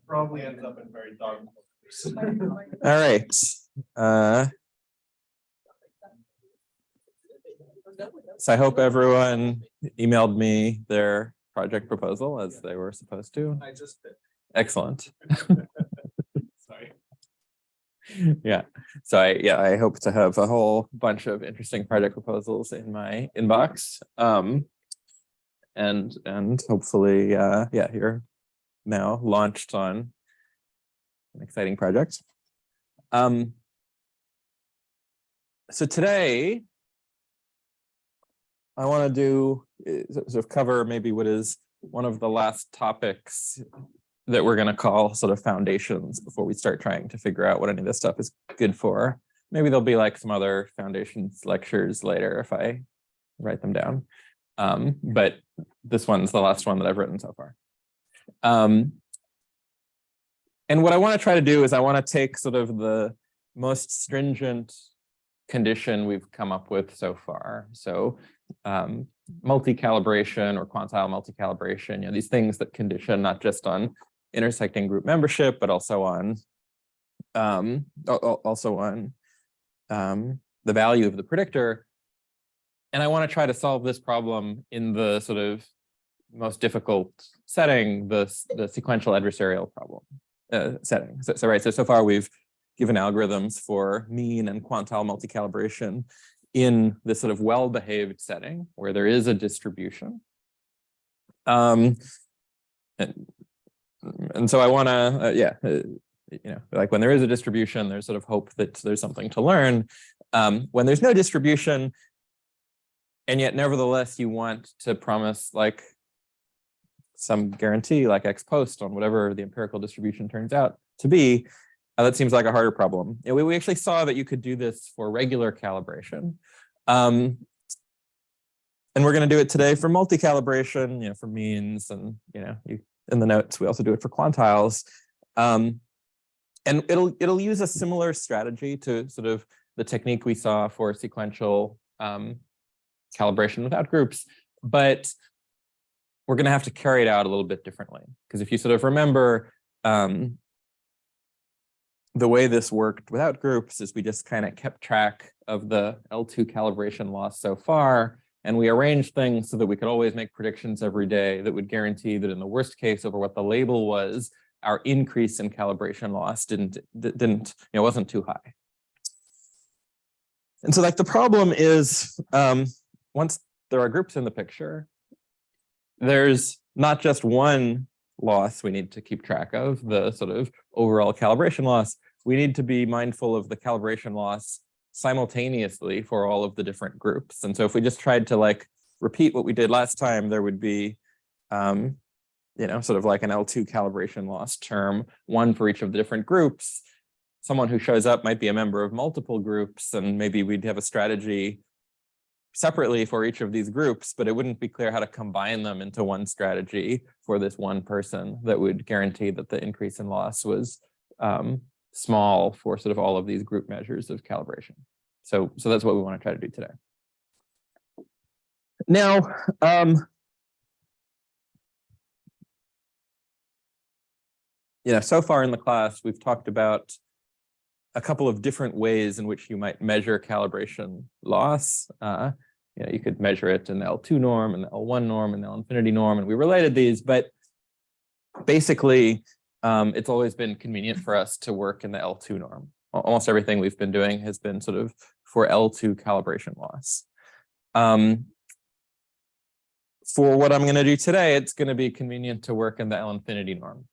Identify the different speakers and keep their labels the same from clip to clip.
Speaker 1: Probably ends up in very dogma.
Speaker 2: All right. So I hope everyone emailed me their project proposal as they were supposed to.
Speaker 1: I just did.
Speaker 2: Excellent.
Speaker 1: Sorry.
Speaker 2: Yeah. So I hope to have a whole bunch of interesting project proposals in my inbox. And hopefully you're now launched on an exciting project. So today I want to do sort of cover maybe what is one of the last topics that we're going to call sort of foundations before we start trying to figure out what any of this stuff is good for. Maybe there'll be like some other foundations lectures later if I write them down. But this one's the last one that I've written so far. And what I want to try to do is I want to take sort of the most stringent condition we've come up with so far. So multi-calibration or quantile multi-calibration, these things that condition not just on intersecting group membership, but also on the value of the predictor. And I want to try to solve this problem in the sort of most difficult setting, the sequential adversarial problem setting. So far we've given algorithms for mean and quantile multi-calibration in this sort of well-behaved setting where there is a distribution. And so I want to, like when there is a distribution, there's sort of hope that there's something to learn. When there's no distribution, and yet nevertheless you want to promise like some guarantee like ex post on whatever the empirical distribution turns out to be, that seems like a harder problem. We actually saw that you could do this for regular calibration. And we're going to do it today for multi-calibration, for means, and in the notes we also do it for quantiles. And it'll use a similar strategy to sort of the technique we saw for sequential calibration without groups, but we're going to have to carry it out a little bit differently. Because if you sort of remember, the way this worked without groups is we just kind of kept track of the L2 calibration loss so far, and we arranged things so that we could always make predictions every day that would guarantee that in the worst case over what the label was, our increase in calibration loss wasn't too high. And so like the problem is once there are groups in the picture, there's not just one loss we need to keep track of, the sort of overall calibration loss. We need to be mindful of the calibration loss simultaneously for all of the different groups. And so if we just tried to like repeat what we did last time, there would be sort of like an L2 calibration loss term, one for each of the different groups. Someone who shows up might be a member of multiple groups, and maybe we'd have a strategy separately for each of these groups, but it wouldn't be clear how to combine them into one strategy for this one person that would guarantee that the increase in loss was small for sort of all of these group measures of calibration. So that's what we want to try to do today. Now, so far in the class, we've talked about a couple of different ways in which you might measure calibration loss. You could measure it in the L2 norm and the L1 norm and the L infinity norm, and we related these, but basically it's always been convenient for us to work in the L2 norm. Almost everything we've been doing has been sort of for L2 calibration loss. For what I'm going to do today, it's going to be convenient to work in the L infinity norm.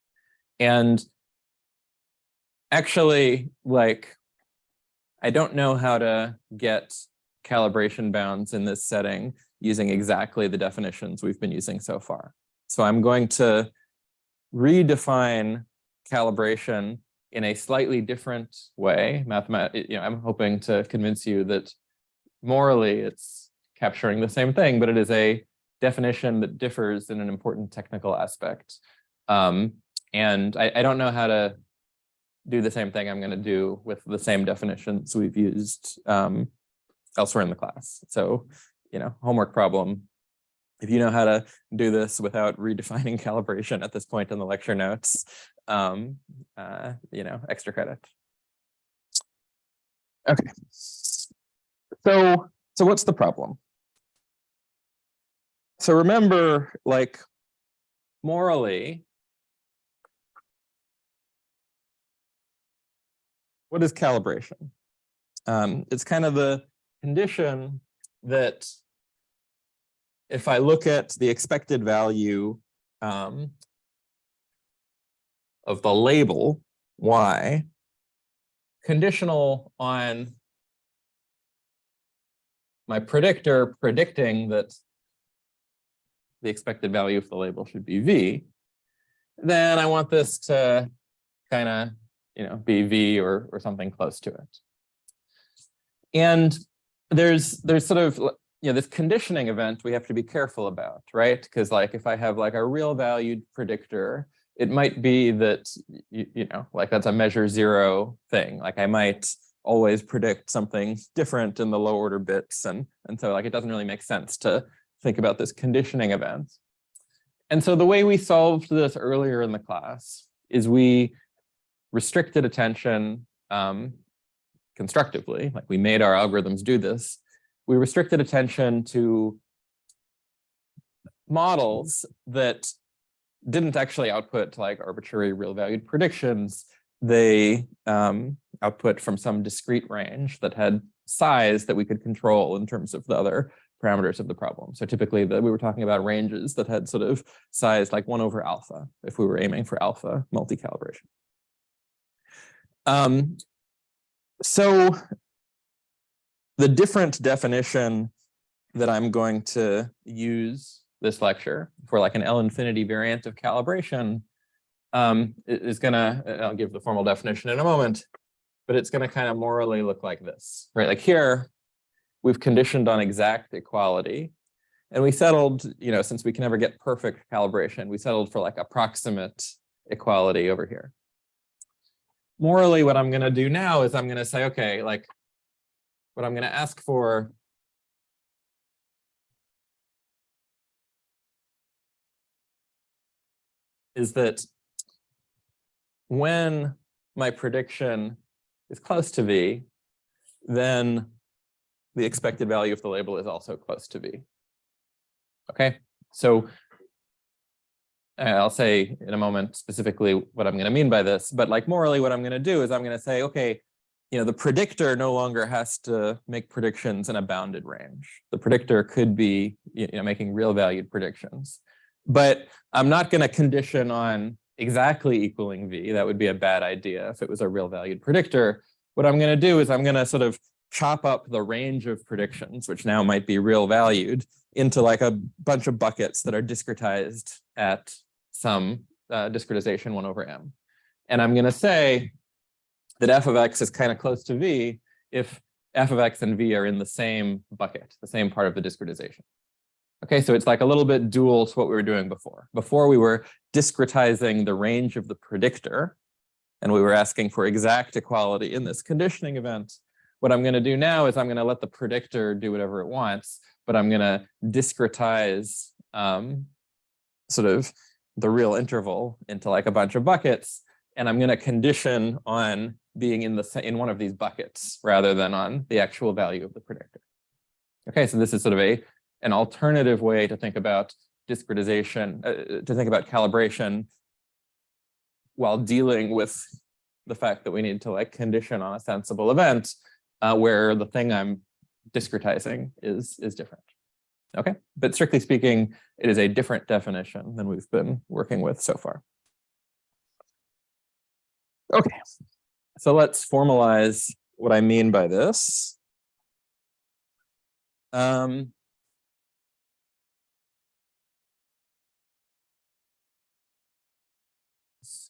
Speaker 2: And actually, like, I don't know how to get calibration bounds in this setting using exactly the definitions we've been using so far. So I'm going to redefine calibration in a slightly different way. I'm hoping to convince you that morally it's capturing the same thing, but it is a definition that differs in an important technical aspect. And I don't know how to do the same thing I'm going to do with the same definitions we've used elsewhere in the class. So, homework problem. If you know how to do this without redefining calibration at this point in the lecture notes, extra credit. Okay. So what's the problem? So remember, like, morally, what is calibration? It's kind of the condition that if I look at the expected value of the label y, conditional on my predictor predicting that the expected value of the label should be v, then I want this to kind of, be v or something close to it. And there's sort of, this conditioning event we have to be careful about, right? Because like if I have like a real valued predictor, it might be that, like that's a measure zero thing. Like I might always predict something different in the low order bits. And so like it doesn't really make sense to think about this conditioning event. And so the way we solved this earlier in the class is we restricted attention constructively, like we made our algorithms do this. We restricted attention to models that didn't actually output like arbitrary real valued predictions. They output from some discrete range that had size that we could control in terms of the other parameters of the problem. So typically we were talking about ranges that had sort of size like 1 over alpha if we were aiming for alpha multi-calibration. So the different definition that I'm going to use this lecture for like an L infinity variant of calibration is gonna, I'll give the formal definition in a moment, but it's gonna kind of morally look like this, right? Like here, we've conditioned on exact equality. And we settled, since we can never get perfect calibration, we settled for like approximate equality over here. Morally, what I'm going to do now is I'm going to say, okay, like what I'm going to ask for is that when my prediction is close to v, then the expected value of the label is also close to v. Okay, so I'll say in a moment specifically what I'm going to mean by this, but like morally what I'm going to do is I'm going to say, okay, the predictor no longer has to make predictions in a bounded range. The predictor could be making real valued predictions, but I'm not going to condition on exactly equaling v. That would be a bad idea if it was a real valued predictor. What I'm going to do is I'm going to sort of chop up the range of predictions, which now might be real valued, into like a bunch of buckets that are discretized at some discretization 1 over m. And I'm going to say that f of x is kind of close to v if f of x and v are in the same bucket, the same part of the discretization. Okay, so it's like a little bit dual to what we were doing before. Before we were discretizing the range of the predictor, and we were asking for exact equality in this conditioning event. What I'm going to do now is I'm going to let the predictor do whatever it wants, but I'm going to discretize sort of the real interval into like a bunch of buckets, and I'm going to condition on being in one of these buckets rather than on the actual value of the predictor. Okay, so this is sort of an alternative way to think about discretization, to think about calibration while dealing with the fact that we need to like condition on a sensible event where the thing I'm discretizing is different. Okay, but strictly speaking, it is a different definition than we've been working with so far. Okay, so let's formalize what I mean by this.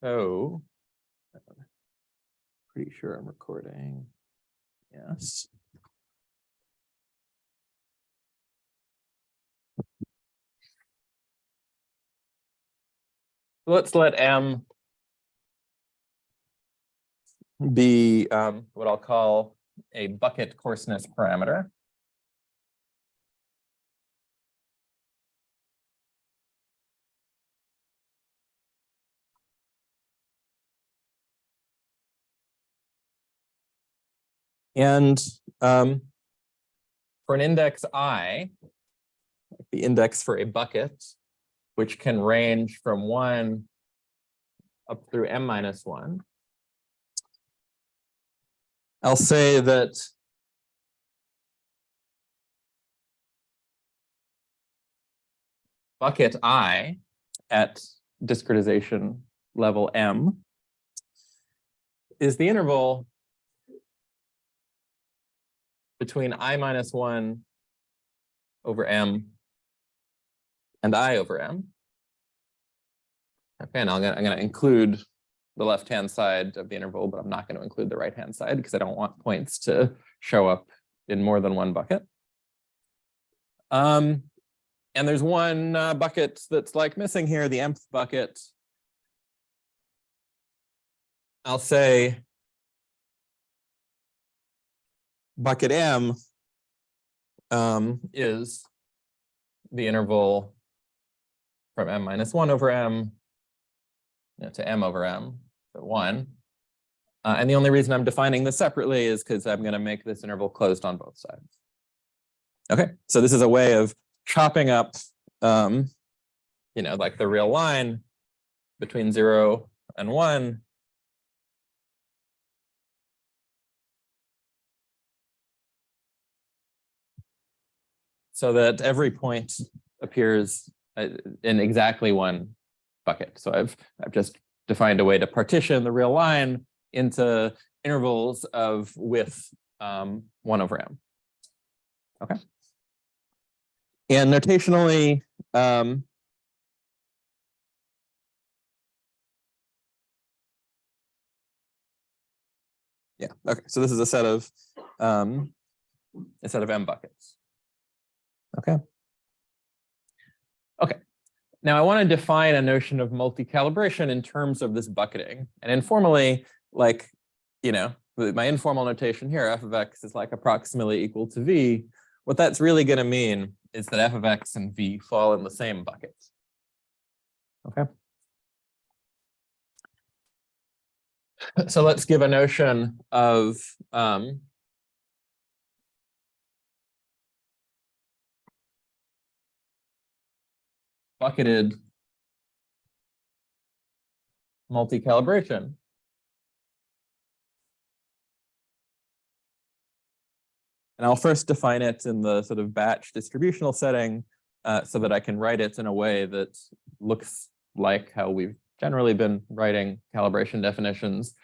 Speaker 2: So, pretty sure I'm recording. Yes. Let's let m be what I'll call a bucket coarseness parameter. And for an index I, the index for a bucket, which can range from 1 up through m-1, I'll say that bucket I at discretization level m is the interval between I-1 over m and I over m. Okay, and I'm going to include the left-hand side of the interval, but I'm not going to include the right-hand side because I don't want points to show up in more than one bucket. And there's one bucket that's like missing here, the mth bucket. I'll say bucket m is the interval from m-1 over m to m over m, so 1. And the only reason I'm defining this separately is because I'm going to make this interval closed on both sides. Okay, so this is a way of chopping up, like the real line between 0 and 1. So that every point appears in exactly one bucket. So I've just defined a way to partition the real line into intervals of width 1 over m. Okay. And notationally, yeah, okay. So this is a set of m buckets. Okay. Okay. Now I want to define a notion of multi-calibration in terms of this bucketing. And informally, my informal notation here, f of x is like approximately equal to v. What that's really going to mean is that f of x and v fall in the same bucket. Okay. So let's give a notion of bucketed multi-calibration. And I'll first define it in the sort of batch distributional setting so that I can write it in a way that looks like how we've generally been writing calibration definitions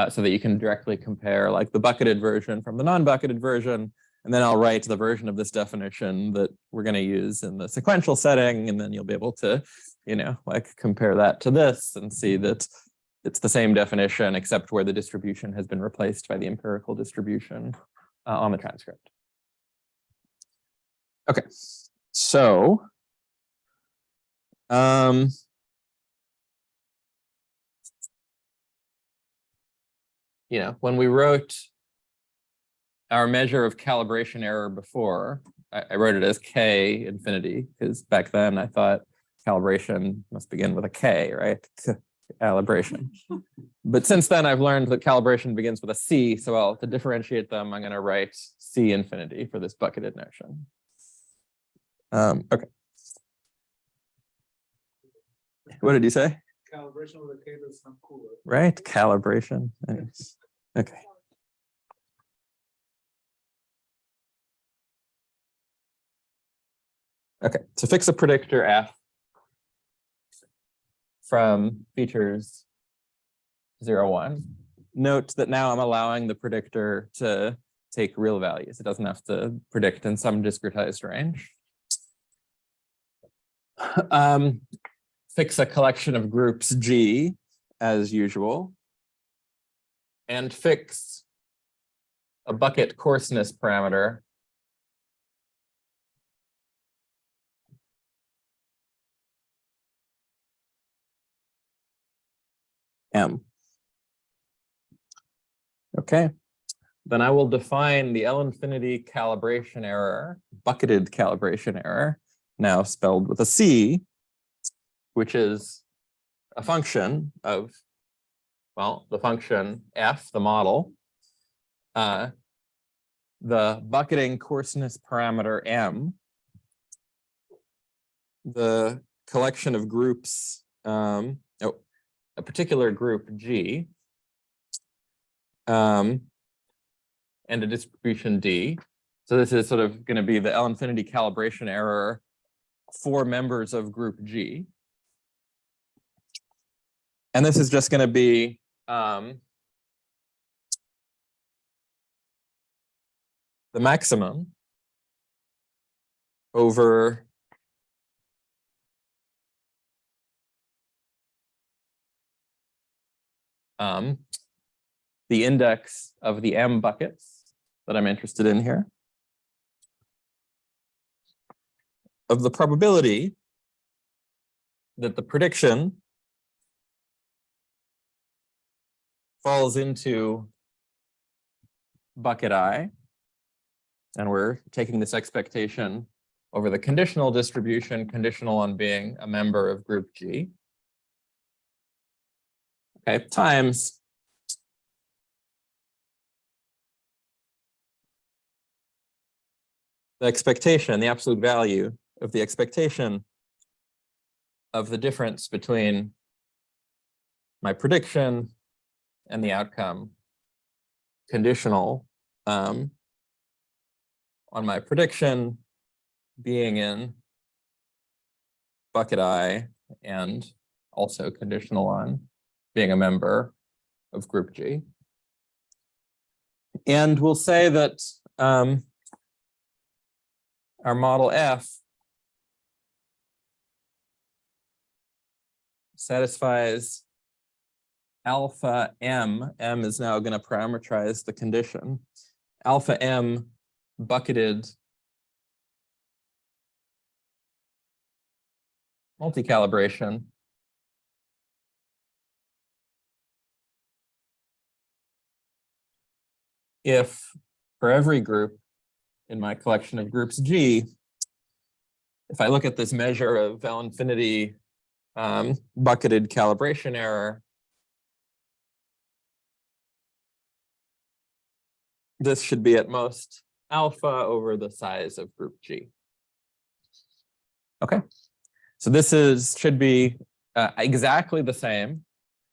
Speaker 2: so that you can directly compare like the bucketed version from the non-bucketed version. And then I'll write the version of this definition that we're going to use in the sequential setting. And then you'll be able to, compare that to this and see that it's the same definition, except where the distribution has been replaced by the empirical distribution on the transcript. Okay, so when we wrote our measure of calibration error before, I wrote it as K infinity, because back then I thought calibration must begin with a K, right? Calibration. But since then I've learned that calibration begins with a C, so to differentiate them, I'm going to write C infinity for this bucketed notion. Okay. What did you say?
Speaker 1: Calibration with a K does sound cooler.
Speaker 2: Right, calibration. Anyways. Okay. Okay, to fix a predictor f from features 0, 1, note that now I'm allowing the predictor to take real values. It doesn't have to predict in some discretized range. Fix a collection of groups G as usual, and fix a bucket coarseness parameter M. Okay, then I will define the L infinity calibration error, bucketed calibration error, now spelled with a C, which is a function of, well, the function f, the model, the bucketing coarseness parameter M, the collection of groups, a particular group G, and a distribution D. So this is sort of going to be the L infinity calibration error for members of group G. And this is just going to be the maximum over the index of the M buckets that I'm interested in here, of the probability that the prediction falls into bucket I, and we're taking this expectation over the conditional distribution, conditional on being a member of group G. Okay, times the expectation, the absolute value of the expectation of the difference between my prediction and the outcome, conditional on my prediction being in bucket I, and also conditional on being a member of group G. And we'll say that our model F satisfies alpha M. M is now going to parameterize the condition. Alpha M bucketed multi-calibration if for every group in my collection of groups G, if I look at this measure of L infinity bucketed calibration error, this should be at most alpha over the size of group G. Okay, so this should be exactly the same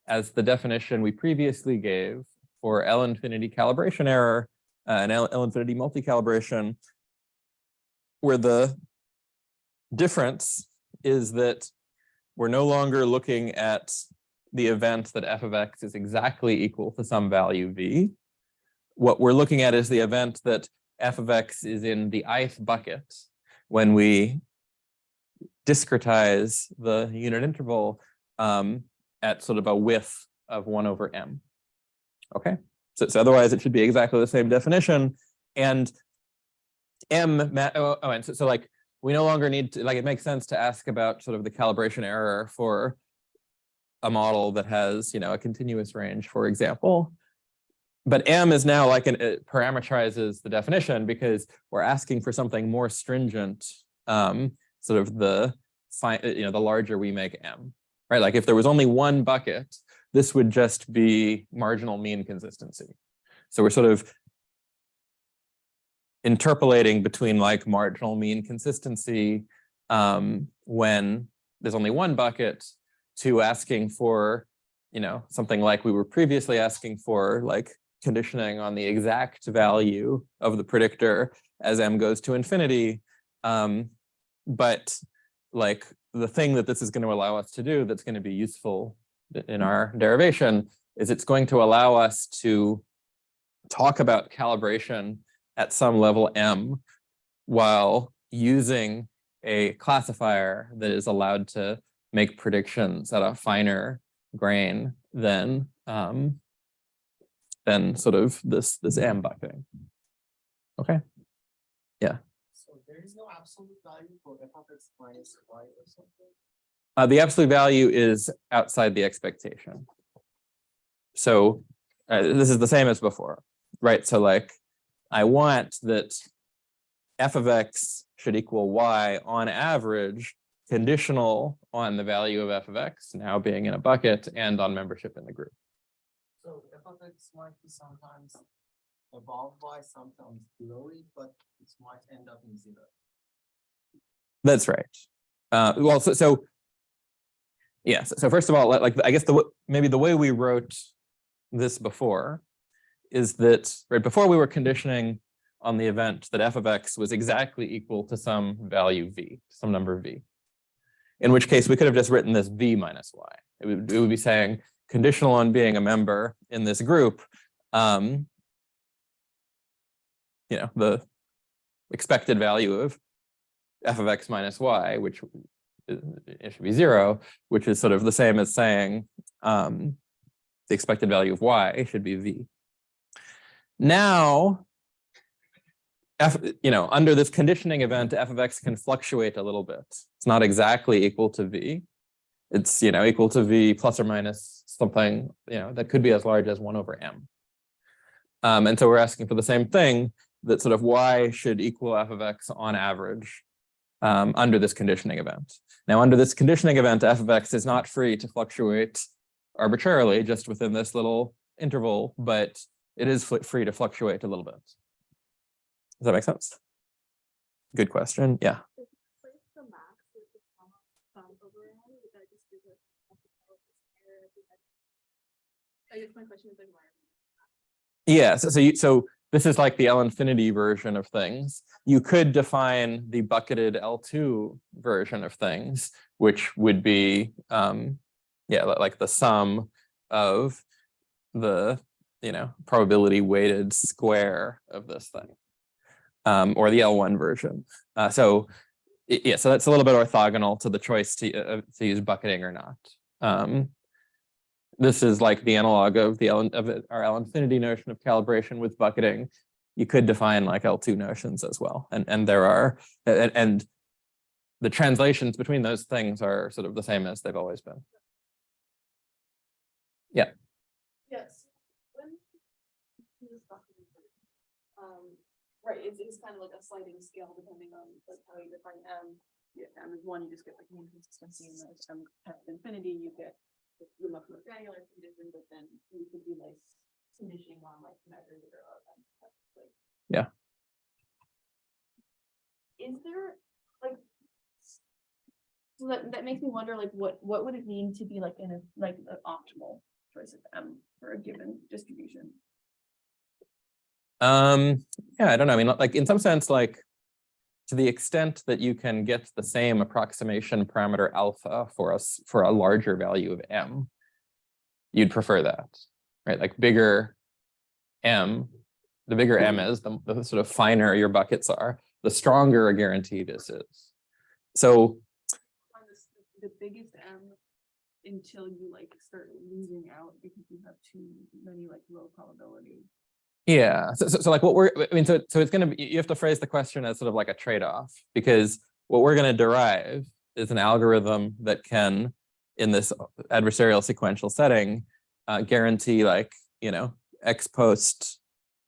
Speaker 2: as the definition we previously gave for L infinity calibration error and L infinity multi-calibration, where the difference is that we're no longer looking at the event that f of x is exactly equal to some value v. What we're looking at is the event that f of x is in the ith bucket when we discretize the unit interval at sort of a width of 1 over m. Okay, so otherwise it should be exactly the same definition. And so like we no longer need to, like, it makes sense to ask about sort of the calibration error for a model that has, you know, a continuous range, for example. But M is now like it parameterizes the definition because we're asking for something more stringent, sort of the larger we make M, right? Like if there was only one bucket, this would just be marginal mean consistency. So we're sort of interpolating between like marginal mean consistency when there's only one bucket to asking for, you know, something like we were previously asking for, like conditioning on the exact value of the predictor as m goes to infinity. But like the thing that this is going to allow us to do that's going to be useful in our derivation is it's going to allow us to talk about calibration at some level m while using a classifier that is allowed to make predictions at a finer grain than sort of this m bucketing. Okay. Yeah.
Speaker 1: So there is no absolute value for f of x minus y or something?
Speaker 2: The absolute value is outside the expectation. So this is the same as before, right? So like I want that f of x should equal y on average, conditional on the value of f of x now being in a bucket and on membership in the group.
Speaker 1: So f of x might be sometimes above y, sometimes below it, but it might end up in 0.
Speaker 2: That's right. Well, so yeah. So first of all, like I guess maybe the way we wrote this before is that right before we were conditioning on the event that f of x was exactly equal to some value v, some number v. In which case we could have just written this v minus y. It would be saying conditional on being a member in this group, the expected value of f of x minus y, which it should be 0, which is sort of the same as saying the expected value of y should be v. Now, under this conditioning event, f of x can fluctuate a little bit. It's not exactly equal to v. It's equal to v plus or minus something that could be as large as 1 over m. And so we're asking for the same thing, that sort of y should equal f of x on average under this conditioning event. Now, under this conditioning event, f of x is not free to fluctuate arbitrarily just within this little interval, but it is free to fluctuate a little bit. Does that make sense? Good question. Yeah. Yeah. So this is like the L infinity version of things. You could define the bucketed L2 version of things, which would be like the sum of the probability weighted square of this thing, or the L1 version. So that's a little bit orthogonal to the choice to use bucketing or not. This is like the analog of our L infinity notion of calibration with bucketing. You could define like L2 notions as well, and there are and the translations between those things are sort of the same as they've always been. Yeah.
Speaker 3: Yes. Right, it's kind of like a sliding scale depending on like how you define m. Yeah, m is 1, you just get like mean consistency, and there's m at infinity, you get the much more granular condition, but then you could be like conditioning on like measures that are like.
Speaker 2: Yeah.
Speaker 3: Is there like, so that makes me wonder like what would it mean to be like in a like an optimal choice of m for a given distribution?
Speaker 2: Yeah, I don't know. I mean, like in some sense, like to the extent that you can get the same approximation parameter alpha for a larger value of m, you'd prefer that, right? Like bigger m, the bigger m is, the sort of finer your buckets are, the stronger a guarantee this is. So
Speaker 3: the biggest m until you like start losing out because you have too many like low probability.
Speaker 2: Yeah, so like so it's going to be, you have to phrase the question as sort of like a trade-off, because what we're going to derive is an algorithm that can, in this adversarial sequential setting, guarantee like, ex post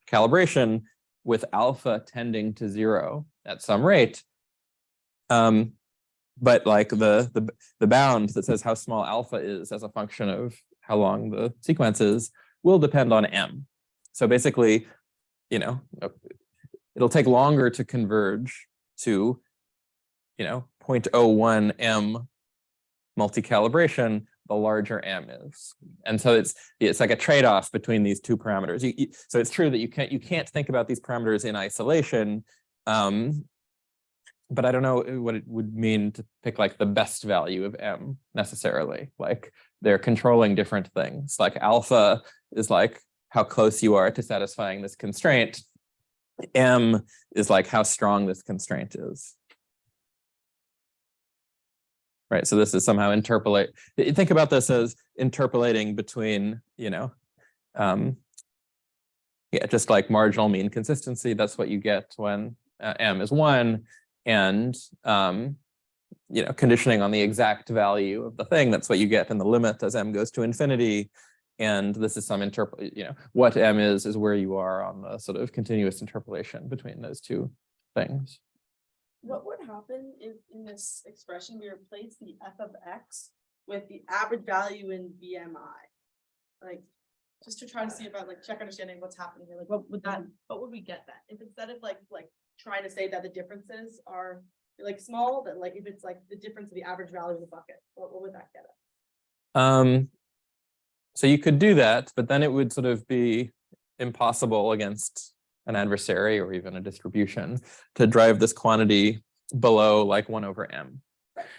Speaker 2: calibration with alpha tending to 0 at some rate. But like the bound that says how small alpha is as a function of how long the sequence is will depend on m. So basically, it'll take longer to converge to, 0.01 m multi-calibration, the larger m is. And so it's like a trade-off between these two parameters. So it's true that you can't think about these parameters in isolation, but I don't know what it would mean to pick like the best value of m necessarily. Like they're controlling different things. Like alpha is like how close you are to satisfying this constraint. M is like how strong this constraint is. Right, so this is somehow think about this as interpolating between, just like marginal mean consistency. That's what you get when m is 1, and conditioning on the exact value of the thing. That's what you get in the limit as m goes to infinity. And this is some what m is where you are on the sort of continuous interpolation between those two things.
Speaker 3: What would happen if in this expression we replace the f of x with the average value in BMI? Like,
Speaker 4: Just to try to see about like check understanding what's happening here, like what would we get then? If instead of like trying to say that the differences are like small, that like if it's like the difference of the average value of the bucket, what would that get us?
Speaker 2: So you could do that, but then it would sort of be impossible against an adversary or even a distribution to drive this quantity below like 1/m.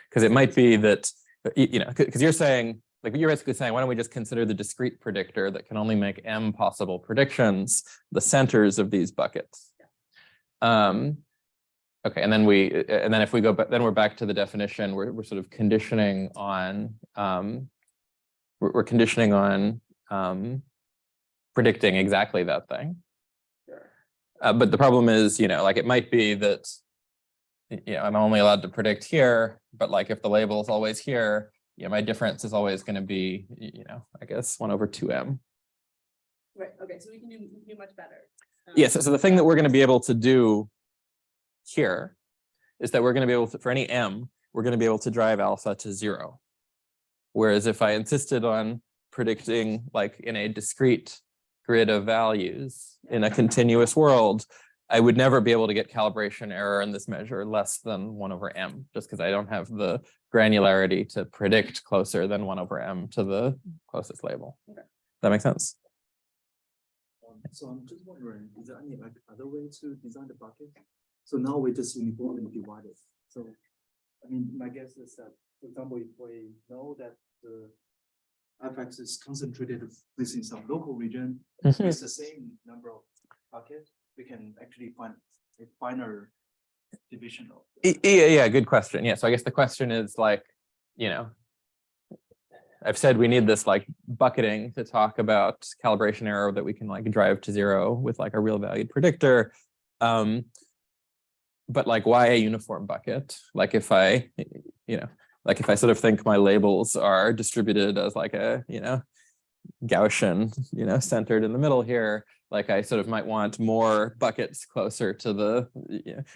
Speaker 2: Because it might be that, because you're saying, like you're basically saying, why don't we just consider the discrete predictor that can only make m possible predictions, the centers of these buckets. Okay, and then if we go back, then we're back to the definition. We're sort of conditioning on we're conditioning on predicting exactly that thing. But the problem is, like it might be that I'm only allowed to predict here, but like if the label is always here, my difference is always going to be, I guess 1/2m.
Speaker 4: Right. Okay. So we can do much better.
Speaker 2: Yes. So the thing that we're going to be able to do here is that we're going to be able to, for any m, we're going to be able to drive alpha to 0. Whereas if I insisted on predicting like in a discrete grid of values in a continuous world, I would never be able to get calibration error in this measure less than 1/m, just because I don't have the granularity to predict closer than 1/m to the closest label.
Speaker 4: Okay.
Speaker 2: That makes sense?
Speaker 1: So I'm just wondering, is there any like other way to design the bucket? So now we just uniformly divide it. So, I mean, my guess is that, for example, if we know that the fx is concentrated within some local region with the same number of buckets, we can actually find a finer division of.
Speaker 2: Yeah, good question. Yeah, so I guess the question is like, I've said we need this like bucketing to talk about calibration error that we can like drive to 0 with like a real valued predictor. But like, why a uniform bucket? Like if I, like if I sort of think my labels are distributed as like a, Gaussian, centered in the middle here, like I sort of might want more buckets closer to the,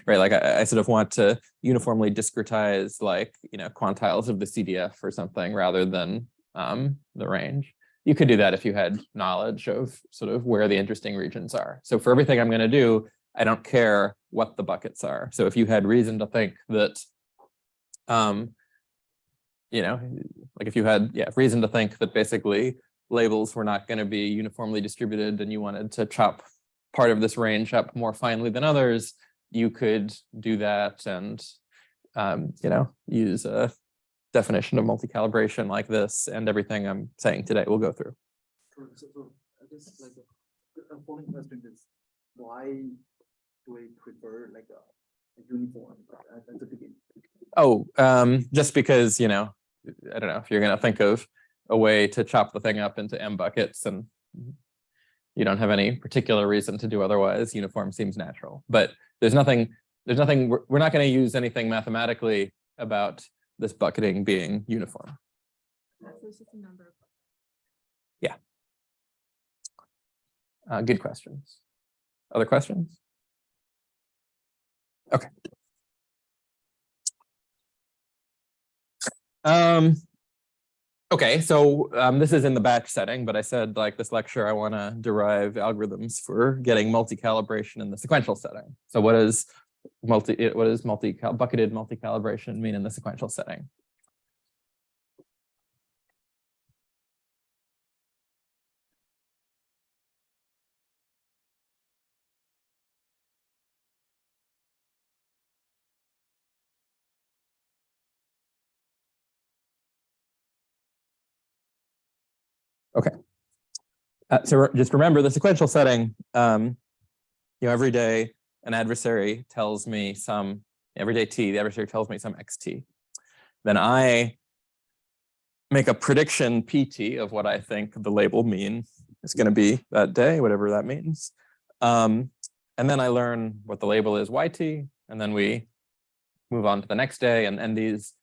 Speaker 2: right? Like I sort of want to uniformly discretize like, quantiles of the CDF or something rather than the range. You could do that if you had knowledge of sort of where the interesting regions are. So for everything I'm going to do, I don't care what the buckets are. So if you had reason to think that, like if you had reason to think that basically labels were not going to be uniformly distributed and you wanted to chop part of this range up more finely than others, you could do that and, use a definition of multi-calibration like this, and everything I'm saying today will go through.
Speaker 1: So I guess like a following question is, why do we prefer like a uniform at the beginning?
Speaker 2: Oh, just because, I don't know, if you're going to think of a way to chop the thing up into m buckets and you don't have any particular reason to do otherwise, uniform seems natural. But there's nothing, we're not going to use anything mathematically about this bucketing being uniform.
Speaker 4: So it's just a number of.
Speaker 2: Yeah. Good questions. Other questions? Okay. Okay, so this is in the batch setting, but I said like this lecture, I want to derive algorithms for getting multi-calibration in the sequential setting. So what does bucketed multi-calibration mean in the sequential setting? Okay. So just remember the sequential setting, every day an adversary tells me every day t, the adversary tells me some xt. Then I make a prediction pt of what I think the label mean is going to be that day, whatever that means. And then I learn what the label is yt, and then we move on to the next day, and these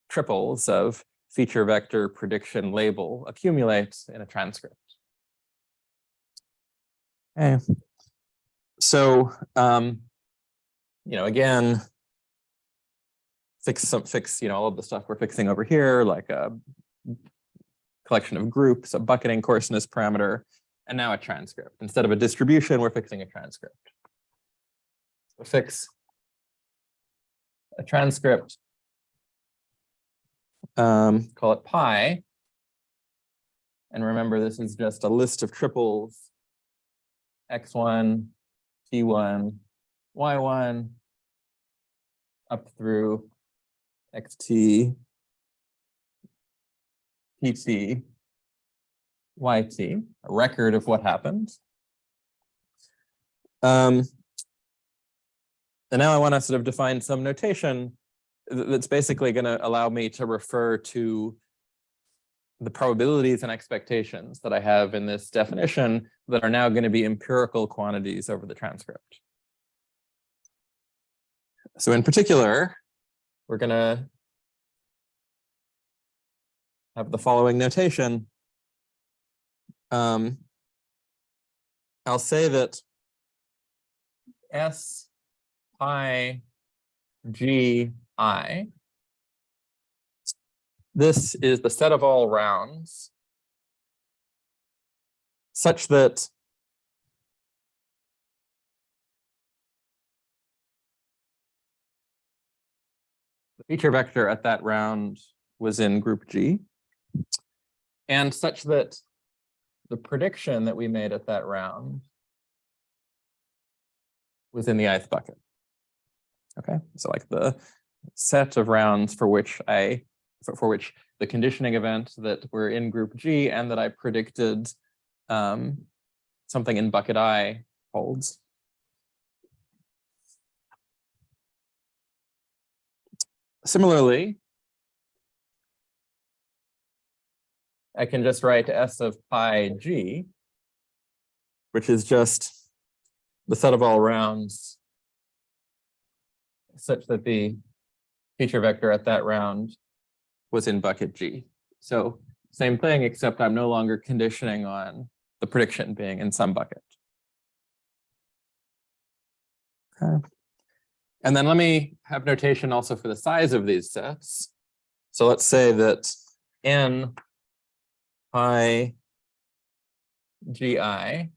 Speaker 2: triples of feature vector prediction label accumulates in a transcript. Okay. So, again, fix all of the stuff we're fixing over here, like collection of groups, a bucketing coarseness parameter, and now a transcript. Instead of a distribution, we're fixing a transcript. We'll fix a transcript, call it pi. And remember, this is just a list of triples, x1, p1, y1, up through xt, pt, yt, a record of what happened. And now I want to sort of define some notation that's basically going to allow me to refer to the probabilities and expectations that I have in this definition that are now going to be empirical quantities over the transcript. So in particular, we're going to have the following notation. I'll say that S pi g I, this is the set of all rounds such that the feature vector at that round was in group G, and such that the prediction that we made at that round was in the ith bucket. Okay, so like the set of rounds for which the conditioning event that were in group G and that I predicted something in bucket I holds. Similarly, I can just write S of pi G, which is just the set of all rounds such that the feature vector at that round was in bucket G. So same thing, except I'm no longer conditioning on the prediction being in some bucket. Okay. And then let me have notation also for the size of these sets. So let's say that n pi gi,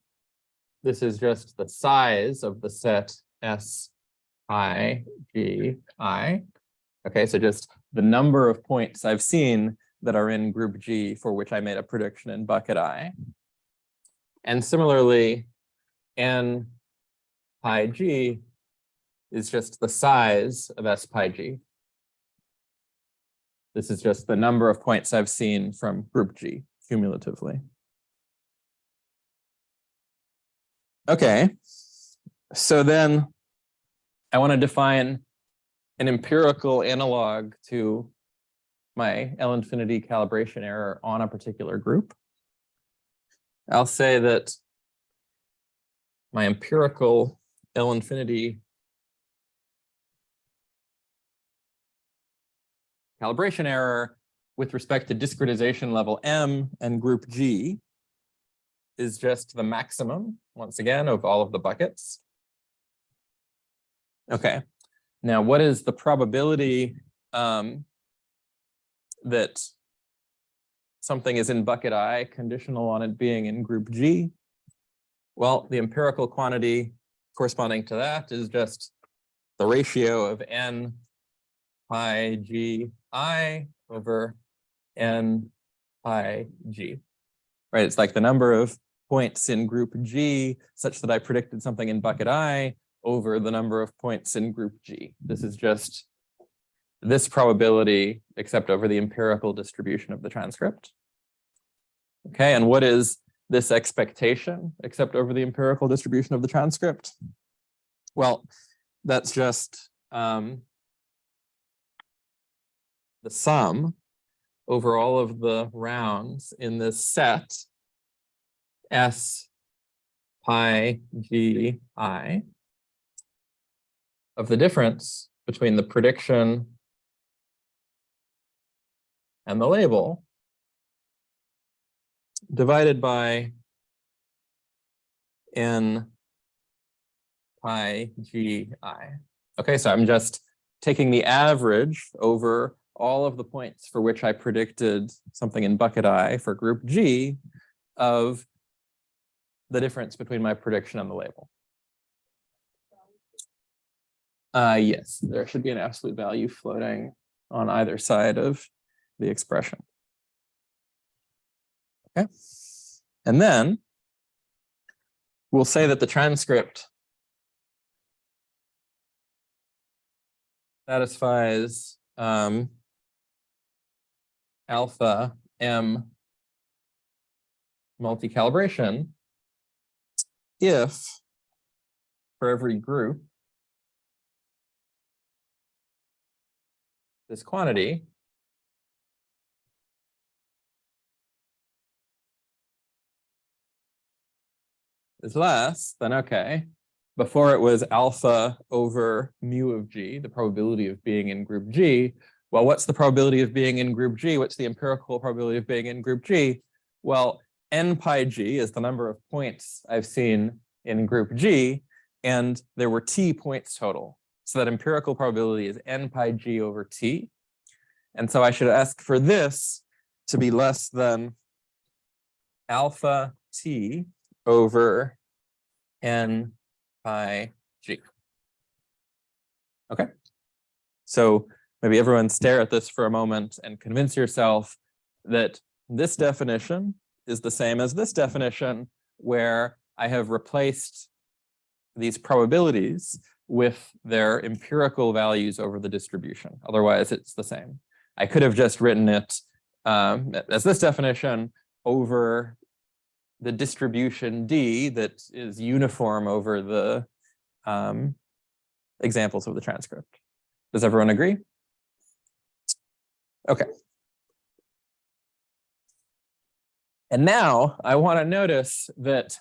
Speaker 2: this is just the size of the set S pi g I. Okay, so just the number of points I've seen that are in group G for which I made a prediction in bucket I. And similarly, n pi g is just the size of S pi g. This is just the number of points I've seen from group G cumulatively. Okay, so then I want to define an empirical analog to my L infinity calibration error on a particular group. I'll say that my empirical L infinity calibration error with respect to discretization level M and group G is just the maximum, once again, of all of the buckets. Okay, now what is the probability that something is in bucket I conditional on it being in group G? Well, the empirical quantity corresponding to that is just the ratio of n pi g I over n pi g, right? It's like the number of points in group G such that I predicted something in bucket I over the number of points in group G. This is just this probability except over the empirical distribution of the transcript. Okay, and what is this expectation except over the empirical distribution of the transcript? Well, that's just the sum over all of the rounds in this set S pi g I of the difference between the prediction and the label divided by n pi g I. Okay, so I'm just taking the average over all of the points for which I predicted something in bucket I for group G of the difference between my prediction and the label. Yes, there should be an absolute value floating on either side of the expression. Okay. And then we'll say that the transcript satisfies alpha M multi-calibration if for every group this quantity is less than, okay, before it was alpha over mu of G, the probability of being in group G. Well, what's the probability of being in group G? What's the empirical probability of being in group G? Well, n pi G is the number of points I've seen in group G, and there were T points total. So that empirical probability is n pi G over T. And so I should ask for this to be less than alpha T over n pi G. Okay. So maybe everyone stare at this for a moment and convince yourself that this definition is the same as this definition, where I have replaced these probabilities with their empirical values over the distribution. Otherwise, it's the same. I could have just written it as this definition over the distribution D that is uniform over the examples of the transcript. Does everyone agree? Okay. And now I want to notice that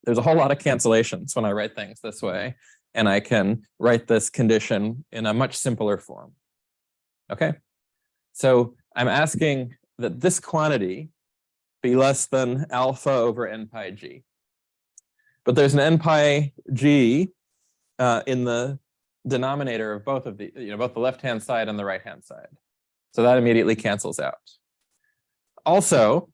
Speaker 2: there's a whole lot of cancellations when I write things this way, and I can write this condition in a much simpler form. Okay, so I'm asking that this quantity be less than alpha over n pi G. But there's an n pi G in the denominator of both of the, both the left-hand side and the right-hand side. So that immediately cancels out. Also,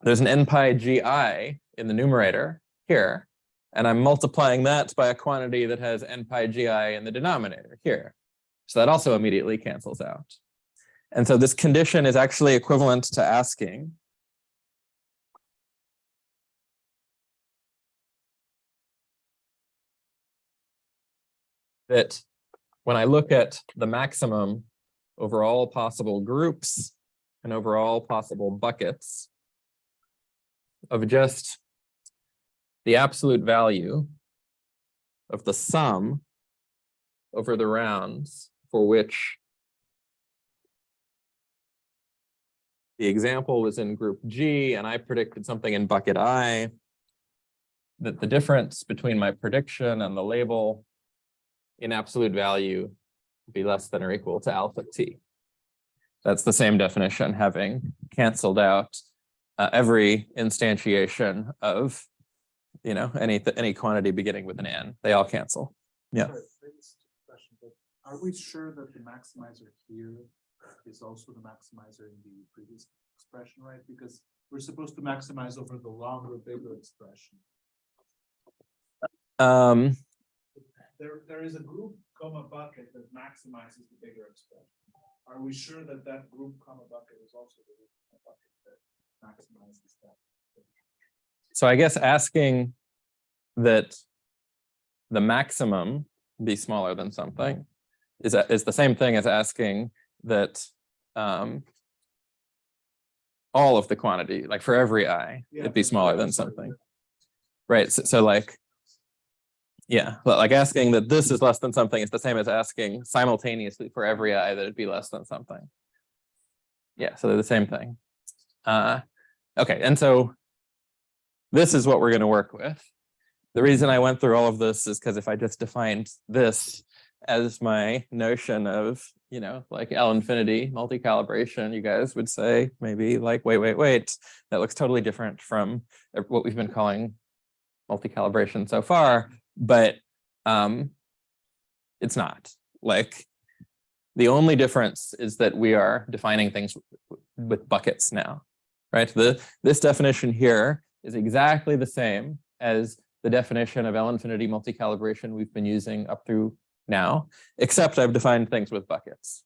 Speaker 2: there's an n pi GI in the numerator here, and I'm multiplying that by a quantity that has n pi GI in the denominator here. So that also immediately cancels out. And so this condition is actually equivalent to asking that when I look at the maximum over all possible groups and over all possible buckets of just the absolute value of the sum over the rounds for which the example was in group G and I predicted something in bucket I, that the difference between my prediction and the label in absolute value be less than or equal to alpha T. That's the same definition, having canceled out every instantiation of, any quantity beginning with an n. They all cancel. Yeah.
Speaker 1: Sorry, question, but are we sure that the maximizer here is also the maximizer in the previous expression, right? Because we're supposed to maximize over the longer, bigger expression. There is a group comma bucket that maximizes the bigger expression. Are we sure that that group comma bucket is also the group comma bucket that maximizes that?
Speaker 2: So I guess asking that the maximum be smaller than something is the same thing as asking that all of the quantity, like for every I, it'd be smaller than something. Right. So like, yeah, like asking that this is less than something is the same as asking simultaneously for every I that it'd be less than something. Yeah, so they're the same thing. Okay, and so this is what we're going to work with. The reason I went through all of this is because if I just defined this as my notion of, like L infinity multi-calibration, you guys would say maybe like, wait, that looks totally different from what we've been calling multi-calibration so far, but it's not. Like The only difference is that we are defining things with buckets now, right? This definition here is exactly the same as the definition of L-infinity multi-calibration we've been using up through now, except I've defined things with buckets.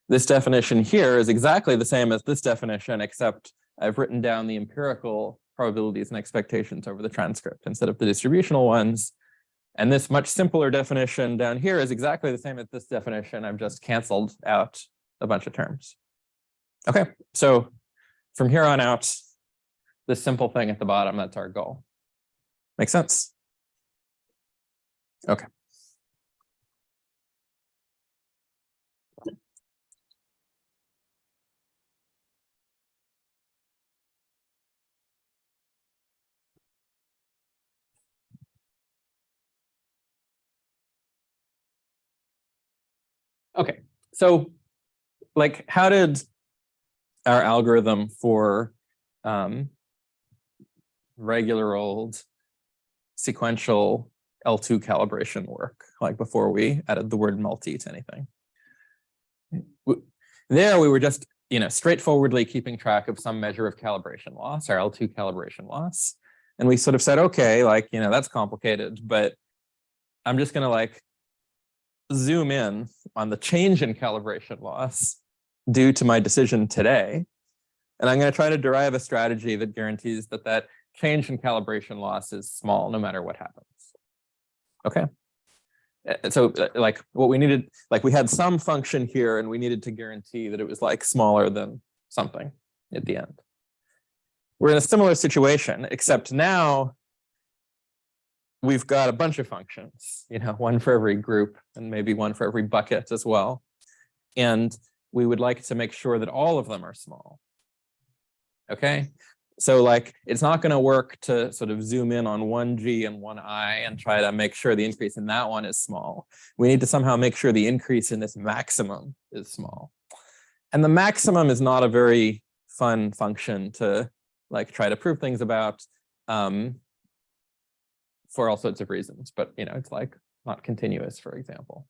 Speaker 2: This definition here is exactly the same as this definition, except I've written down the empirical probabilities and expectations over the transcript instead of the distributional ones. And this much simpler definition down here is exactly the same as this definition. I've just canceled out a bunch of terms. Okay, so from here on out, this simple thing at the bottom, that's our goal. Make sense? Okay. Okay, so like how did our algorithm for regular old sequential L2 calibration work, like before we added the word multi to anything? There we were just, straightforwardly keeping track of some measure of calibration loss, our L2 calibration loss. And we sort of said, okay, that's complicated, but I'm just gonna zoom in on the change in calibration loss due to my decision today. And I'm going to try to derive a strategy that guarantees that that change in calibration loss is small no matter what happens. Okay. So what we needed, we had some function here and we needed to guarantee that it was smaller than something at the end. We're in a similar situation, except now we've got a bunch of functions, one for every group and maybe one for every bucket as well. And we would like to make sure that all of them are small. Okay, so it's not going to work to sort of zoom in on one G and one I and try to make sure the increase in that one is small. We need to somehow make sure the increase in this maximum is small. And the maximum is not a very fun function to try to prove things about. For all sorts of reasons, but it's not continuous, for example.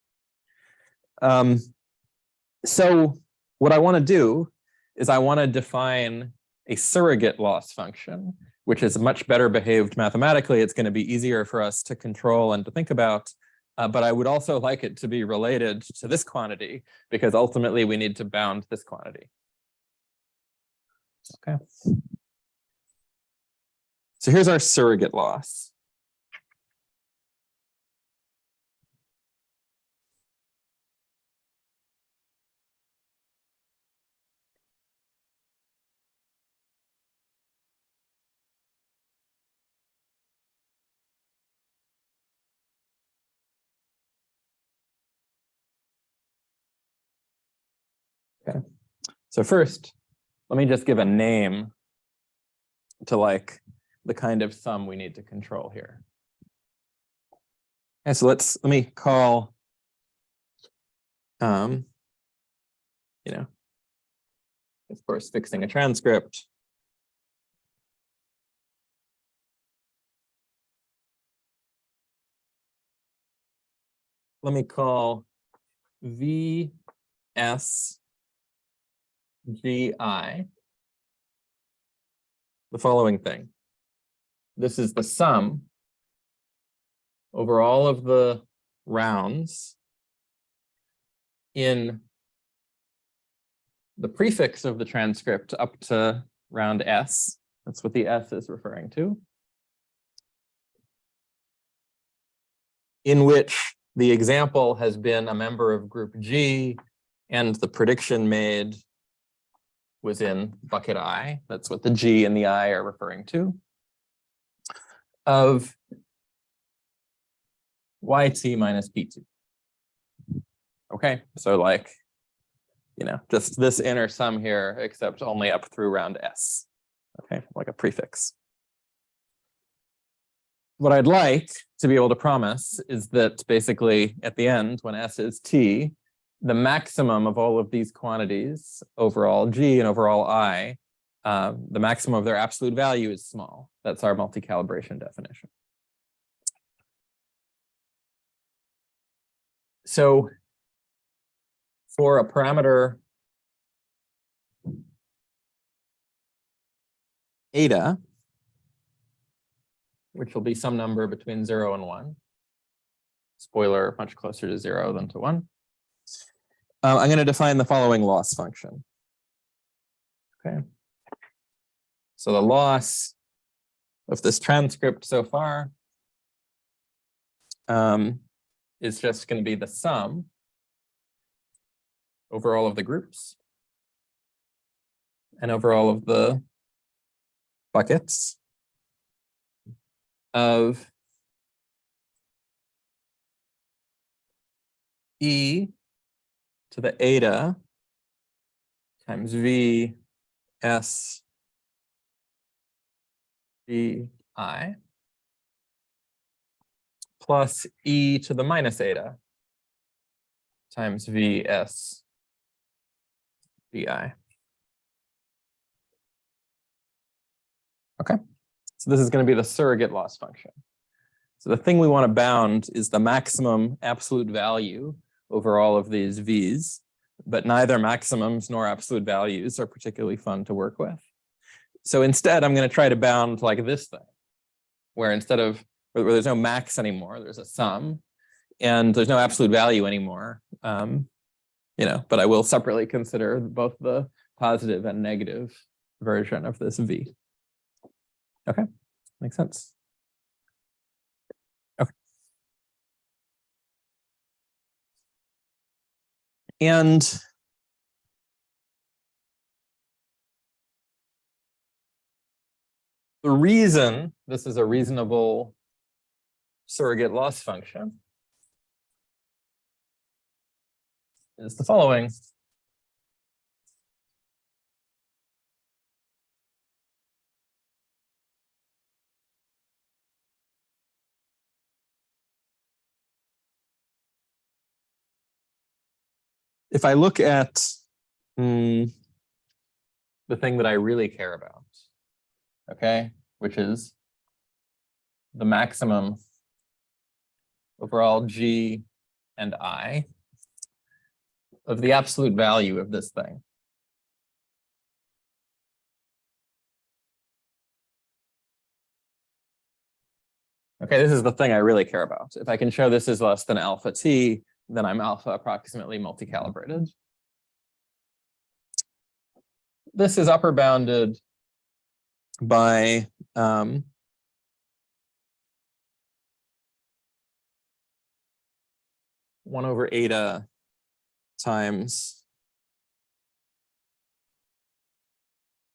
Speaker 2: So what I want to do is I want to define a surrogate loss function, which is much better behaved mathematically. It's going to be easier for us to control and to think about, but I would also like it to be related to this quantity because ultimately we need to bound this quantity. Okay. So here's our surrogate loss. Okay, so first, let me just give a name to the kind of sum we need to control here. Okay, so let me call, of course, fixing a transcript. Let me call VSGI the following thing. This is the sum over all of the rounds in the prefix of the transcript up to round S. That's what the S is referring to. In which the example has been a member of group G and the prediction made was in bucket I. That's what the G and the I are referring to. Of YT minus PT. Okay, so just this inner sum here, except only up through round S. Okay, like a prefix. What I'd like to be able to promise is that basically at the end, when S is T, the maximum of all of these quantities, overall G and overall I, the maximum of their absolute value is small. That's our multi-calibration definition. So for a parameter eta, which will be some number between 0 and 1. Spoiler, much closer to 0 than to 1. I'm going to define the following loss function. Okay. So the loss of this transcript so far is just going to be the sum over all of the groups and over all of the buckets of e to the eta times v s v I plus e to the minus eta times v s v I. Okay, so this is going to be the surrogate loss function. So the thing we want to bound is the maximum absolute value over all of these v's, but neither maximums nor absolute values are particularly fun to work with. So instead, I'm going to try to bound like this thing, where instead of where there's no max anymore, there's a sum, and there's no absolute value anymore. But I will separately consider both the positive and negative version of this v. Okay, makes sense. Okay. And the reason this is a reasonable surrogate loss function is the following. If I look at the thing that I really care about, okay, which is the maximum over all g and I of the absolute value of this thing. Okay, this is the thing I really care about. If I can show this is less than alpha t, then I'm alpha approximately multi-calibrated. This is upper bounded by 1 over eta times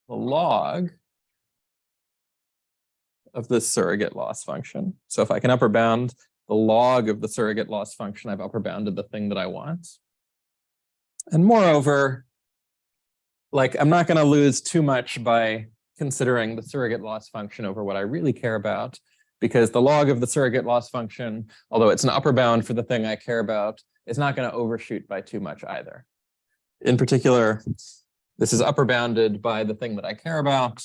Speaker 2: the log of this surrogate loss function. So if I can upper bound the log of the surrogate loss function, I've upper bounded the thing that I want. And moreover, like I'm not going to lose too much by considering the surrogate loss function over what I really care about, because the log of the surrogate loss function, although it's an upper bound for the thing I care about, is not going to overshoot by too much either. In particular, this is upper bounded by the thing that I care about.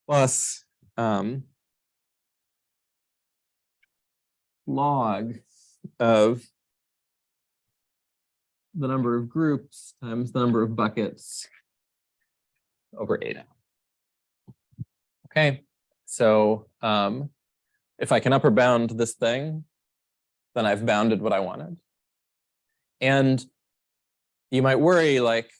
Speaker 2: Plus log of the number of groups times the number of buckets over eta. Okay, so if I can upper bound this thing, then I've bounded what I wanted. And you might worry, like,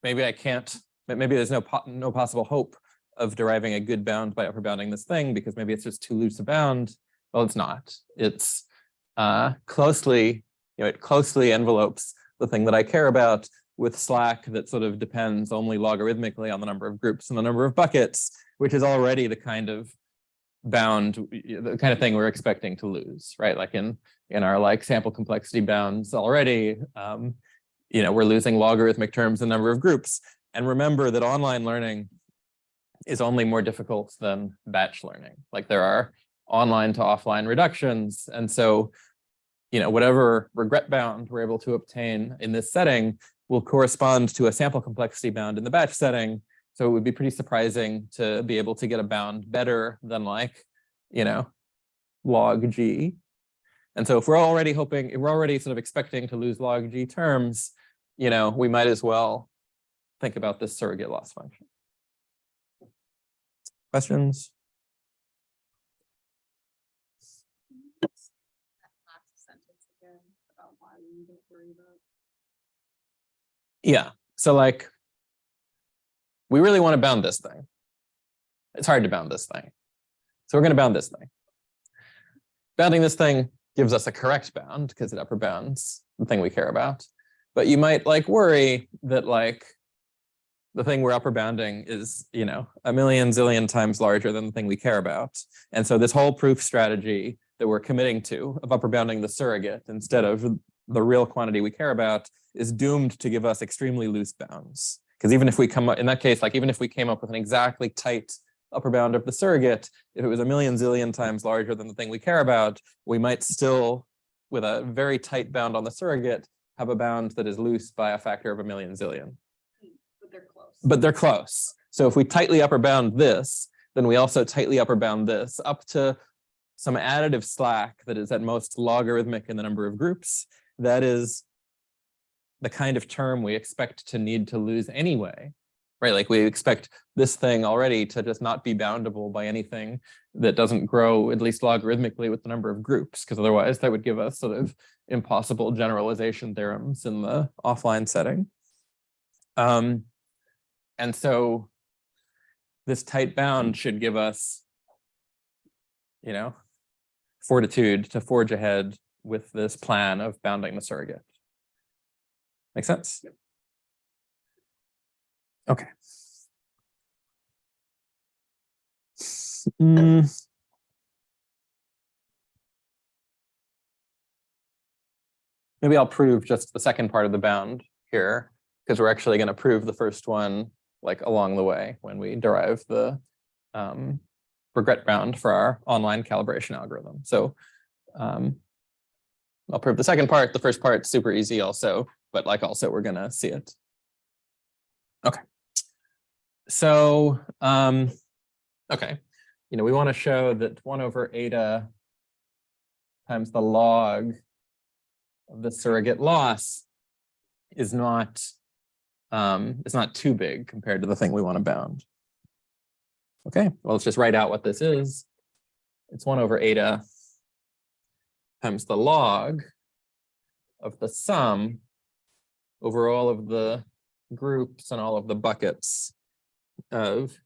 Speaker 2: maybe I can't, maybe there's no possible hope of deriving a good bound by upper bounding this thing, because maybe it's just too loose a bound. Well, it's not. It's closely, it closely envelopes the thing that I care about with slack that sort of depends only logarithmically on the number of groups and the number of buckets, which is already the kind of bound, the kind of thing we're expecting to lose, right? Like in our like sample complexity bounds already, we're losing logarithmic terms in number of groups. And remember that online learning is only more difficult than batch learning. Like there are online to offline reductions. And so, whatever regret bound we're able to obtain in this setting will correspond to a sample complexity bound in the batch setting So it would be pretty surprising to be able to get a bound better than like, log G. And so if we're already sort of expecting to lose log G terms, we might as well think about this surrogate loss function. Questions?
Speaker 3: That last sentence again about why we don't worry about.
Speaker 2: Yeah. So like, we really want to bound this thing. It's hard to bound this thing. So we're going to bound this thing. Bounding this thing gives us a correct bound because it upper bounds the thing we care about. But you might like worry that like the thing we're upper bounding is, a million zillion times larger than the thing we care about. And so this whole proof strategy that we're committing to of upper bounding the surrogate instead of the real quantity we care about is doomed to give us extremely loose bounds. Because even if we come up, in that case, like even if we came up with an exactly tight upper bound of the surrogate, if it was a million zillion times larger than the thing we care about, we might still, with a very tight bound on the surrogate, have a bound that is loose by a factor of a million zillion.
Speaker 3: But they're close.
Speaker 2: But they're close. So if we tightly upper bound this, then we also tightly upper bound this up to some additive slack that is at most logarithmic in the number of groups. That is the kind of term we expect to need to lose anyway, right? Like we expect this thing already to just not be boundable by anything that doesn't grow at least logarithmically with the number of groups, because otherwise that would give us sort of impossible generalization theorems in the offline setting. And so this tight bound should give us, fortitude to forge ahead with this plan of bounding the surrogate. Make sense? Okay. Maybe I'll prove just the second part of the bound here, because we're actually going to prove the first one like along the way when we derive the regret bound for our online calibration algorithm. So I'll prove the second part. The first part's super easy also, but like also we're going to see it. Okay. So, okay. We want to show that 1 over eta times the log of the surrogate loss is not too big compared to the thing we want to bound. Okay, well, let's just write out what this is. It's 1 over eta times the log of the sum over all of the groups and all of the buckets of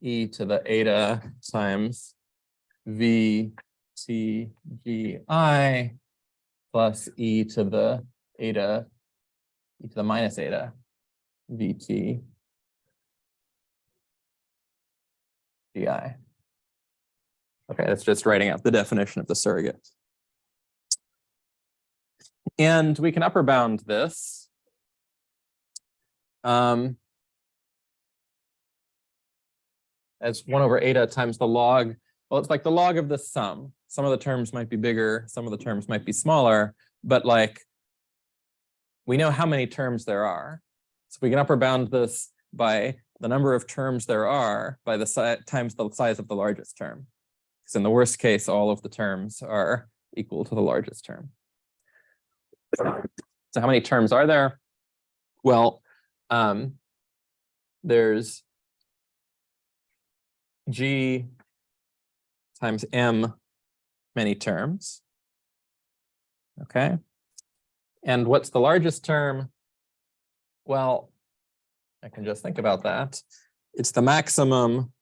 Speaker 2: e to the eta times v t g I plus e to the eta, e to the minus eta vt gi. Okay, that's just writing out the definition of the surrogate. And we can upper bound this as 1 over eta times the log. Well, it's like the log of the sum. Some of the terms might be bigger, some of the terms might be smaller, but like we know how many terms there are. So we can upper bound this by the number of terms there are by the times the size of the largest term. Because in the worst case, all of the terms are equal to the largest term. So how many terms are there? Well, there's G times M many terms. Okay. And what's the largest term? Well, I can just think about that. It's the maximum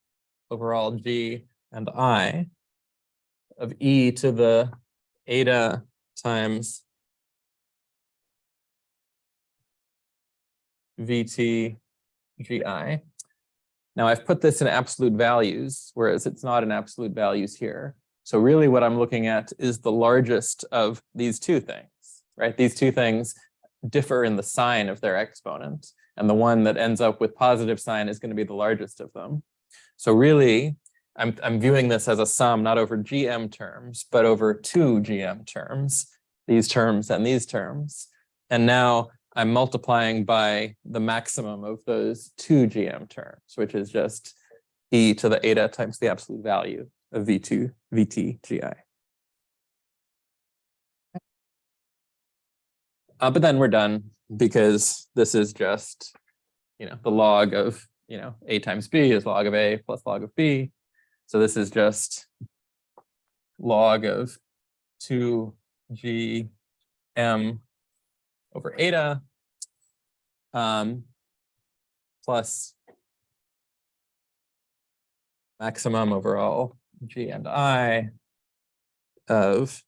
Speaker 2: over all G and I of e to the eta times vt gi. Now I've put this in absolute values, whereas it's not in absolute values here. So really what I'm looking at is the largest of these two things, right? These two things differ in the sign of their exponent, and the one that ends up with positive sign is going to be the largest of them. So really, I'm viewing this as a sum not over GM terms, but over two GM terms, these terms and these terms. And now I'm multiplying by the maximum of those two GM terms, which is just e to the eta times the absolute value of V2, VT, GI. But then we're done because this is just, the log of, A times B is log of A plus log of B. So this is just log of 2 GM over eta plus maximum over all G and I of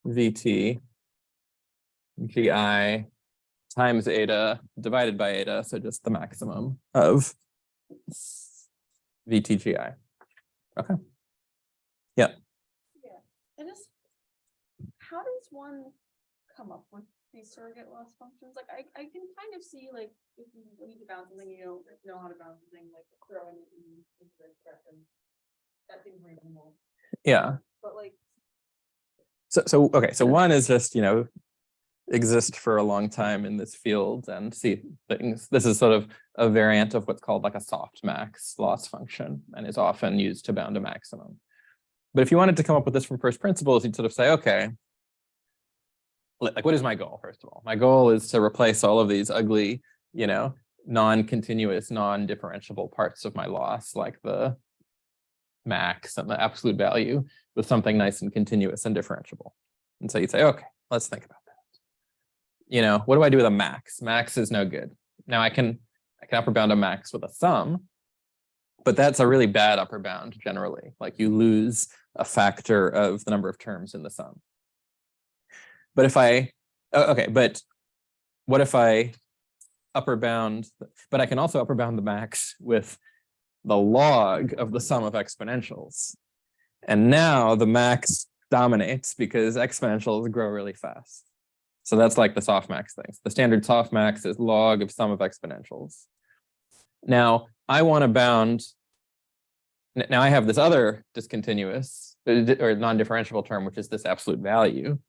Speaker 2: VT GI times eta divided by eta, so just the maximum of VTGI. Okay. Yeah.
Speaker 3: Yeah, and just, how does one come up with these surrogate loss functions? Like, I can kind of see, like, if you need to bound something, you don't know how to bound something, like throwing it into the expression. That seems reasonable.
Speaker 2: Yeah.
Speaker 3: But like,
Speaker 2: So okay, so one is just, exist for a long time in this field and see things. This is sort of a variant of what's called like a softmax loss function and is often used to bound a maximum. But if you wanted to come up with this from first principles, you'd sort of say, okay, like what is my goal, first of all? My goal is to replace all of these ugly, non-continuous, non-differentiable parts of my loss, like the max and the absolute value, with something nice and continuous and differentiable. And so you'd say, okay, let's think about that. What do I do with a max? Max is no good. Now I can upper bound a max with a sum, but that's a really bad upper bound generally. Like you lose a factor of the number of terms in the sum. But if I, but what if I upper bound, but I can also upper bound the max with the log of the sum of exponentials. And now the max dominates because exponentials grow really fast. So that's like the softmax things. The standard softmax is log of sum of exponentials. Now I want to bound, now I have this other discontinuous or non-differentiable term, which is this absolute value.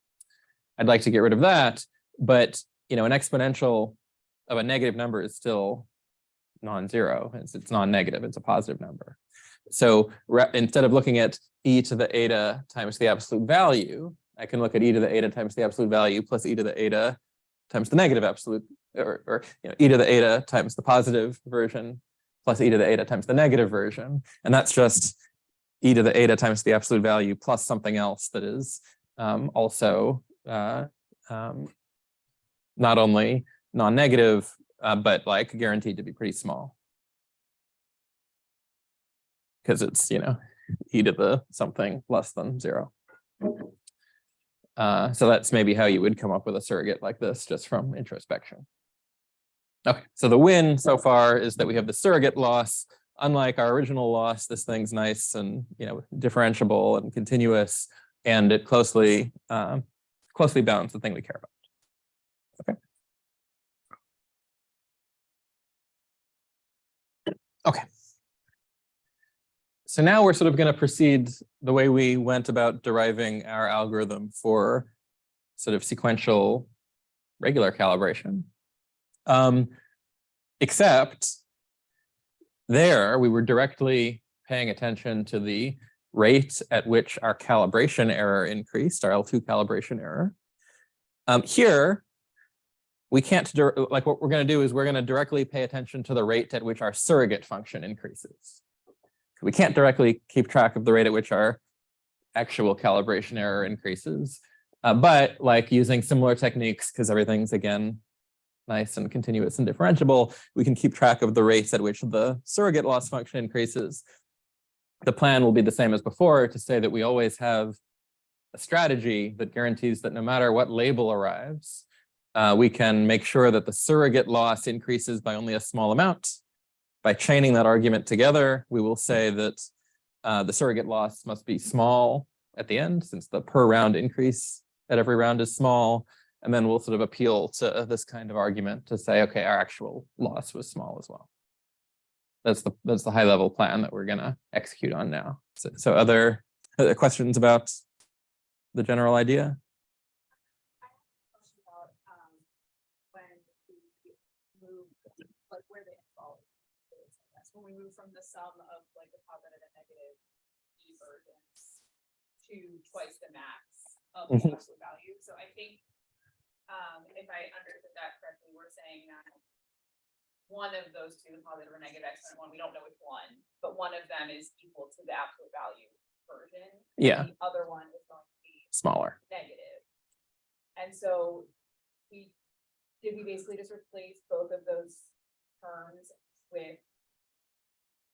Speaker 2: I'd like to get rid of that, but an exponential of a negative number is still non-zero. It's non-negative, it's a positive number. So instead of looking at e to the eta times the absolute value, I can look at e to the eta times the absolute value plus e to the eta times the negative absolute, or e to the eta times the positive version plus e to the eta times the negative version. And that's just e to the eta times the absolute value plus something else that is also not only non-negative, but like guaranteed to be pretty small. Because it's, e to the something less than 0. So that's maybe how you would come up with a surrogate like this just from introspection. Okay, so the win so far is that we have the surrogate loss. Unlike our original loss, this thing's nice and differentiable and continuous, and it closely bounds the thing we care about. Okay. So now we're sort of going to proceed the way we went about deriving our algorithm for sort of sequential regular calibration. Except there we were directly paying attention to the rate at which our calibration error increased, our L2 calibration error. Here, we can't, like what we're going to do is we're going to directly pay attention to the rate at which our surrogate function increases. We can't directly keep track of the rate at which our actual calibration error increases, but like using similar techniques, because everything's again nice and continuous and differentiable, we can keep track of the rates at which the surrogate loss function increases. The plan will be the same as before, to say that we always have a strategy that guarantees that no matter what label arrives, we can make sure that the surrogate loss increases by only a small amount. By chaining that argument together, we will say that the surrogate loss must be small at the end, since the per round increase at every round is small. And then we'll sort of appeal to this kind of argument to say, okay, our actual loss was small as well. that's the high level plan that we're gonna execute on now. So other questions about the general idea?
Speaker 3: About, when we move, like where they fall. That's when we move from the sum of like the positive and negative versions to twice the max of the
Speaker 2: Mhm.
Speaker 3: absolute value. So I think, if I understood that correctly, we're saying that one of those two, the positive or negative exponent one, we don't know which one, but one of them is equal to the absolute value version. and
Speaker 2: Yeah.
Speaker 3: The other one is going to be
Speaker 2: Smaller.
Speaker 3: negative. And so we basically just replace both of those terms with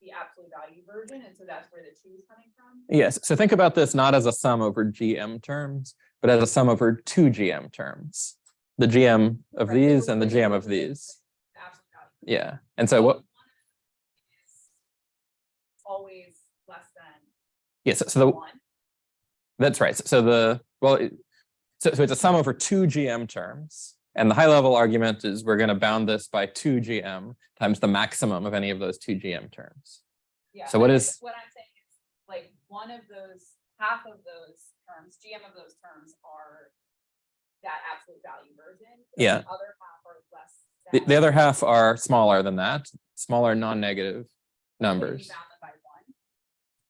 Speaker 3: the absolute value version, and so that's where the 2 is coming from.
Speaker 2: Yes. So think about this not as a sum over GM terms, but as a sum over 2 GM terms. The GM of
Speaker 3: Right,
Speaker 2: these
Speaker 3: we're
Speaker 2: and the
Speaker 3: replacing
Speaker 2: GM
Speaker 3: both
Speaker 2: of
Speaker 3: them
Speaker 2: these.
Speaker 3: with the absolute value.
Speaker 2: Yeah. And so what?
Speaker 3: One of them is always less than
Speaker 2: Yes. So the
Speaker 3: 1.
Speaker 2: that's right. So so it's a sum over 2 GM terms. And the high level argument is we're going to bound this by 2 GM times the maximum of any of those 2 GM terms.
Speaker 3: Yeah.
Speaker 2: So what
Speaker 3: I
Speaker 2: is-
Speaker 3: guess what I'm saying is like one of those, half of those terms, GM of those terms are that absolute value version. but
Speaker 2: Yeah.
Speaker 3: The other half are less.
Speaker 2: The other half are smaller than that, smaller non-negative numbers.
Speaker 3: Bound them by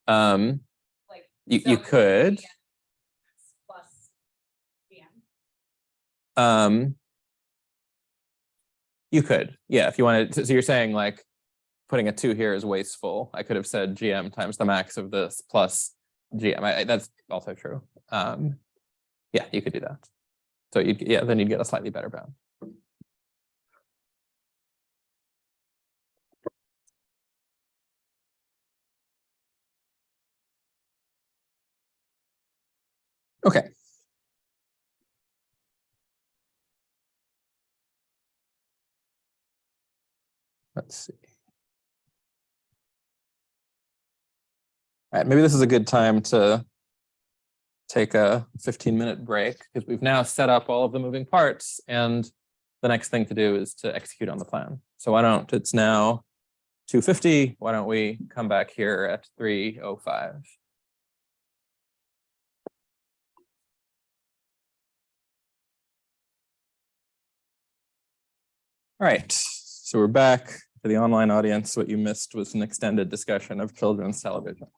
Speaker 3: 1. Like
Speaker 2: You
Speaker 3: so
Speaker 2: could.
Speaker 3: GM plus GM.
Speaker 2: You could, yeah, if you wanted. So you're saying like putting a 2 here is wasteful. I could have said GM times the max of this plus GM. That's also true. Yeah, you could do that. So then you'd get a slightly better bound. Okay. Let's see. All right, maybe this is a good time to take a 15-minute break because we've now set up all of the moving parts and the next thing to do is to execute on the plan. So it's now 2:50. Why don't we come back here at 3:05? All right, so we're back. For the online audience, what you missed was an extended discussion of children's television.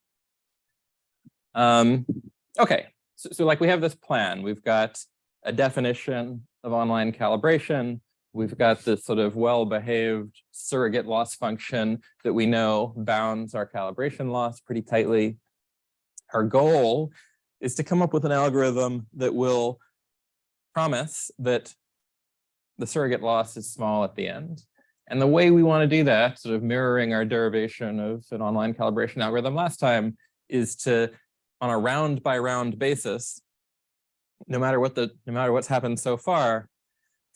Speaker 2: Okay, so like we have this plan. We've got a definition of online calibration. We've got this sort of well-behaved surrogate loss function that we know bounds our calibration loss pretty tightly. Our goal is to come up with an algorithm that will promise that the surrogate loss is small at the end. And the way we want to do that, sort of mirroring our derivation of an online calibration algorithm last time, is to, on a round by round basis, no matter what's happened so far,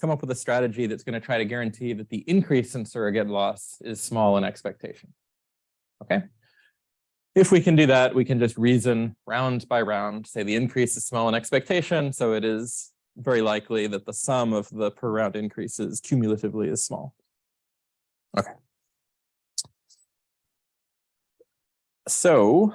Speaker 2: come up with a strategy that's going to try to guarantee that the increase in surrogate loss is small in expectation. Okay? If we can do that, we can just reason round by round, say the increase is small in expectation, so it is very likely that the sum of the per round increases cumulatively is small. Okay. So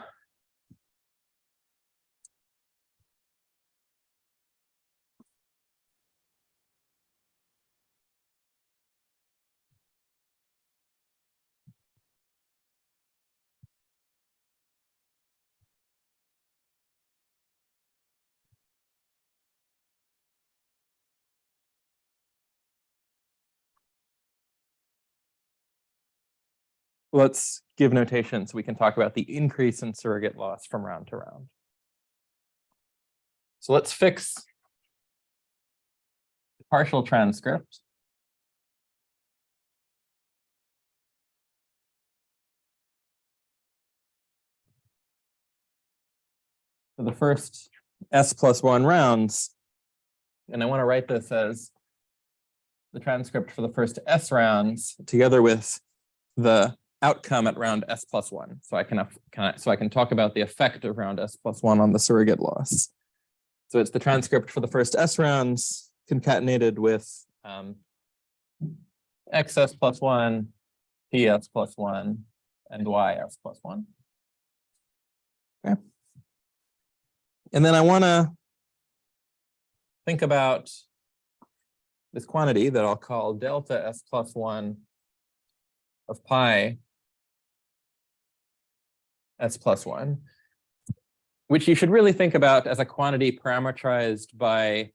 Speaker 2: let's give notation so we can talk about the increase in surrogate loss from round to round. So let's fix the partial transcript. For the first S+1 rounds, and I want to write this as the transcript for the first S rounds together with the outcome at round S+1. So I can talk about the effect of round S+1 on the surrogate loss. So it's the transcript for the first S rounds concatenated with XS+1, PS+1, and y(s plus 1). Okay. And then I want to think about this quantity that I'll call delta s plus 1 of pi s plus 1, which you should really think about as a quantity parameterized by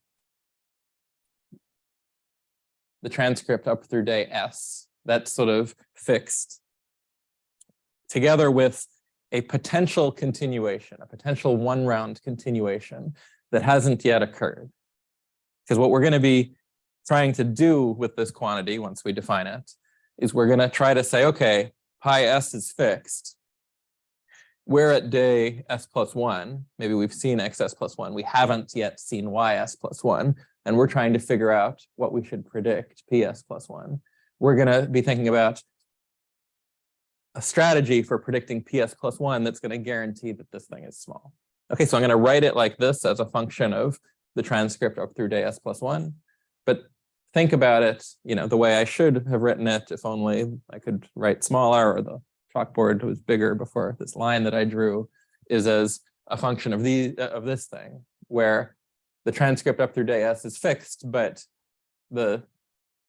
Speaker 2: the transcript up through day s. That's sort of fixed, together with a potential continuation, a potential one-round continuation that hasn't yet occurred. Because what we're going to be trying to do with this quantity, once we define it, is we're going to try to say, okay, pi s is fixed. We're at day s plus 1. Maybe we've seen xs plus 1. We haven't yet seen ys plus 1. And we're trying to figure out what we should predict ps plus 1. We're going to be thinking about a strategy for predicting ps plus 1 that's going to guarantee that this thing is small. Okay, so I'm going to write it like this as a function of the transcript up through day s plus 1. But think about it, the way I should have written it, if only I could write smaller or the chalkboard was bigger before this line that I drew, is as a function of this thing, where the transcript up through day s is fixed, but the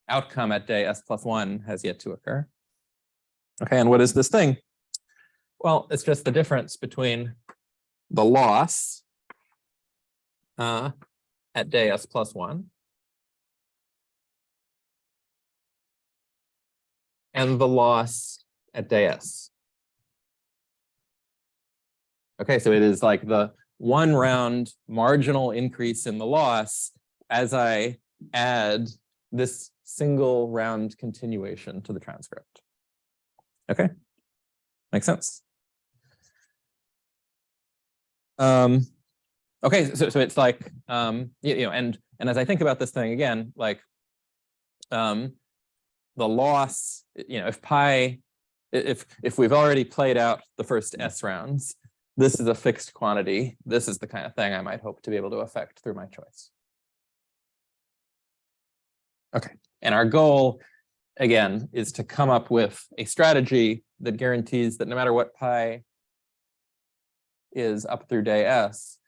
Speaker 2: outcome at day s plus 1 has yet to occur. Okay, and what is this thing? Well, it's just the difference between the loss at day s plus 1 and the loss at day s. Okay, so it is like the one round marginal increase in the loss as I add this single round continuation to the transcript. Okay, makes sense. Okay, so it's like and as I think about this thing again, like the loss, if we've already played out the first s rounds, this is a fixed quantity. This is the kind of thing I might hope to be able to affect through my choice. Okay, and our goal, again, is to come up with a strategy that guarantees that no matter what pi is up through day s,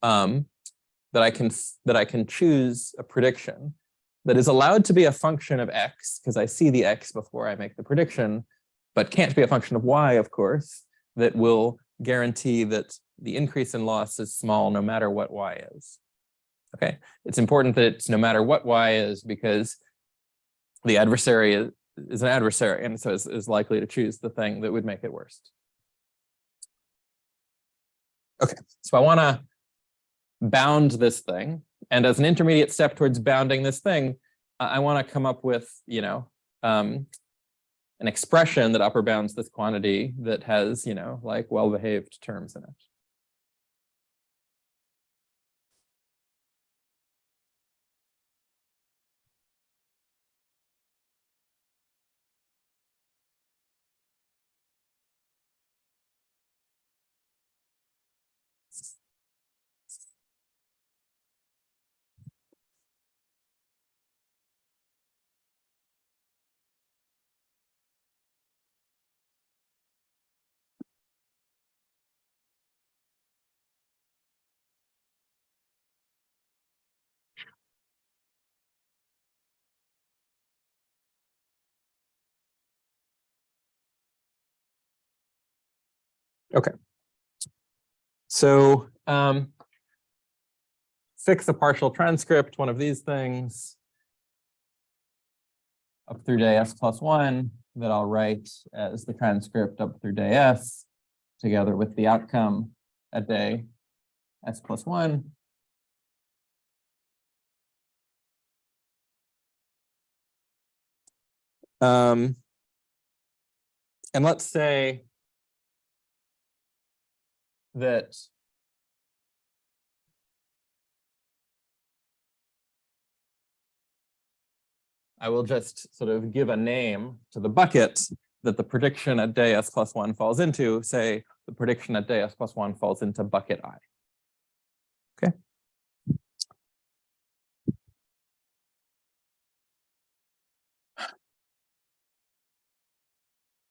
Speaker 2: that I can choose a prediction that is allowed to be a function of x, because I see the x before I make the prediction, but can't be a function of y, of course, that will guarantee that the increase in loss is small no matter what y is. Okay, it's important that it's no matter what y is, because the adversary is an adversary, and so is likely to choose the thing that would make it worst. Okay, so I want to bound this thing, and as an intermediate step towards bounding this thing, I want to come up with, an expression that upper bounds this quantity that has, like well-behaved terms in it. Okay. So fix a partial transcript, one of these things, up through day s plus 1, that I'll write as the transcript up through day s, together with the outcome at day s plus 1. And let's say that I will just sort of give a name to the bucket that the prediction at day s plus 1 falls into. Say the prediction at day s plus 1 falls into bucket I. Okay.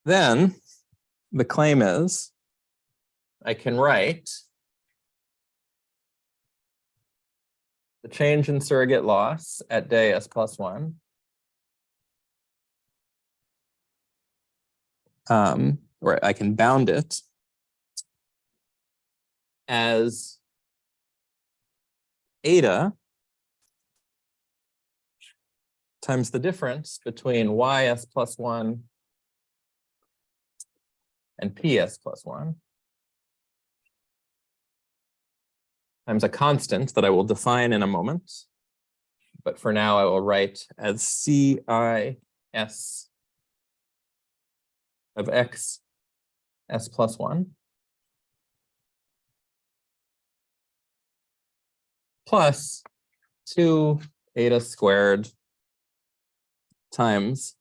Speaker 2: Then the claim is I can write the change in surrogate loss at day s+1 or I can bound it as eta times the difference between ys+1 and ps+1 times a constant that I will define in a moment. But for now, I will write as CIS of x s+1 plus 2 eta squared times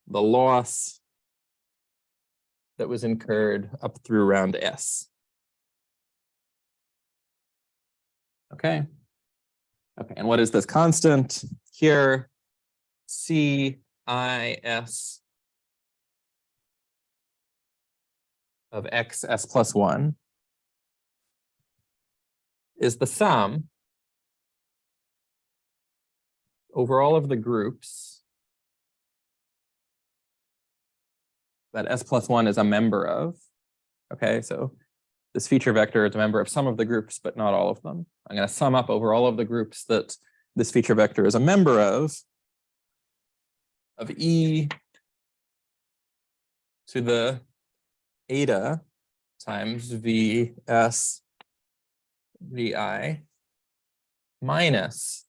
Speaker 2: the loss that was incurred up through round S. Okay. Okay, and what is this constant? Here, CIS of x s+1 is the sum over all of the groups that s+1 is a member of. Okay, so this feature vector is a member of some of the groups, but not all of them. I'm going to sum up over all of the groups that this feature vector is a member of e to the eta times vs vi minus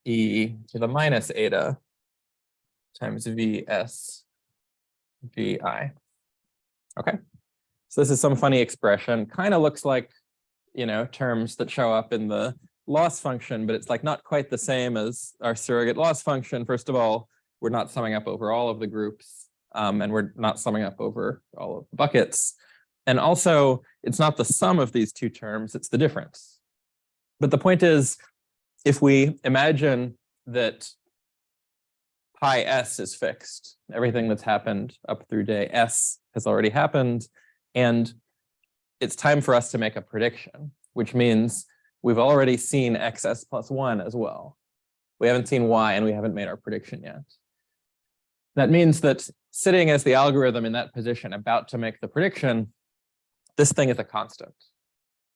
Speaker 2: e to the minus eta times vs vi. Okay. So this is some funny expression, kind of looks like, you know, terms that show up in the loss function, but it's like not quite the same as our surrogate loss function. First of all, we're not summing up over all of the groups, and we're not summing up over all of the buckets. And also, it's not the sum of these two terms, it's the difference. But the point is, if we imagine that pi s is fixed, everything that's happened up through day s has already happened, and it's time for us to make a prediction, which means we've already seen xs+1 as well. We haven't seen y, and we haven't made our prediction yet. That means that sitting as the algorithm in that position, about to make the prediction, this thing is a constant,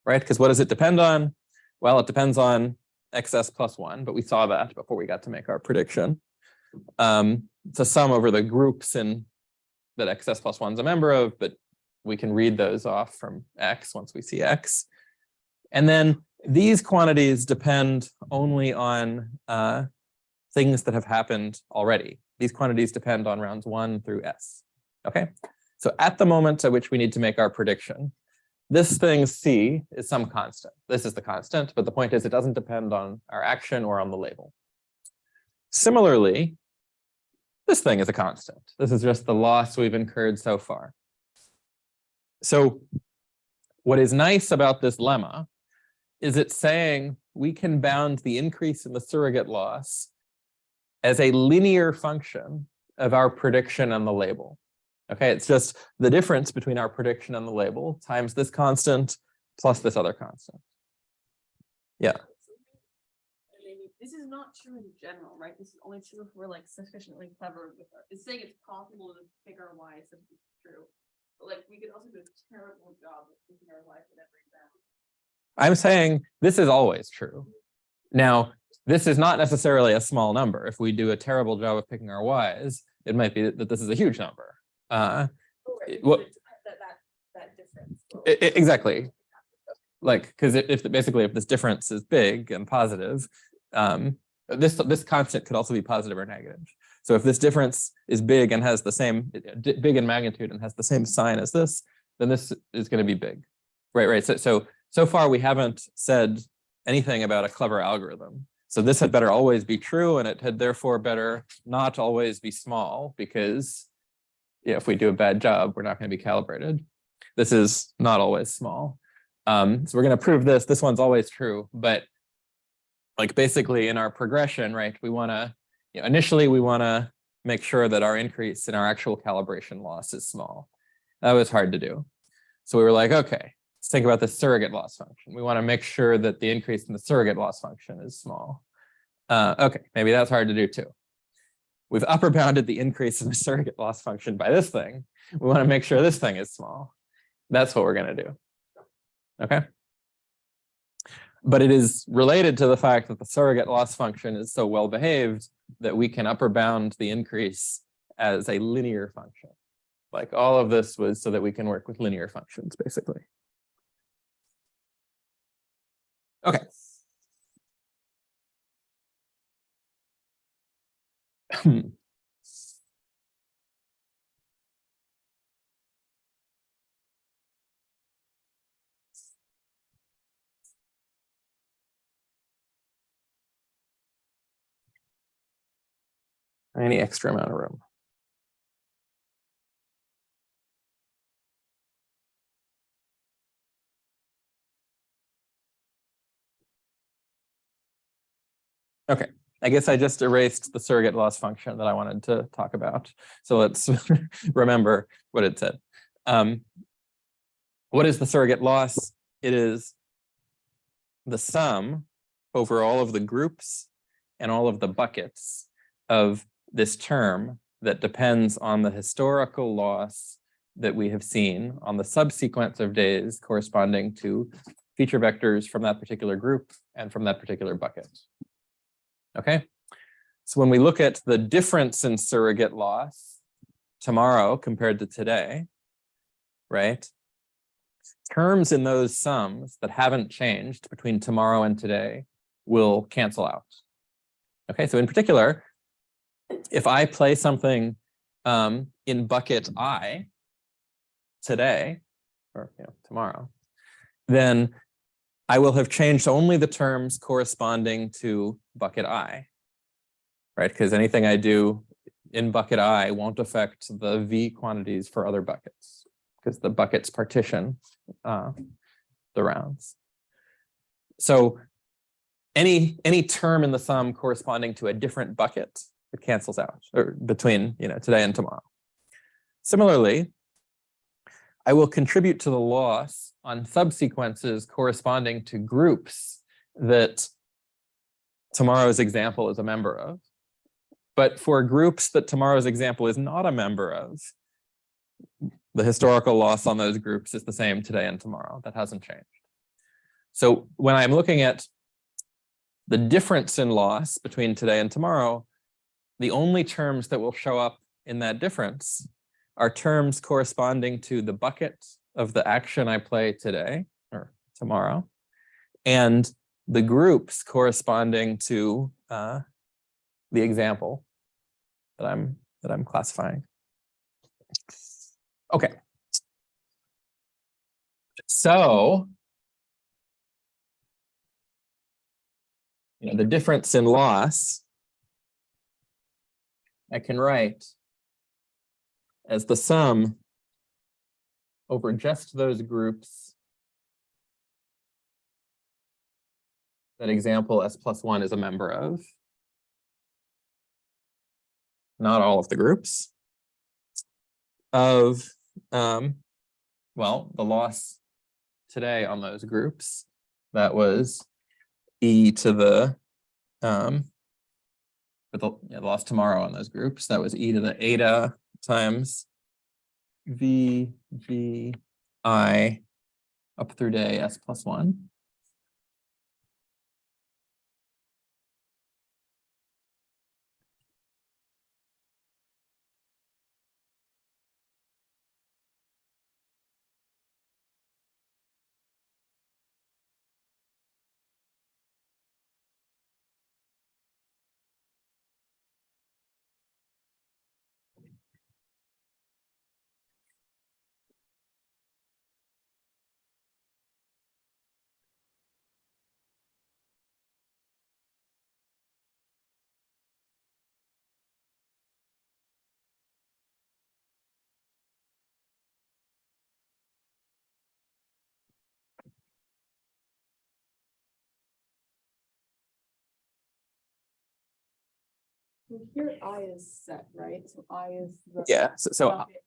Speaker 2: right? Because what does it depend on? Well, it depends on xs+1, but we saw that before we got to make our prediction. It's a sum over the groups in that xs+1 is a member of, but we can read those off from x once we see x. And then these quantities depend only on things that have happened already. These quantities depend on rounds 1 through s. Okay, so at the moment at which we need to make our prediction, this thing c is some constant. This is the constant, but the point is it doesn't depend on our action or on the label. Similarly, this thing is a constant. This is just the loss we've incurred so far. So what is nice about this lemma is it's saying we can bound the increase in the surrogate loss as a linear function of our prediction and the label. Okay, it's just the difference between our prediction and the label times this constant plus this other constant. Yeah.
Speaker 3: This is not true in general, right? This is only true if we're like sufficiently clever with our, it's saying it's possible to figure out why it's true. But like we could also do a terrible job of figuring out why for every example.
Speaker 2: I'm saying this is always true. Now, this is not necessarily a small number. If we do a terrible job of picking our y's, it might be that this is a huge number.
Speaker 3: That difference.
Speaker 2: Exactly. Like, because if basically if this difference is big and positive, this constant could also be positive or negative. So if this difference is big and has the same big in magnitude and has the same sign as this, then this is going to be big, right? So far we haven't said anything about a clever algorithm. So this had better always be true, and it had therefore better not always be small, because if we do a bad job, we're not going to be calibrated. This is not always small. So we're going to prove this. This one's always true, but like basically in our progression, right? We want to, initially we want to make sure that our increase in our actual calibration loss is small. That was hard to do. So we were like, okay, let's think about the surrogate loss function. We want to make sure that the increase in the surrogate loss function is small. Okay, maybe that's hard to do too. We've upper bounded the increase in the surrogate loss function by this thing. We want to make sure this thing is small. That's what we're going to do. Okay. But it is related to the fact that the surrogate loss function is so well behaved that we can upper bound the increase as a linear function. Like all of this was so that we can work with linear functions, basically. Okay. Any extra amount of room. Okay, I guess I just erased the surrogate loss function that I wanted to talk about. So let's remember what it said. What is the surrogate loss? It is the sum over all of the groups and all of the buckets of this term that depends on the historical loss that we have seen on the subsequence of days corresponding to feature vectors from that particular group and from that particular bucket. Okay, so when we look at the difference in surrogate loss tomorrow compared to today, right? Terms in those sums that haven't changed between tomorrow and today will cancel out. Okay, so in particular, if I play something in bucket I today, or tomorrow, then I will have changed only the terms corresponding to bucket I, right? Because anything I do in bucket I won't affect the V quantities for other buckets because the buckets partition the rounds. So any term in the sum corresponding to a different bucket, it cancels out, or between today and tomorrow. Similarly, I will contribute to the loss on subsequences corresponding to groups that tomorrow's example is a member of. But for groups that tomorrow's example is not a member of, the historical loss on those groups is the same today and tomorrow. That hasn't changed. So when I'm looking at the difference in loss between today and tomorrow, the only terms that will show up in that difference are terms corresponding to the bucket of the action I play today or tomorrow, and the groups corresponding to the example that I'm classifying. Okay. So the difference in loss I can write as the sum over just those groups that example S+1 is a member of. Not all of the groups. Of, well, the loss today on those groups, that was E to the, but the loss tomorrow on those groups, that was E to the eta times V, G, I up through day S+1.
Speaker 3: Here I is set, right? So I is the.
Speaker 2: Yeah, so
Speaker 3: bucket at-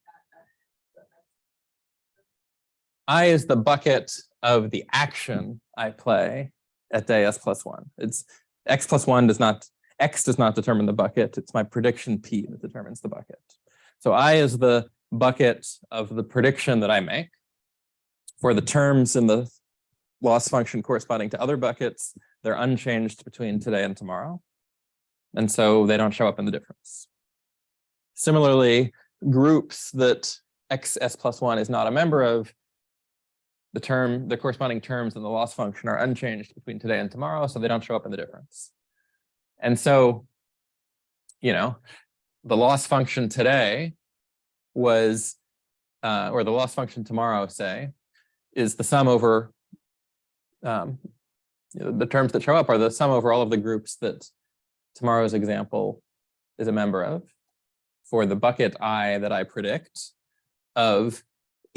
Speaker 2: I is the bucket of the action I play at day s plus 1. It's x plus 1 does not, x does not determine the bucket. It's my prediction p that determines the bucket. So I is the bucket of the prediction that I make for the terms in the loss function corresponding to other buckets. They're unchanged between today and tomorrow. And so they don't show up in the difference. Similarly, groups that xs plus 1 is not a member of, the corresponding terms in the loss function are unchanged between today and tomorrow, so they don't show up in the difference. And so, you know, the loss function today was, or the loss function tomorrow, say, is the sum over, the terms that show up are the sum over all of the groups that tomorrow's example is a member of, for the bucket I that I predict of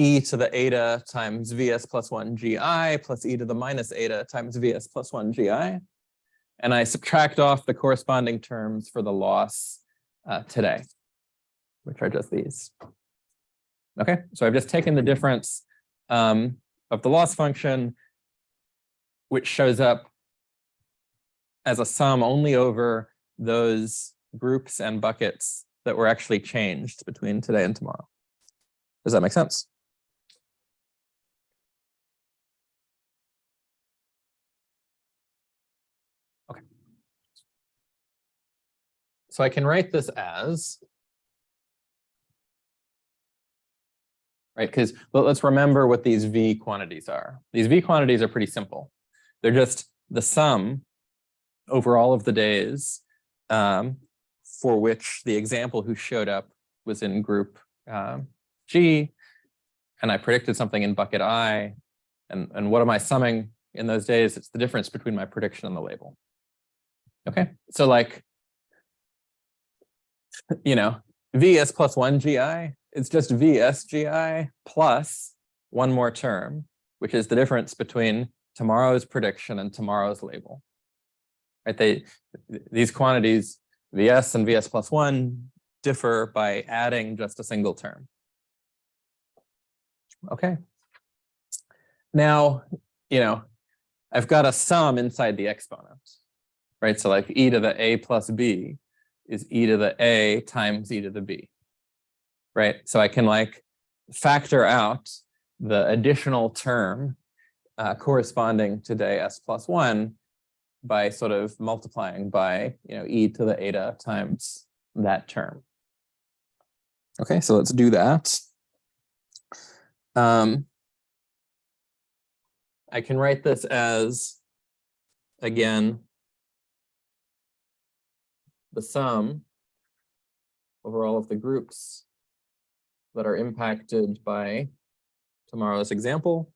Speaker 2: e to the eta times vs plus 1 gi plus e to the minus eta times vs plus 1 gi. And I subtract off the corresponding terms for the loss today, which are just these. Okay, so I've just taken the difference of the loss function, which shows up as a sum only over those groups and buckets that were actually changed between today and tomorrow. Does that make sense? Okay. So I can write this as, right, because let's remember what these V quantities are. These V quantities are pretty simple. They're just the sum over all of the days for which the example who showed up was in group G, and I predicted something in bucket I, and what am I summing in those days? It's the difference between my prediction and the label. Okay, so like, you know, Vs plus 1 GI, it's just Vs GI plus one more term, which is the difference between tomorrow's prediction and tomorrow's label. Right? These quantities, Vs and Vs plus 1, differ by adding just a single term. Okay. Now, you know, I've got a sum inside the exponent, right? So like e to the a plus b is e to the a times e to the b, right? So I can like factor out the additional term corresponding to day s plus 1 by sort of multiplying by, you know, e to the eta times that term. Okay, so let's do that. I can write this as, again, the sum over all of the groups that are impacted by tomorrow's example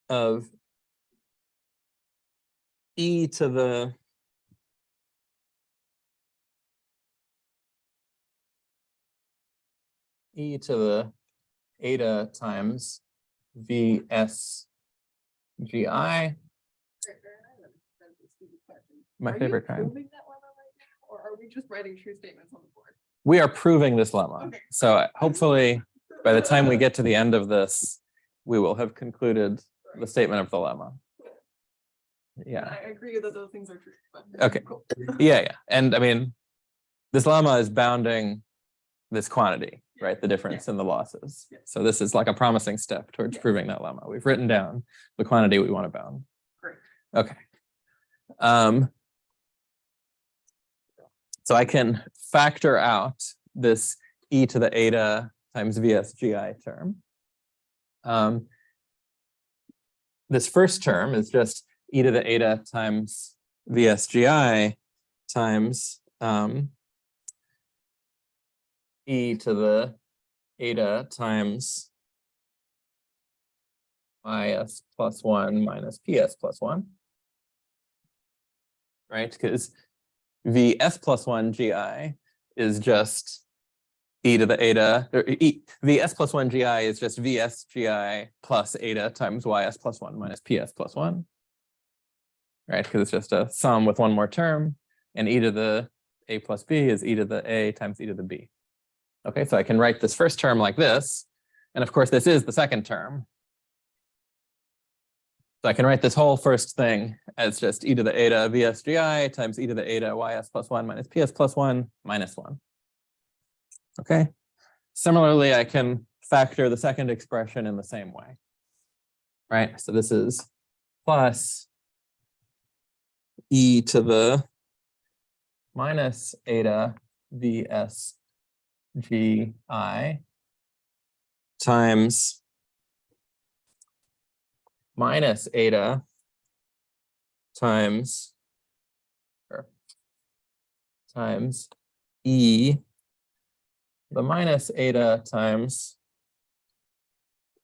Speaker 2: of e to the eta times Vs GI. My favorite kind.
Speaker 3: Or are we just writing true statements on the board?
Speaker 2: We are proving this lemma.
Speaker 3: Okay.
Speaker 2: So hopefully by the time we get to the end of this, we will have concluded the statement of the lemma. Yeah.
Speaker 3: I agree that those things are true. But
Speaker 2: Okay.
Speaker 3: cool.
Speaker 2: Yeah. And I mean, this lemma is bounding this quantity, right? The difference in the losses.
Speaker 3: Yeah.
Speaker 2: So this is like a promising step towards proving that lemma. We've written down the quantity we want to bound.
Speaker 3: Great.
Speaker 2: Okay. So I can factor out this e to the eta times VSGI term. This first term is just e to the eta times VSGI times e to the eta times is plus 1 minus ps plus 1. Right, because Vs plus 1 GI is just e to the eta, or Vs plus 1 GI is just Vs GI plus eta times Ys plus 1 minus Ps plus 1. Right, because it's just a sum with one more term. and e to the a plus b is e to the a times e to the b. Okay, so I can write this first term like this. And of course, this is the second term. So I can write this whole first thing as just e to the eta VSGI times e to the eta ys plus 1 minus ps plus 1 minus 1. Okay. Similarly, I can factor the second expression in the same way. Right. So this is plus e to the minus eta VSGI times minus eta times e the minus eta times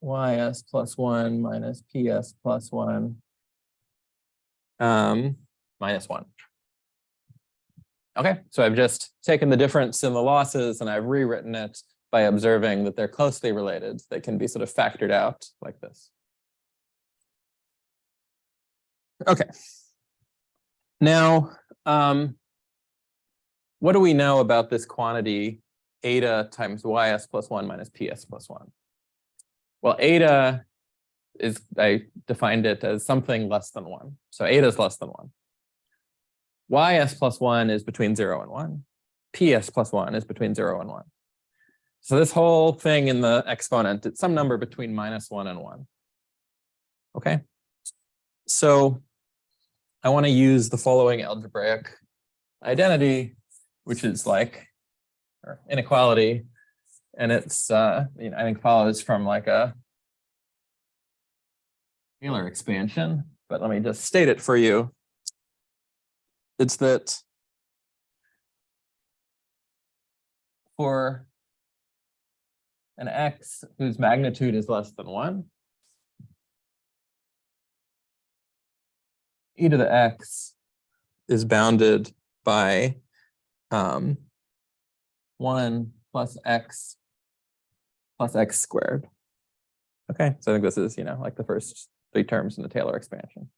Speaker 2: ys plus 1 minus ps plus 1 minus 1. Okay, so I've just taken the difference in the losses and I've rewritten it by observing that they're closely related. They can be sort of factored out like this. Okay. Now, what do we know about this quantity eta times ys plus 1 minus ps plus 1? Well, eta is, I defined it as something less than 1. So eta is less than 1. Ys plus 1 is between 0 and 1. Ps plus 1 is between 0 and 1. So this whole thing in the exponent, it's some number between minus 1 and 1. Okay. So I want to use the following algebraic identity, which is like or inequality. And it's, I think follows from like a Taylor expansion, but let me just state it for you. It's that for an x whose magnitude is less than 1, e to the x is bounded by 1 plus x squared. Okay, so I think this is, like the first 3 terms in the Taylor expansion.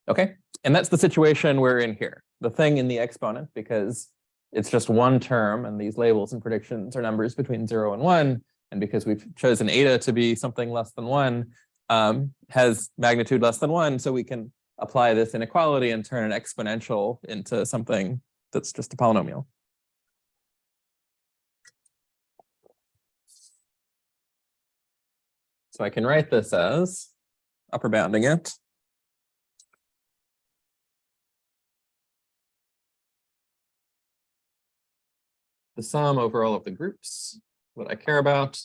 Speaker 2: Okay, and that's the situation we're in here. The thing in the exponent, because it's just one term and these labels and predictions are numbers between 0 and 1, and because we've chosen eta to be something less than 1, has magnitude less than 1, so we can apply this inequality and turn an exponential into something that's just a polynomial. So I can write this as, upper bounding it, the sum over all of the groups, what I care about,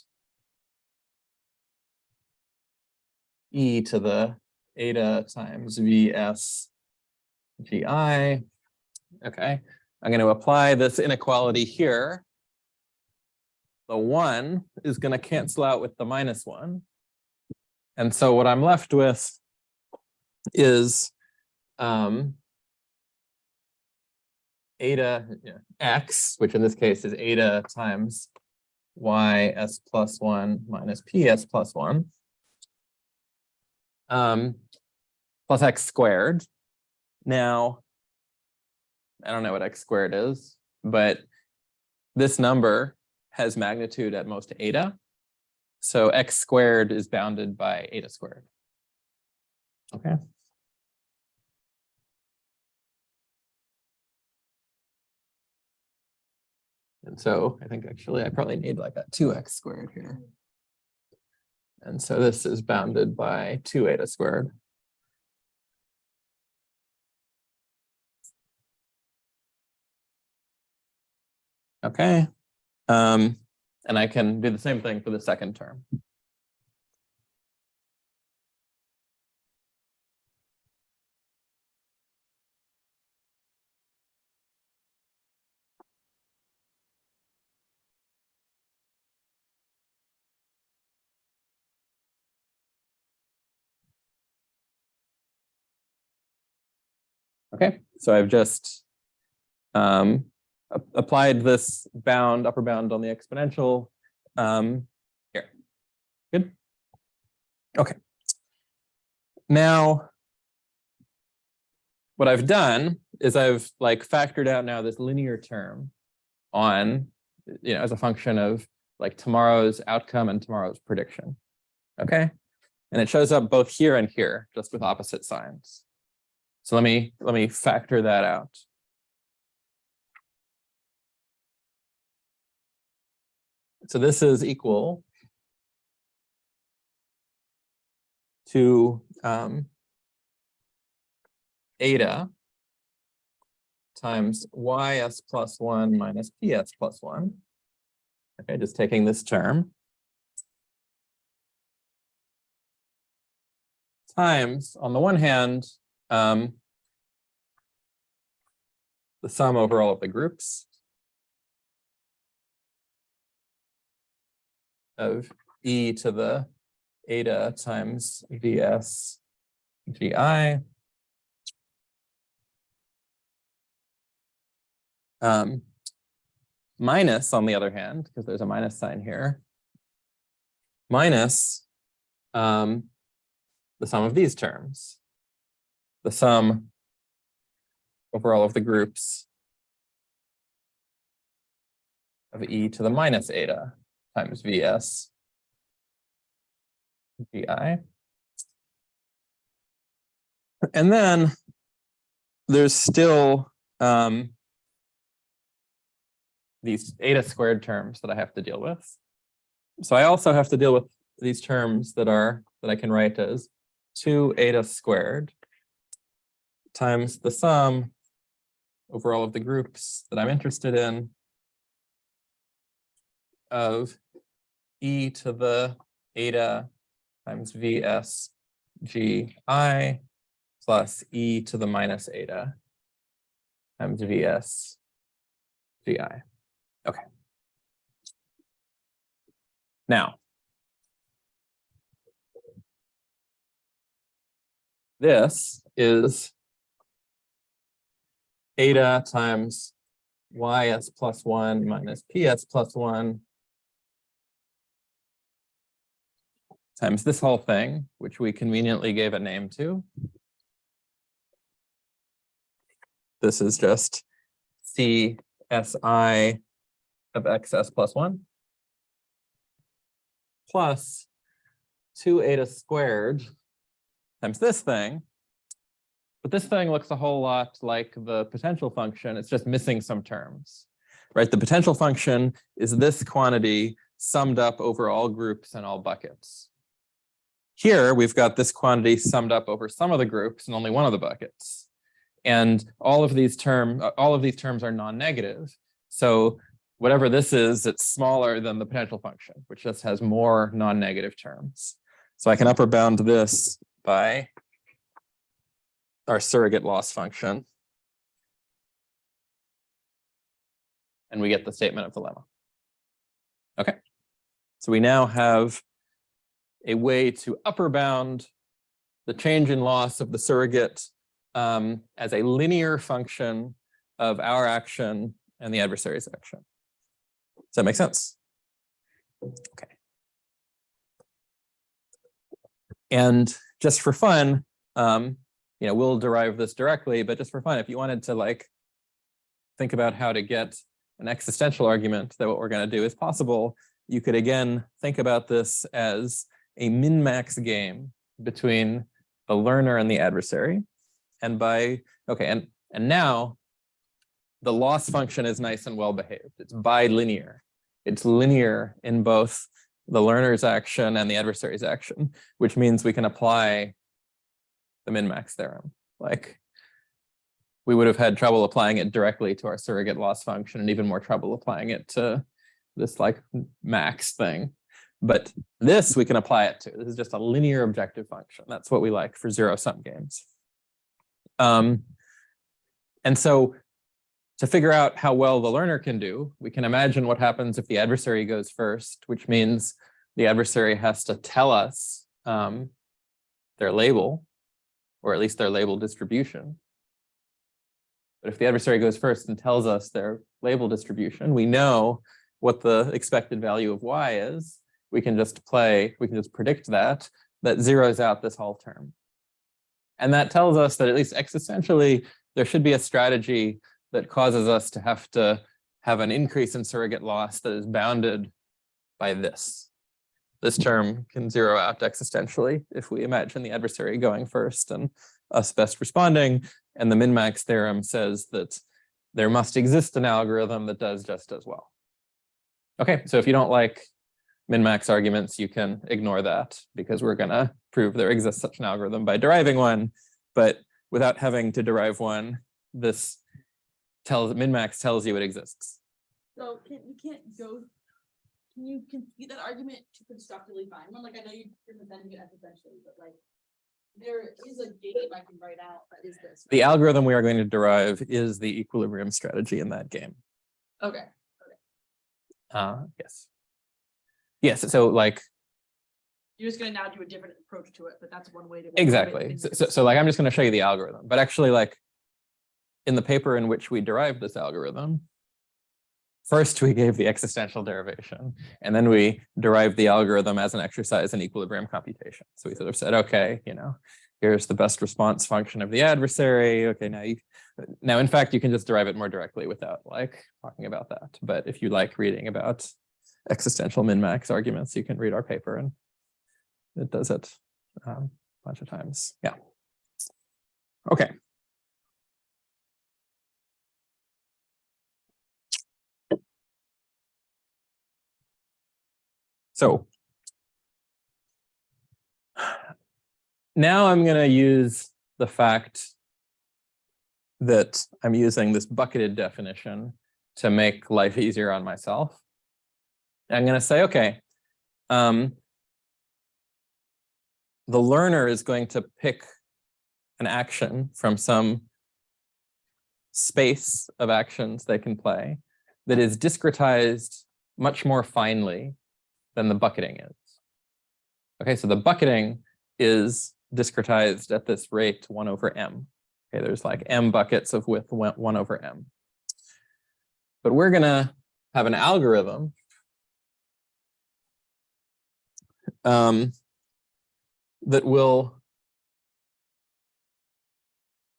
Speaker 2: e to the eta times VS GI. Okay, I'm going to apply this inequality here. The 1 is going to cancel out with the minus 1. And so what I'm left with is eta x, which in this case is eta times ys plus 1 minus ps plus 1, plus x squared. Now, I don't know what x squared is, but this number has magnitude at most eta. So x squared is bounded by eta squared. Okay. And so I think actually I probably need like a 2x squared here. And so this is bounded by 2 eta squared. Okay. And I can do the same thing for the second term. Okay, so I've just applied this upper bound on the exponential here. Good. Okay. Now, what I've done is I've like factored out now this linear term on, as a function of like tomorrow's outcome and tomorrow's prediction. Okay. And it shows up both here and here, just with opposite signs. So let me factor that out. So this is equal to eta times ys plus 1 minus ps plus 1. Okay, just taking this term. Times, on the one hand, the sum over all of the groups of e to the eta times vs gi. Minus, on the other hand, because there's a minus sign here, minus the sum of these terms, the sum over all of the groups of e to the minus eta times vs gi. And then there's still these eta squared terms that I have to deal with. So I also have to deal with these terms that I can write as 2 eta squared times the sum over all of the groups that I'm interested in of e to the eta times vs gi plus e to the minus eta times vs gi. Okay. Now, this is eta times ys plus 1 minus ps plus 1 times this whole thing, which we conveniently gave a name to. This is just CSI of xs plus 1 plus 2 eta squared times this thing. But this thing looks a whole lot like the potential function. It's just missing some terms, right? The potential function is this quantity summed up over all groups and all buckets. Here, we've got this quantity summed up over some of the groups and only one of the buckets. And all of these terms are non-negative. So whatever this is, it's smaller than the potential function, which just has more non-negative terms. So I can upper bound this by our surrogate loss function. And we get the statement of the lemma. Okay. So we now have a way to upper bound the change in loss of the surrogate as a linear function of our action and the adversary's action. Does that make sense? Okay. And just for fun, we'll derive this directly, but just for fun, if you wanted to like think about how to get an existential argument that what we're going to do is possible, you could again think about this as a min-max game between the learner and the adversary. And and now the loss function is nice and well behaved. It's bilinear. It's linear in both the learner's action and the adversary's action, which means we can apply the min-max theorem. Like we would have had trouble applying it directly to our surrogate loss function and even more trouble applying it to this like max thing. But this we can apply it to. This is just a linear objective function. That's what we like for zero-sum games. And so to figure out how well the learner can do, we can imagine what happens if the adversary goes first, which means the adversary has to tell us their label, or at least their label distribution. But if the adversary goes first and tells us their label distribution, we know what the expected value of y is. We can just predict that zeroes out this whole term. And that tells us that at least existentially, there should be a strategy that causes us to have an increase in surrogate loss that is bounded by this. This term can zero out existentially if we imagine the adversary going first and us best responding. And the min-max theorem says that there must exist an algorithm that does just as well. Okay, so if you don't like min-max arguments, you can ignore that because we're going to prove there exists such an algorithm by deriving one. But without having to derive one, this min-max tells you it exists.
Speaker 4: So you can't go, can you confute that argument to constructively find one? Like I know you're presenting it existentially, but like there is a game I can write out that is this.
Speaker 2: The algorithm we are going to derive is the equilibrium strategy in that game.
Speaker 4: Okay.
Speaker 2: Yes. Yes, so like
Speaker 4: You're just gonna now do a different approach to it, but that's one way to.
Speaker 2: exactly. So like I'm just going to show you the algorithm, but actually like in the paper in which we derived this algorithm, first we gave the existential derivation, and then we derived the algorithm as an exercise in equilibrium computation. So we sort of said, okay, here's the best response function of the adversary. Okay, now in fact, you can just derive it more directly without like talking about that. But if you like reading about existential min-max arguments, you can read our paper and it does it a bunch of times. Yeah. Okay. So now I'm going to use the fact that I'm using this bucketed definition to make life easier on myself. I'm going to say, okay, the learner is going to pick an action from some space of actions they can play that is discretized much more finely than the bucketing is. Okay, so the bucketing is discretized at this rate 1 over m. Okay, there's like m buckets of width 1 over m. But we're going to have an algorithm that will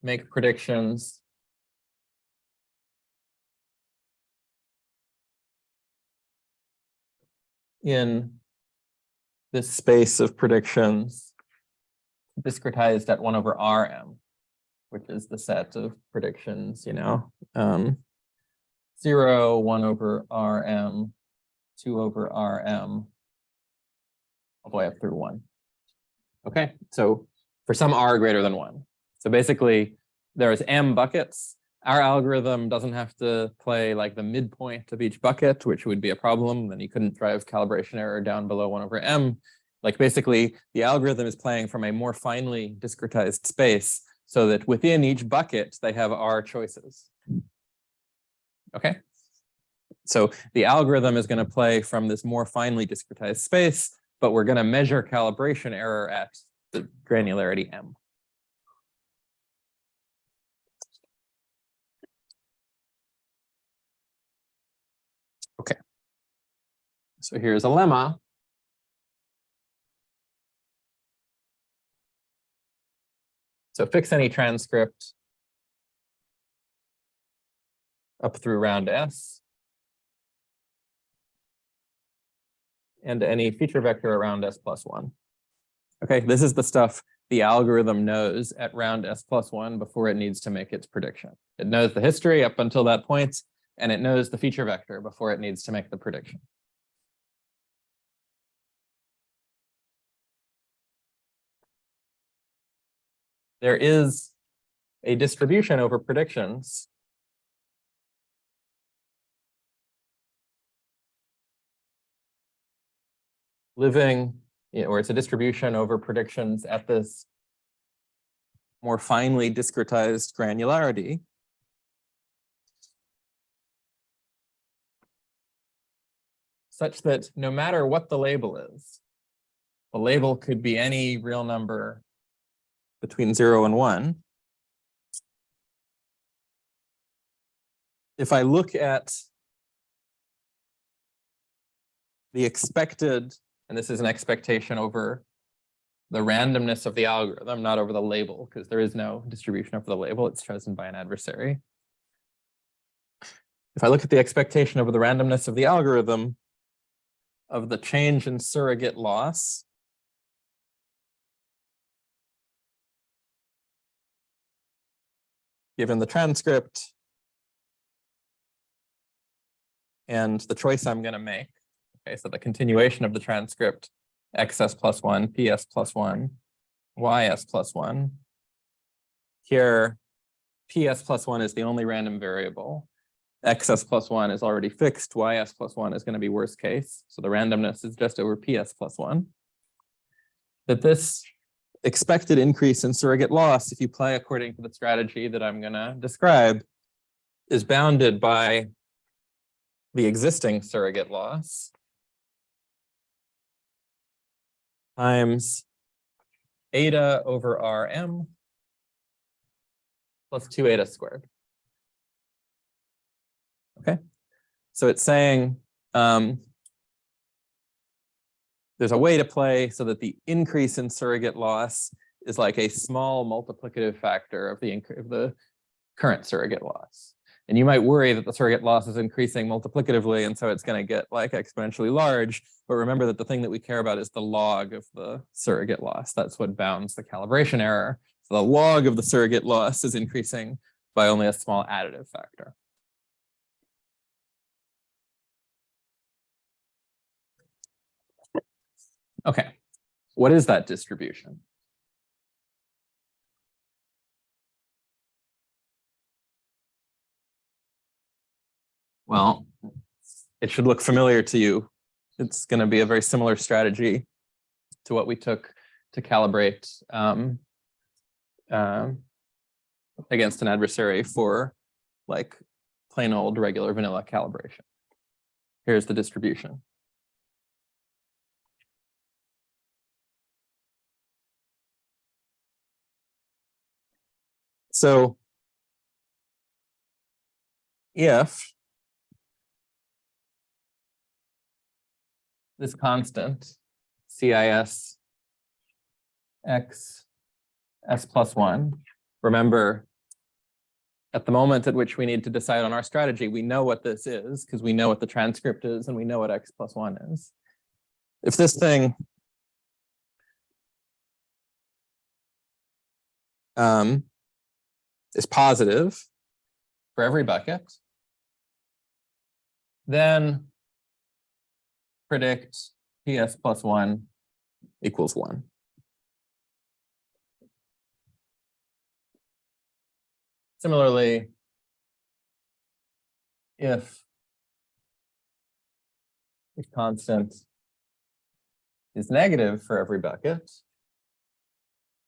Speaker 2: make predictions in this space of predictions discretized at 1 over Rm, which is the set of predictions, 0, 1 over Rm, 2 over Rm, all the way up through 1. Okay, so for some R greater than 1. So basically, there's m buckets. Our algorithm doesn't have to play like the midpoint of each bucket, which would be a problem. Then you couldn't drive calibration error down below 1 over m. Like basically, the algorithm is playing from a more finely discretized space so that within each bucket, they have R choices. Okay? So the algorithm is going to play from this more finely discretized space, but we're going to measure calibration error at the granularity m. Okay. So here's a lemma. So fix any transcript up through round S and any feature vector around S plus 1. Okay, this is the stuff the algorithm knows at round S plus 1 before it needs to make its prediction. It knows the history up until that point, and it knows the feature vector before it needs to make the prediction. There is a distribution over predictions living, or it's a distribution over predictions at this more finely discretized granularity. Such that no matter what the label is, the label could be any real number between 0 and 1. If I look at the expected, and this is an expectation over the randomness of the algorithm, not over the label, because there is no distribution over the label. It's chosen by an adversary. If I look at the expectation over the randomness of the algorithm of the change in surrogate loss, given the transcript and the choice I'm going to make. Okay, so the continuation of the transcript, xs plus 1, ps plus 1, ys plus 1. Here, ps plus 1 is the only random variable. Xs plus 1 is already fixed. Ys plus 1 is going to be worst case. So the randomness is just over ps plus 1. That this expected increase in surrogate loss, if you play according to the strategy that I'm going to describe, is bounded by the existing surrogate loss times eta over Rm plus 2 eta squared. Okay, so it's saying there's a way to play so that the increase in surrogate loss is like a small multiplicative factor of the current surrogate loss. And you might worry that the surrogate loss is increasing multiplicatively, and so it's going to get like exponentially large. But remember that the thing that we care about is the log of the surrogate loss. That's what bounds the calibration error. So the log of the surrogate loss is increasing by only a small additive factor. Okay, what is that distribution? Well, it should look familiar to you. It's going to be a very similar strategy to what we took to calibrate against an adversary for like plain old regular vanilla calibration. Here's the distribution. So if this constant, CIS x s plus 1, remember, at the moment at which we need to decide on our strategy, we know what this is because we know what the transcript is and we know what x plus 1 is. If this thing is positive for every bucket, then predict ps plus 1 equals 1. Similarly, if the constant is negative for every bucket,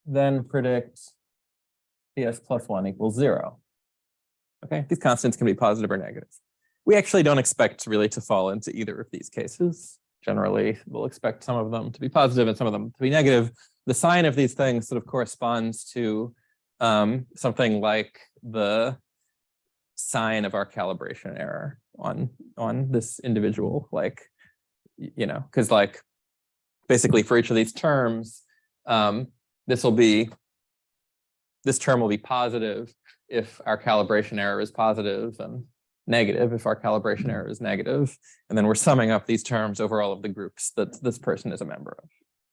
Speaker 2: then predict ps plus 1 equals 0. Okay, these constants can be positive or negative. We actually don't expect really to fall into either of these cases. Generally, we'll expect some of them to be positive and some of them to be negative. The sign of these things sort of corresponds to something like the sign of our calibration error on this individual, like, you know, because like basically for each of these terms, this term will be positive if our calibration error is positive and negative if our calibration error is negative. And then we're summing up these terms over all of the groups that this person is a member of.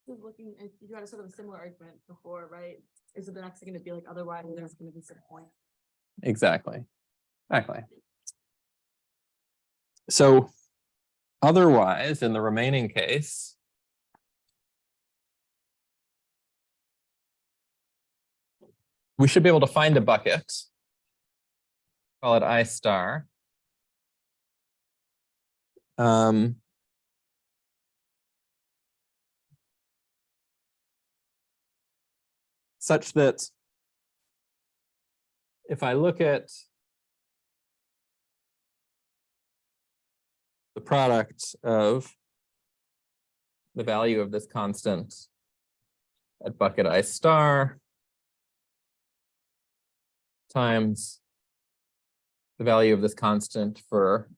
Speaker 4: So looking at, you had a sort of similar argument before, right? Is it the next thing going to be like otherwise there's going to be some point?
Speaker 2: Exactly. Exactly. So otherwise, in the remaining case, we should be able to find a bucket, call it I star. Such that if I look at the product of the value of this constant at bucket I star times the value of this constant for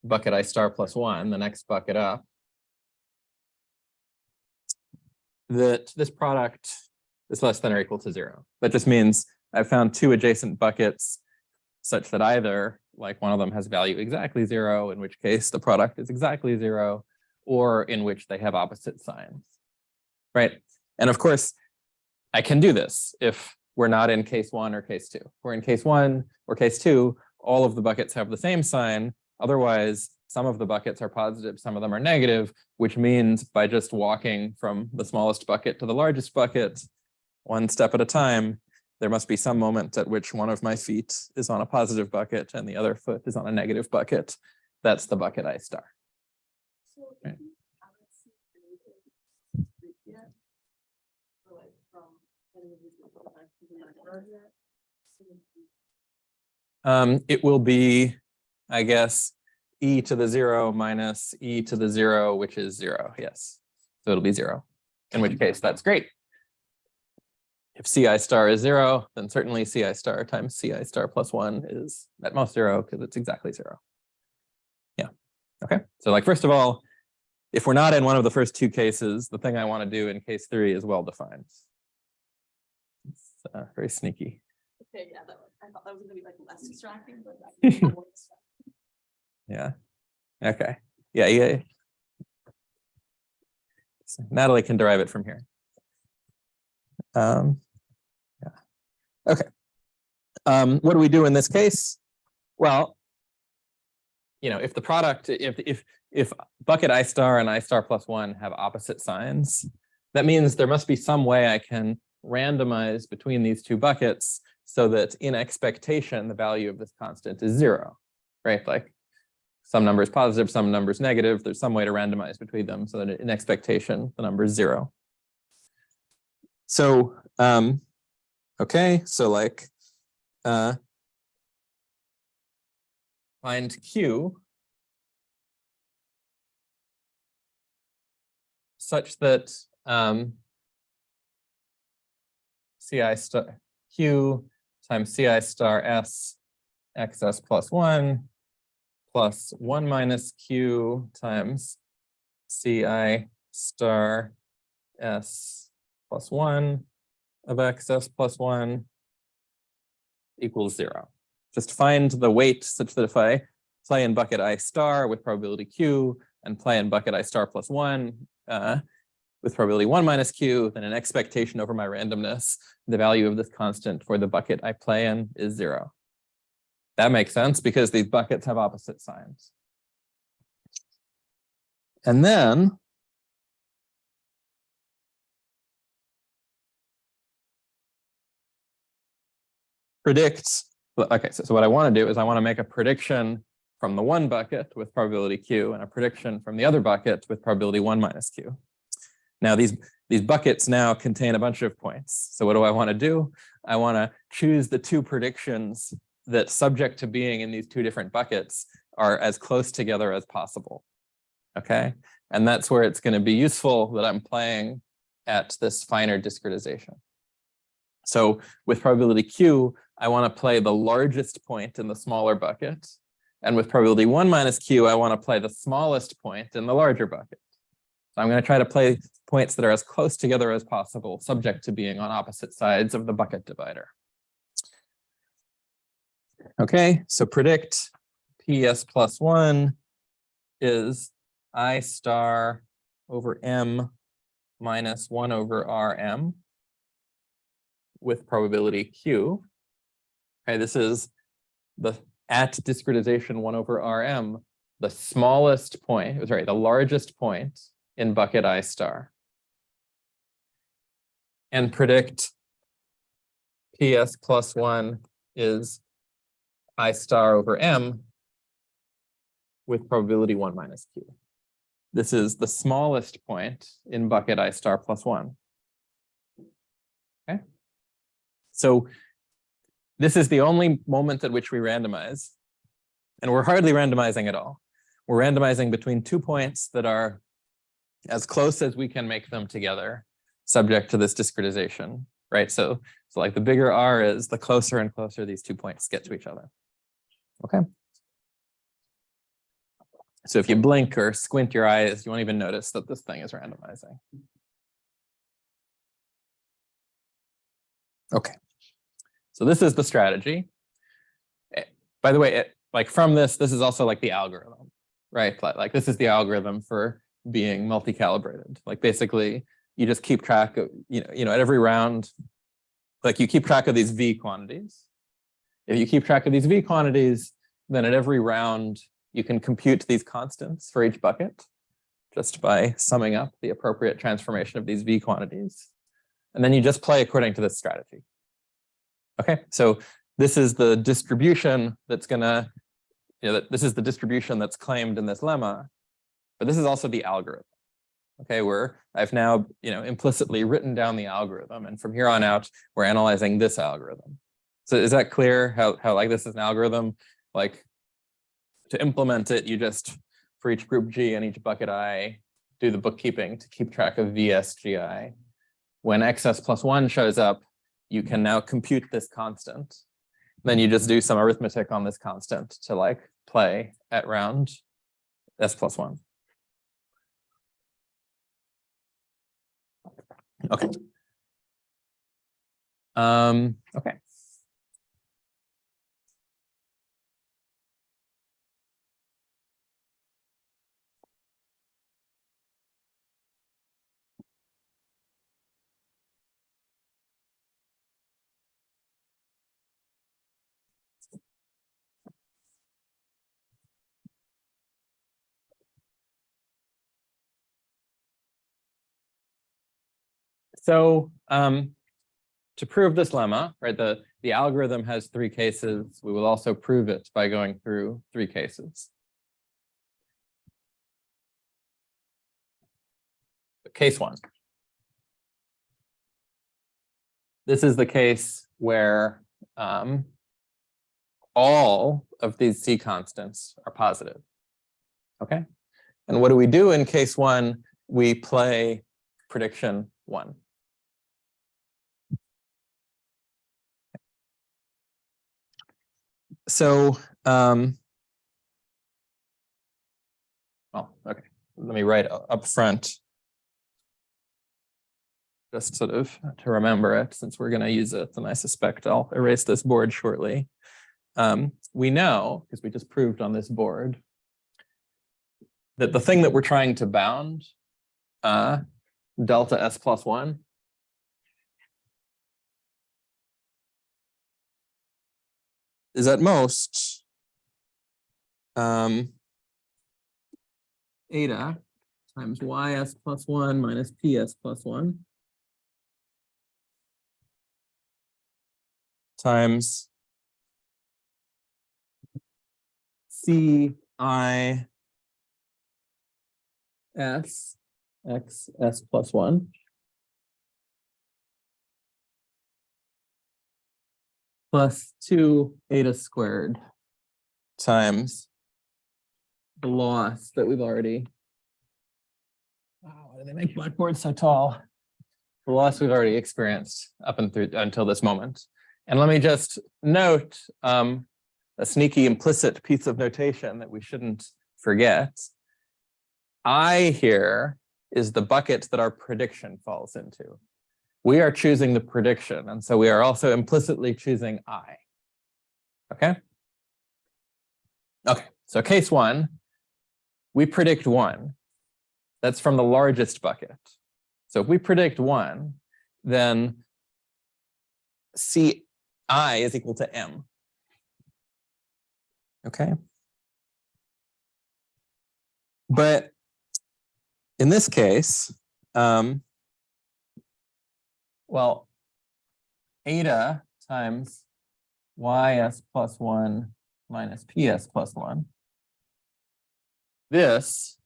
Speaker 2: bucket I star plus 1, the next bucket up, that this product is less than or equal to 0. That just means I've found two adjacent buckets such that either like one of them has value exactly 0, in which case the product is exactly 0, or in which they have opposite signs, right? And of course, I can do this if we're not in case 1 or case 2. If we're in case 1 or case 2, all of the buckets have the same sign. Otherwise, some of the buckets are positive, some of them are negative, which means by just walking from the smallest bucket to the largest bucket, one step at a time, there must be some moment at which one of my feet is on a positive bucket and the other foot is on a negative bucket. That's the bucket I star.
Speaker 3: So
Speaker 2: Right.
Speaker 3: if you haven't seen anything yet, or like from any of these people, like, you haven't heard yet, so
Speaker 2: It will be, I guess, e to the 0 minus e to the 0, which is 0. Yes. So it'll be 0, in which case that's great. If CI star is 0, then certainly CI star times CI star plus 1 is at most 0 because it's exactly 0. Yeah. Okay. So like, first of all, if we're not in one of the first two cases, the thing I want to do in case 3 is well defined. It's very sneaky.
Speaker 3: okay, yeah, I thought that was gonna be like less distracting, but that's more distracting.
Speaker 2: Yeah. Okay. Yeah. Yeah. So Natalie can derive it from here. Yeah. Okay. What do we do in this case? Well, if the product, if bucket I star and I star plus 1 have opposite signs, that means there must be some way I can randomize between these two buckets so that in expectation, the value of this constant is 0, right? Like some number is positive, some number is negative. There's some way to randomize between them so that in expectation, the number is 0. So, okay, so like find Q such that CI star Q times CI star S XS plus 1 plus 1 minus Q times CI star S plus 1 of XS plus 1 equals 0. Just find the weight such that if I play in bucket I star with probability Q and play in bucket I star plus 1 with probability 1 minus Q, then an expectation over my randomness, the value of this constant for the bucket I play in is 0. That makes sense because these buckets have opposite signs. And then predict. Okay, so what I want to do is I want to make a prediction from the one bucket with probability Q and a prediction from the other bucket with probability 1 minus Q. Now these buckets now contain a bunch of points. So what do I want to do? I want to choose the two predictions that, subject to being in these two different buckets, are as close together as possible. Okay, and that's where it's going to be useful that I'm playing at this finer discretization. So with probability Q, I want to play the largest point in the smaller bucket. And with probability 1 minus Q, I want to play the smallest point in the larger bucket. So I'm going to try to play points that are as close together as possible, subject to being on opposite sides of the bucket divider. Okay, so predict PS plus 1 is I star over M minus 1 over RM with probability Q. Okay, this is the at discretization 1 over RM, the smallest point, sorry, the largest point in bucket I star. And predict PS plus 1 is I star over M with probability 1 minus Q. This is the smallest point in bucket I star plus 1. Okay. So this is the only moment at which we randomize. And we're hardly randomizing at all. We're randomizing between 2 points that are as close as we can make them together, subject to this discretization, right? So like the bigger R is, the closer and closer these 2 points get to each other. Okay. So if you blink or squint your eyes, you won't even notice that this thing is randomizing. Okay. So this is the strategy. By the way, like from this is also like the algorithm, right? Like this is the algorithm for being multi-calibrated. Like basically you just keep track of, at every round, like you keep track of these V quantities. If you keep track of these V quantities, then at every round, you can compute these constants for each bucket just by summing up the appropriate transformation of these V quantities. And then you just play according to this strategy. Okay, so this is the distribution that's gonna, this is the distribution that's claimed in this lemma, but this is also the algorithm. Okay, where I've now, implicitly written down the algorithm, and from here on out, we're analyzing this algorithm. So is that clear how like this is an algorithm? Like to implement it, you just, for each group G and each bucket I, do the bookkeeping to keep track of VSGI. When XS plus 1 shows up, you can now compute this constant. Then you just do some arithmetic on this constant to like play at round S plus 1. Okay. Okay. So to prove this lemma, right, the algorithm has 3 cases. We will also prove it by going through 3 cases. Case 1. This is the case where all of these C constants are positive. Okay. And what do we do in case 1? We play prediction 1. So, well, okay, let me write up front, just sort of to remember it, since we're going to use it, and I suspect I'll erase this board shortly. We know, because we just proved on this board, that the thing that we're trying to bound, delta S plus 1, is at most eta times ys plus 1 minus ps plus 1 times CIS xs plus 1 plus 2 eta squared times the loss that we've already, why do they make blackboards so tall? The loss we've already experienced up and through until this moment. And let me just note a sneaky implicit piece of notation that we shouldn't forget. I here is the bucket that our prediction falls into. We are choosing the prediction, and so we are also implicitly choosing I. Okay? Okay, so case 1, we predict 1. That's from the largest bucket. So if we predict 1, then Ci is equal to M. Okay? But in this case, well, eta times ys plus 1 minus ps plus 1. This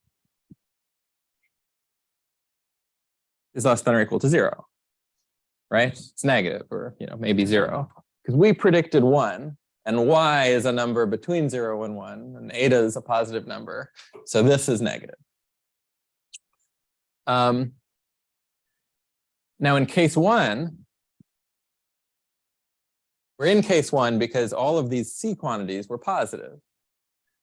Speaker 2: is less than or equal to 0, right? It's negative, or maybe 0, because we predicted 1, and y is a number between 0 and 1, and eta is a positive number, so this is negative. Now in case 1, we're in case 1 because all of these C quantities were positive.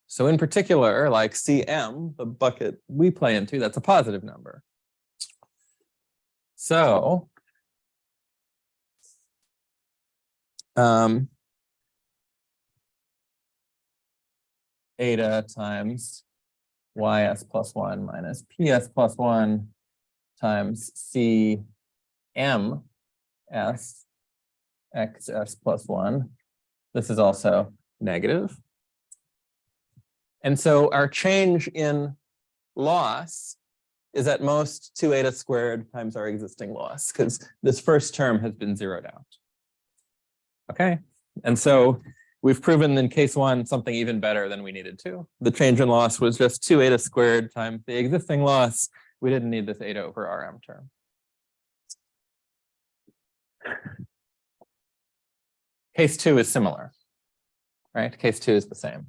Speaker 2: So in particular, like Cm, the bucket we play into, that's a positive number. So Eta times ys plus 1 minus ps plus 1 times c m s xs plus 1. This is also negative. And so our change in loss is at most 2 eta squared times our existing loss, because this first term has been zeroed out. Okay, and so we've proven in case 1 something even better than we needed to. The change in loss was just 2 eta squared times the existing loss. We didn't need this eta over rm term. Case 2 is similar, right? Case 2 is the same.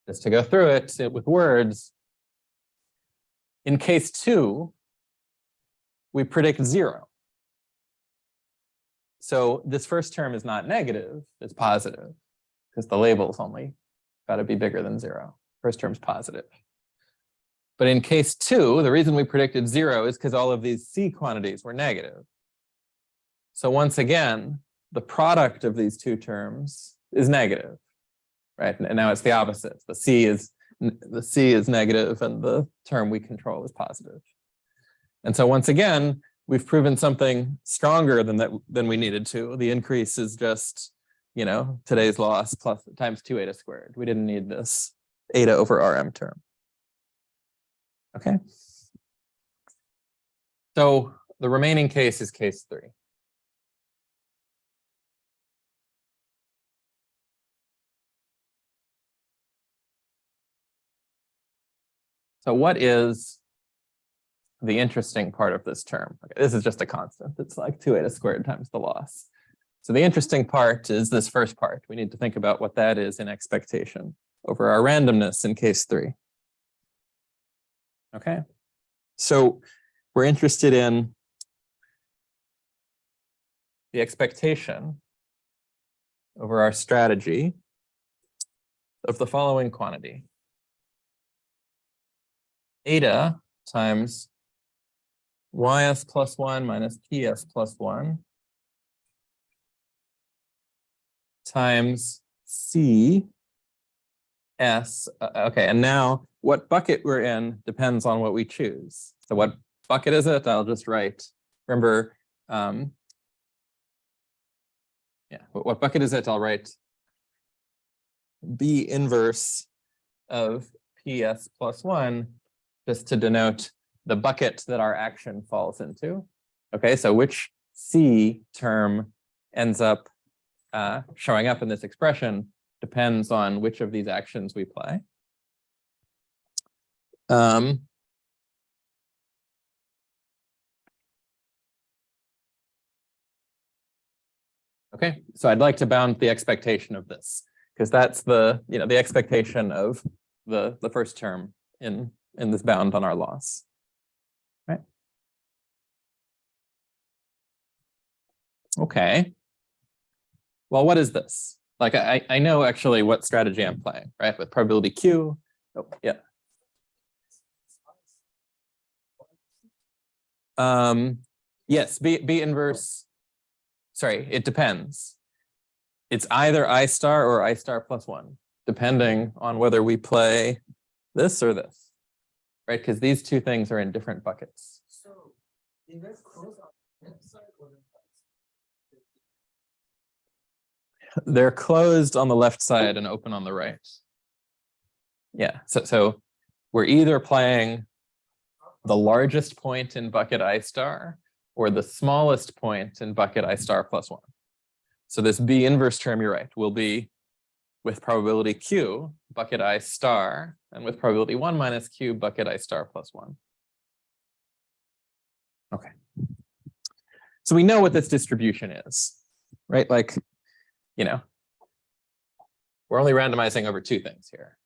Speaker 2: Just to go through it with words, in case 2, we predict 0. So this first term is not negative, it's positive, because the label's only got to be bigger than 0. First term's positive. But in case 2, the reason we predicted 0 is because all of these C quantities were negative. So once again, the product of these two terms is negative, right? And now it's the opposite. The C is negative and the term we control is positive. And so once again, we've proven something stronger than we needed to. The increase is just, you know, today's loss plus times 2 eta squared. We didn't need this eta over rm term. Okay. So the remaining case is case 3. So what is the interesting part of this term? Okay, this is just a constant. It's like 2 eta squared times the loss. So the interesting part is this first part. We need to think about what that is in expectation over our randomness in case 3. Okay, so we're interested in the expectation over our strategy of the following quantity. Eta times ys plus 1 minus ps plus 1 times c s. Okay, and now what bucket we're in depends on what we choose. So what bucket is it? I'll just write, remember, what bucket is it? I'll write B inverse of ps plus 1 just to denote the bucket that our action falls into. Okay, so which C term ends up showing up in this expression depends on which of these actions we play. Okay, so I'd like to bound the expectation of this, because that's the, you know, the expectation of the first term in this bound on our loss. Right? Okay. Well, what is this? Like, I know actually what strategy I'm playing, right? With probability Q. Oh, yeah. Yes, B inverse. Sorry, it depends. It's either I star or I star plus 1, depending on whether we play this or this, right? Because these two things are in different buckets.
Speaker 1: So, you guys close on the left side or the right side?
Speaker 2: They're closed on the left side and open on the right. Yeah, so we're either playing the largest point in bucket I star or the smallest point in bucket I star plus 1. So this B inverse term, you're right, will be with probability Q, bucket I star, and with probability 1 minus Q, bucket I star plus 1. Okay. So we know what this distribution is, right? Like, you know, we're only randomizing over two things here.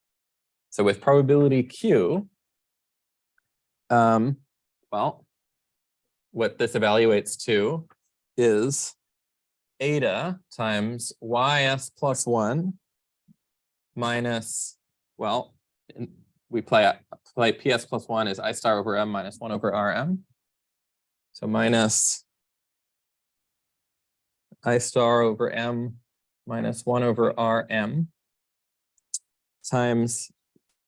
Speaker 2: So with probability Q, well, what this evaluates to is eta times ys plus 1 minus, well, we play ps plus 1 is I star over m minus 1 over rm. So minus I star over M minus 1 over Rm times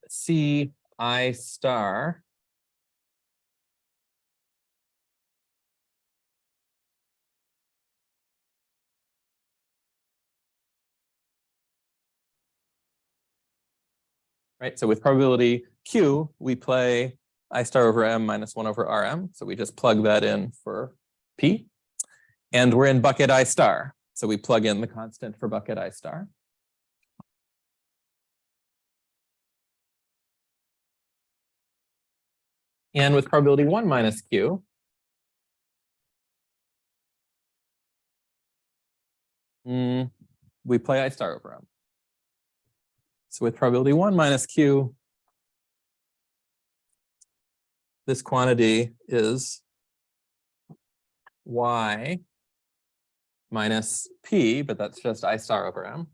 Speaker 2: C I star right? So with probability Q, we play I star over M minus 1 over Rm. So we just plug that in for P. And we're in bucket I star. So we plug in the constant for bucket I star. And with probability 1 minus Q, we play I star over M. So with probability 1 minus Q, this quantity is Y minus P, but that's just I star over M.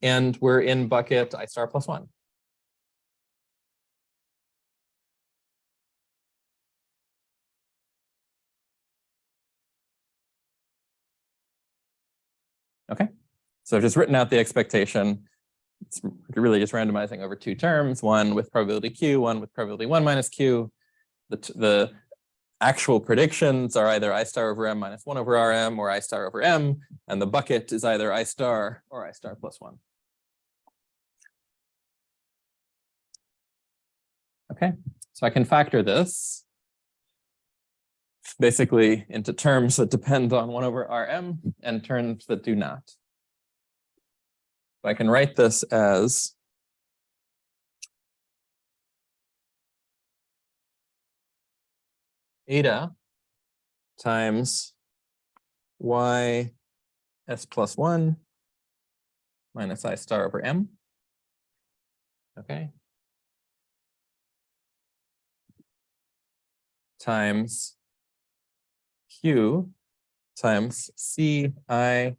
Speaker 2: And we're in bucket I star plus 1. Okay, so I've just written out the expectation. It's really just randomizing over two terms, one with probability Q, one with probability 1 minus Q. The actual predictions are either I star over M minus 1 over Rm or I star over M, and the bucket is either I star or I star plus 1. Okay, so I can factor this basically into terms that depend on 1 over Rm and terms that do not. So I can write this as eta times y s plus 1 minus I star over M. Okay. Times Q times C I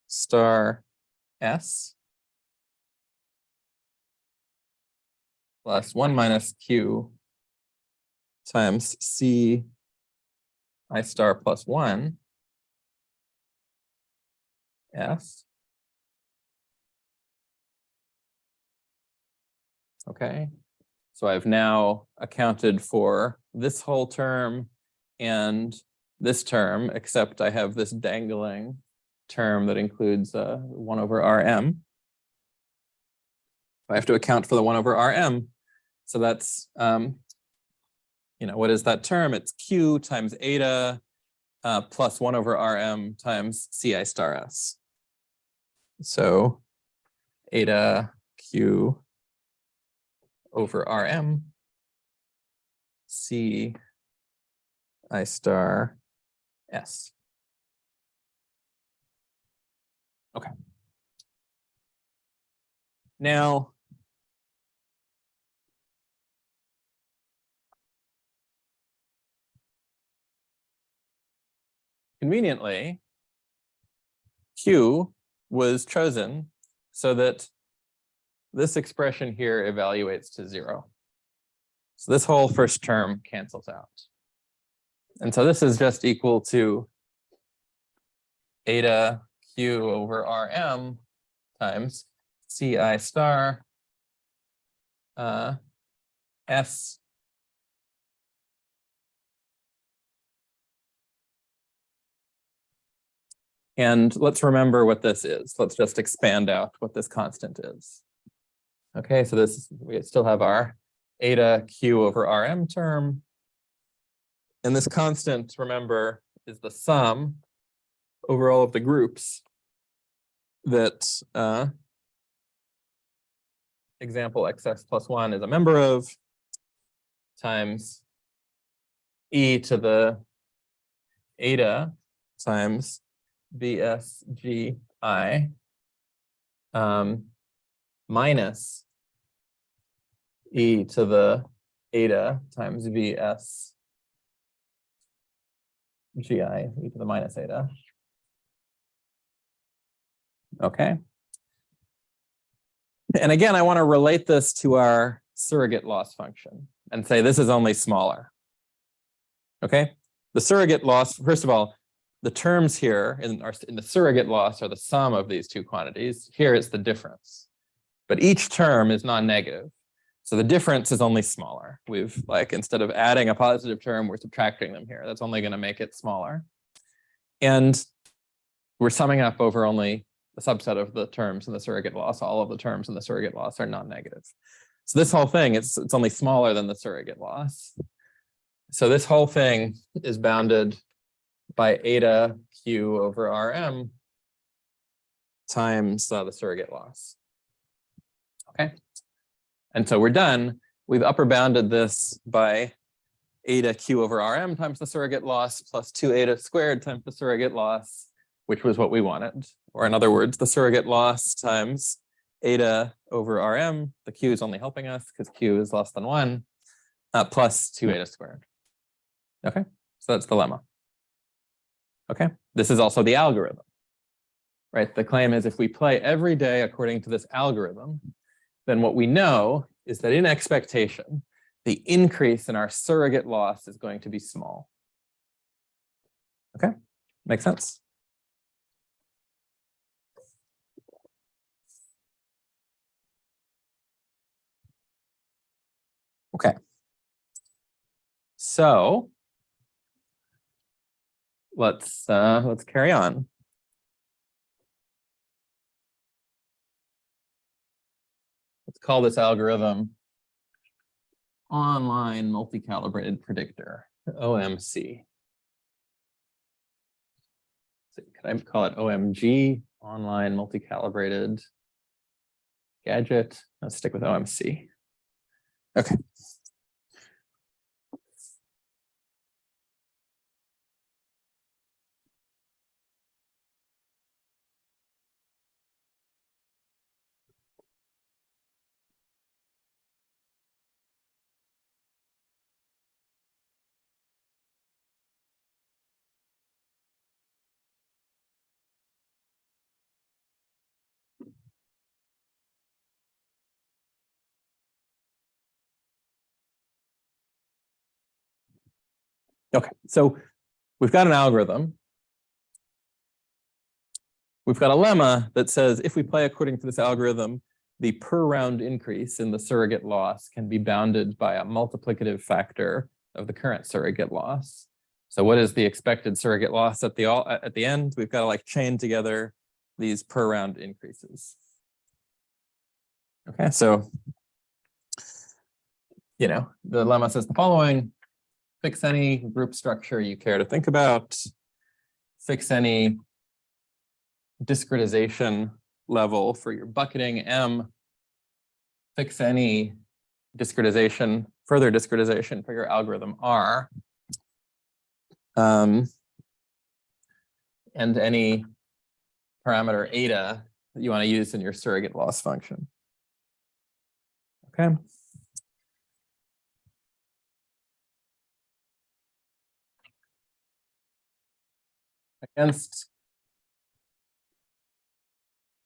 Speaker 2: star S plus 1 minus Q times C I star plus 1 S. Okay, so I've now accounted for this whole term and this term, except I have this dangling term that includes 1 over Rm. I have to account for the 1 over Rm. So that's, what is that term? It's Q times eta plus 1 over Rm times Ci star S. So eta Q over Rm Ci star S. Okay. Now, conveniently, Q was chosen so that this expression here evaluates to 0. So this whole first term cancels out. And so this is just equal to eta Q over Rm times Ci star S and let's remember what this is. Let's just expand out what this constant is. Okay, so we still have our eta Q over Rm term. And this constant, remember, is the sum over all of the groups that example xs plus 1 is a member of, times e to the eta times VSGI minus e to the eta times VSGI e to the minus eta. Okay. And again, I want to relate this to our surrogate loss function. and say this is only smaller. Okay, the surrogate loss, first of all, the terms here in the surrogate loss are the sum of these two quantities. Here it's the difference, but each term is non-negative. So the difference is only smaller. We've like, instead of adding a positive term, we're subtracting them here. That's only going to make it smaller. And we're summing up over only a subset of the terms in the surrogate loss. All of the terms in the surrogate loss are non-negative. So this whole thing, it's only smaller than the surrogate loss. So this whole thing is bounded by eta q over rm times the surrogate loss. Okay. And so we're done. We've upper bounded this by eta q over rm times the surrogate loss plus 2 eta squared times the surrogate loss, which was what we wanted. Or in other words, the surrogate loss times eta over rm, the q is only helping us because q is less than 1, plus 2 eta squared. Okay, so that's the lemma. Okay, this is also the algorithm, right? The claim is if we play every day according to this algorithm, then what we know is that in expectation, the increase in our surrogate loss is going to be small. Okay, makes sense? Okay. So let's carry on. Let's call this algorithm online multi-calibrated predictor, OMC. So can I call it OMG, online multi-calibrated gadget? Let's stick with OMC. Okay. Okay, so we've got an algorithm. We've got a lemma that says if we play according to this algorithm, the per round increase in the surrogate loss can be bounded by a multiplicative factor of the current surrogate loss. So what is the expected surrogate loss at the end? We've got to like chain together these per round increases. Okay, so the lemma says the following: fix any group structure you care to think about, fix any discretization level for your bucketing M, fix any discretization, further discretization for your algorithm R, and any parameter eta that you want to use in your surrogate loss function. Okay. Against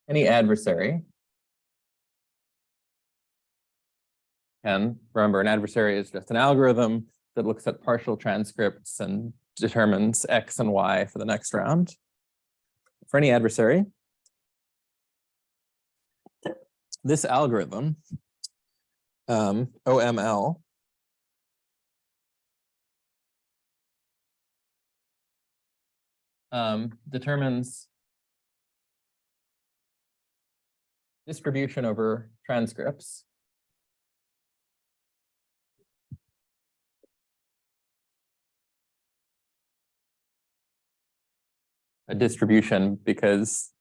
Speaker 2: any adversary. And remember, an adversary is just an algorithm that looks at partial transcripts and determines X and Y for the next round. For any adversary, this algorithm, OML, determines distribution over transcripts. A distribution because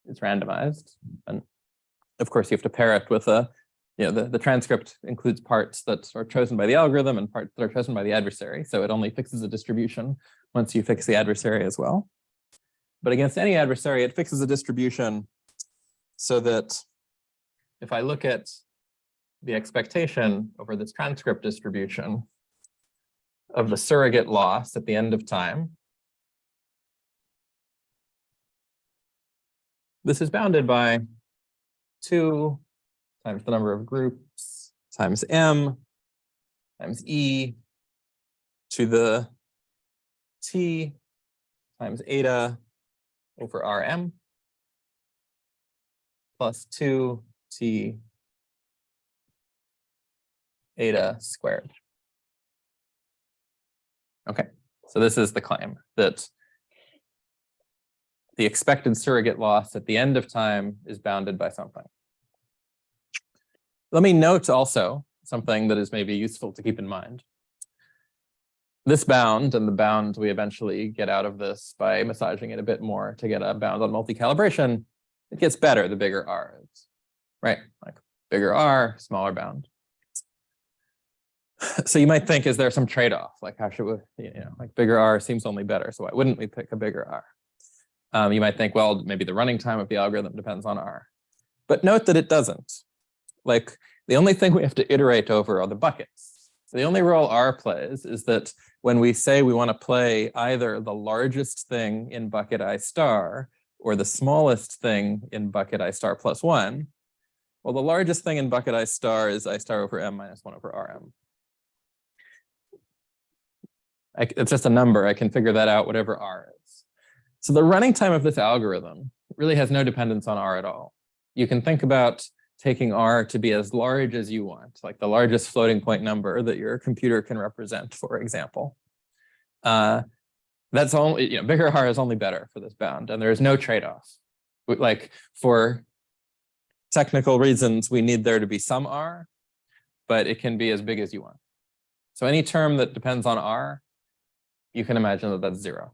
Speaker 2: it's randomized. And of course, you have to pair it with the transcript includes parts that are chosen by the algorithm and parts that are chosen by the adversary. So it only fixes a distribution once you fix the adversary as well. But against any adversary, it fixes a distribution so that if I look at the expectation over this transcript distribution of the surrogate loss at the end of time, this is bounded by 2 times the number of groups times m times e to the t times eta over Rm plus 2t eta squared. Okay, so this is the claim that the expected surrogate loss at the end of time is bounded by something. Let me note also something that is maybe useful to keep in mind. This bound and the bound we eventually get out of this by massaging it a bit more to get a bound on multi-calibration, it gets better the bigger R is, right? Like bigger R, smaller bound. So you might think, is there some trade-off? Like how should we, like bigger R seems only better, so why wouldn't we pick a bigger R? You might think, well, maybe the running time of the algorithm depends on R. But note that it doesn't. Like the only thing we have to iterate over are the buckets. So the only role R plays is that when we say we want to play either the largest thing in bucket I star or the smallest thing in bucket I star plus 1, well, the largest thing in bucket I star is I star over m minus 1 over Rm. It's just a number. I can figure that out whatever R is. So the running time of this algorithm really has no dependence on R at all. You can think about taking R to be as large as you want, like the largest floating point number that your computer can represent, for example. That's only, bigger R is only better for this bound, and there is no trade-off. Like for technical reasons, we need there to be some R, but it can be as big as you want. So any term that depends on R, you can imagine that that's 0.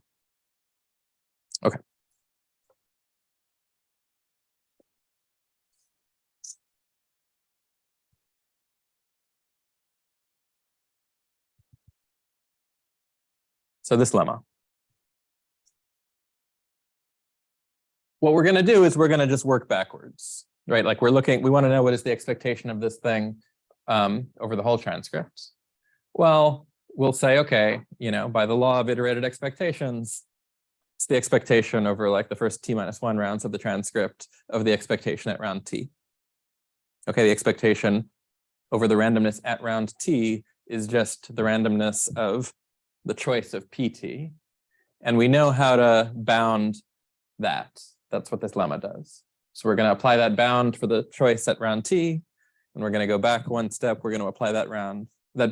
Speaker 2: Okay. So this lemma. What we're going to do is we're going to just work backwards, right? Like we want to know what is the expectation of this thing over the whole transcript. Well, we'll say, okay, by the law of iterated expectations, it's the expectation over like the first t minus 1 rounds of the transcript of the expectation at round t. Okay, the expectation over the randomness at round t is just the randomness of the choice of pt. And we know how to bound that. That's what this lemma does. So we're going to apply that bound for the choice at round t, and we're going to go back one step. We're going to apply that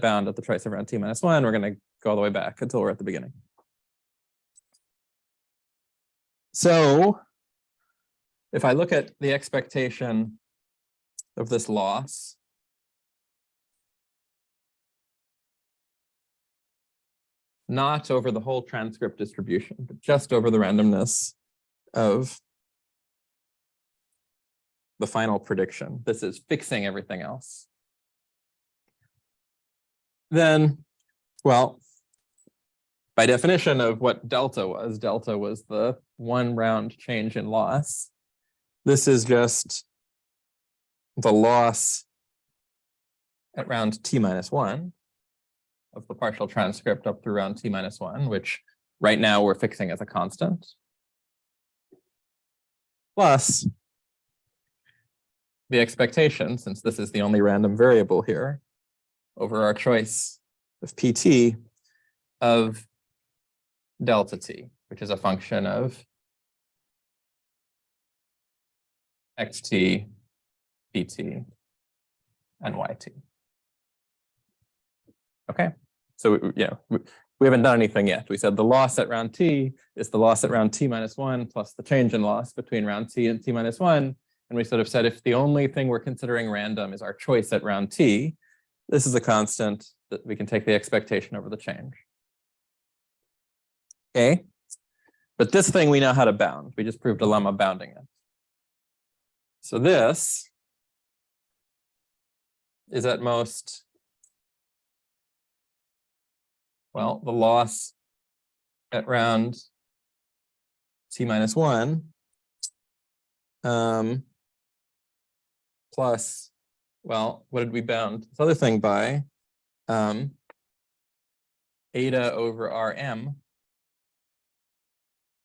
Speaker 2: bound at the choice of round t minus 1. We're going to go all the way back until we're at the beginning. So if I look at the expectation of this loss, not over the whole transcript distribution, but just over the randomness of the final prediction. This is fixing everything else. Then, well, by definition of what delta was the 1 round change in loss. This is just the loss at round t minus 1 of the partial transcript up through round t minus 1, which right now we're fixing as a constant, plus the expectation, since this is the only random variable here, over our choice of pt of delta t, which is a function of xt, pt, and yt. Okay, so we haven't done anything yet. We said the loss at round t is the loss at round t minus 1 plus the change in loss between round t and t minus 1. And we sort of said if the only thing we're considering random is our choice at round t, this is a constant that we can take the expectation over the change. Okay, but this thing we know how to bound. We just proved a lemma bounding it. So this is at most, well, the loss at round t minus 1 plus, well, what did we bound this other thing by? Eta over Rm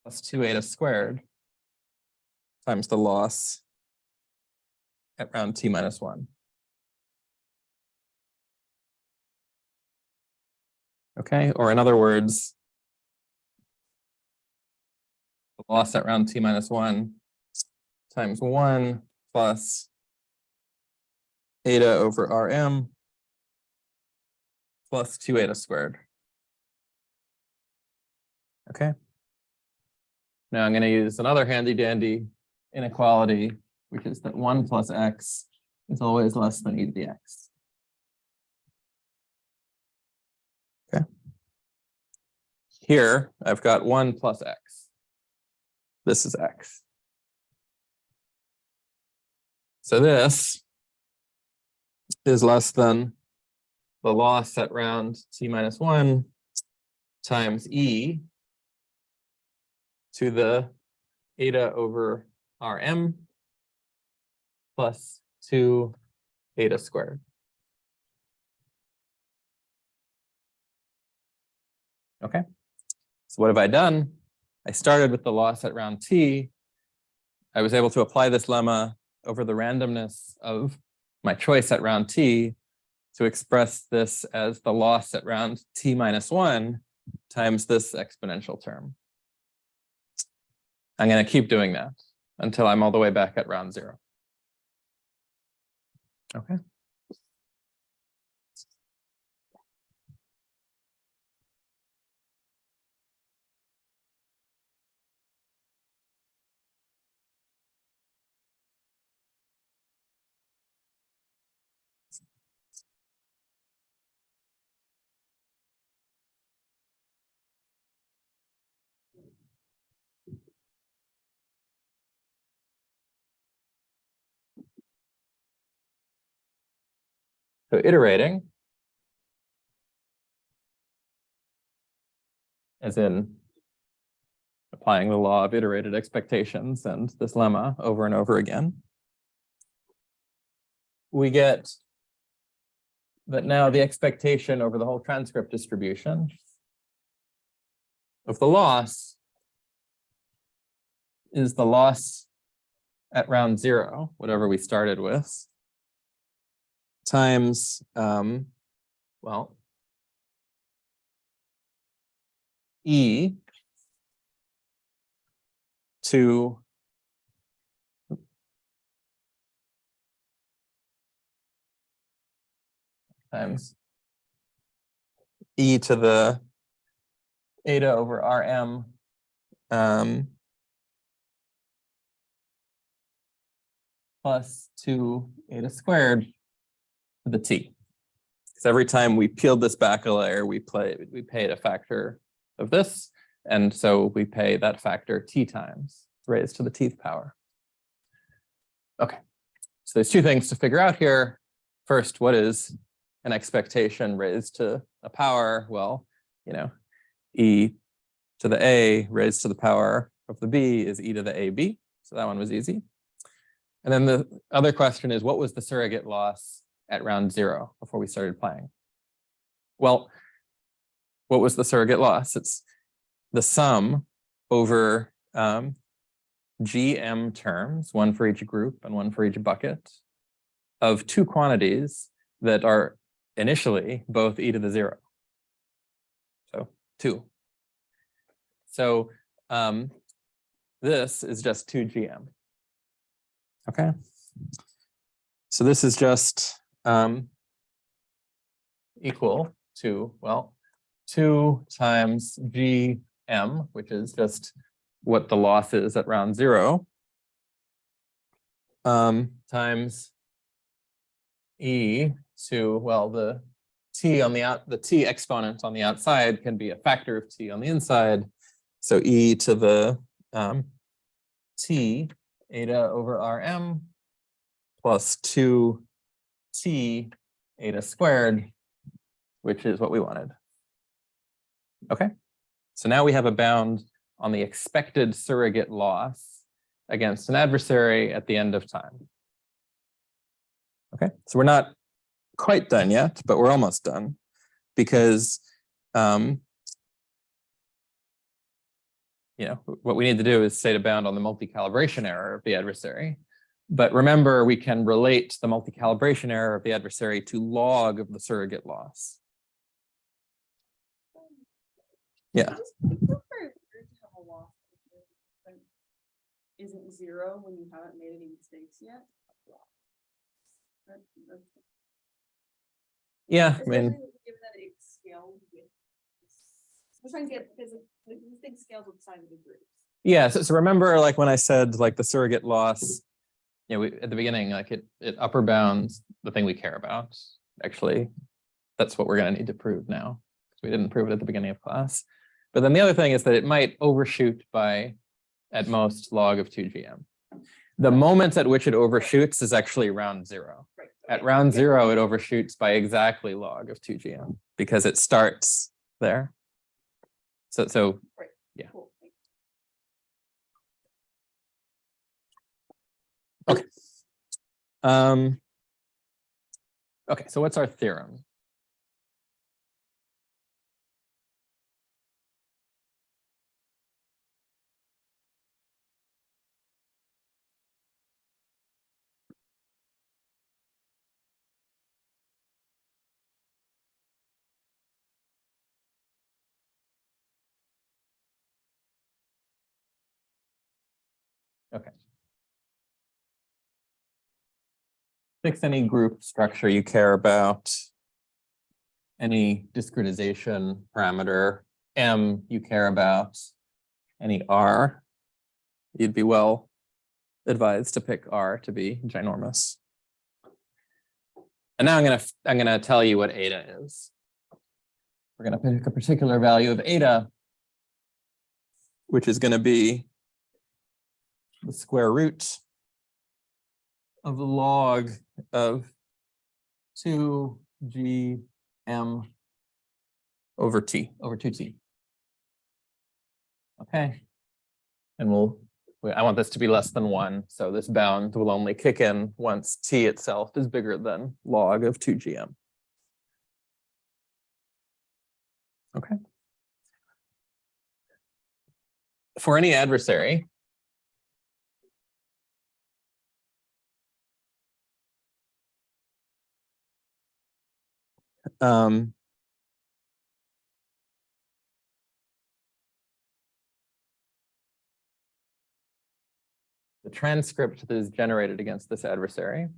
Speaker 2: plus 2 eta squared times the loss at round t minus 1. Okay, or in other words, the loss at round t minus 1 times 1 plus eta over Rm plus 2 eta squared. Okay. Now I'm going to use another handy dandy inequality, which is that 1 plus x is always less than e to the x. Okay. Here, I've got 1 plus x. This is x. So this is less than the loss at round t minus 1 times e to the eta over Rm plus 2 eta squared. Okay, so what have I done? I started with the loss at round t. I was able to apply this lemma over the randomness of my choice at round t to express this as the loss at round t minus 1 times this exponential term. I'm going to keep doing that until I'm all the way back at round 0. Okay. So iterating, as in applying the law of iterated expectations and this lemma over and over again, we get that now the expectation over the whole transcript distribution of the loss is the loss at round 0, whatever we started with, times, well, e to times e to the eta over Rm plus 2 eta squared to the t. Because every time we peeled this back a layer, we paid a factor of this, and so we pay that factor t times raised to the tth power. Okay, so there's two things to figure out here. First, what is an expectation raised to a power? Well, you know, e to the a raised to the power of the b is e to the ab. So that one was easy. And then the other question is, what was the surrogate loss at round 0 before we started playing? Well, what was the surrogate loss? It's the sum over GM terms, one for each group and one for each bucket, of two quantities that are initially both e to the 0. So 2. So this is just 2GM. Okay. So this is just equal to, well, 2 times GM, which is just what the loss is at round 0, times e to, well, the t on the t exponent on the outside can be a factor of t on the inside. So e to the t eta over Rm plus 2t eta squared, which is what we wanted. Okay, so now we have a bound on the expected surrogate loss against an adversary at the end of time. Okay, so we're not quite done yet, but we're almost done, because you know, what we need to do is state a bound on the multi-calibration error of the adversary. But remember, we can relate the multi-calibration error of the adversary to log of the surrogate loss. Yeah.
Speaker 3: I just think it's very weird to have a loss function that isn't zero when you haven't made any mistakes yet. That's-
Speaker 2: Yeah, I mean,
Speaker 3: Especially given that it scaled with. I'm trying to get, because these things scales with the size of the groups.
Speaker 2: yeah. So remember, like when I said, like the surrogate loss, you know, we, at the beginning, like it upper bounds the thing we care about. Actually, that's what we're going to need to prove now, because we didn't prove it at the beginning of class. But then the other thing is that it might overshoot by at most log of 2gm. The moment at which it overshoots is actually round 0.
Speaker 3: Right.
Speaker 2: At round 0, it overshoots by exactly log of 2gm because it starts there. So
Speaker 3: Right.
Speaker 2: Yeah.
Speaker 3: Cool.
Speaker 2: Okay. Okay, so what's our theorem? Okay. Fix any group structure you care about. Any discretization parameter, M you care about, any R, you'd be well advised to pick R to be ginormous. And now I'm gonna tell you what eta is. We're gonna pick a particular value of eta, which is gonna be the square root of the log of 2gm over 2t. Okay. And I want this to be less than 1, so this bound will only kick in once t itself is bigger than log of 2gm. Okay. For any adversary, the transcript that is generated against this adversary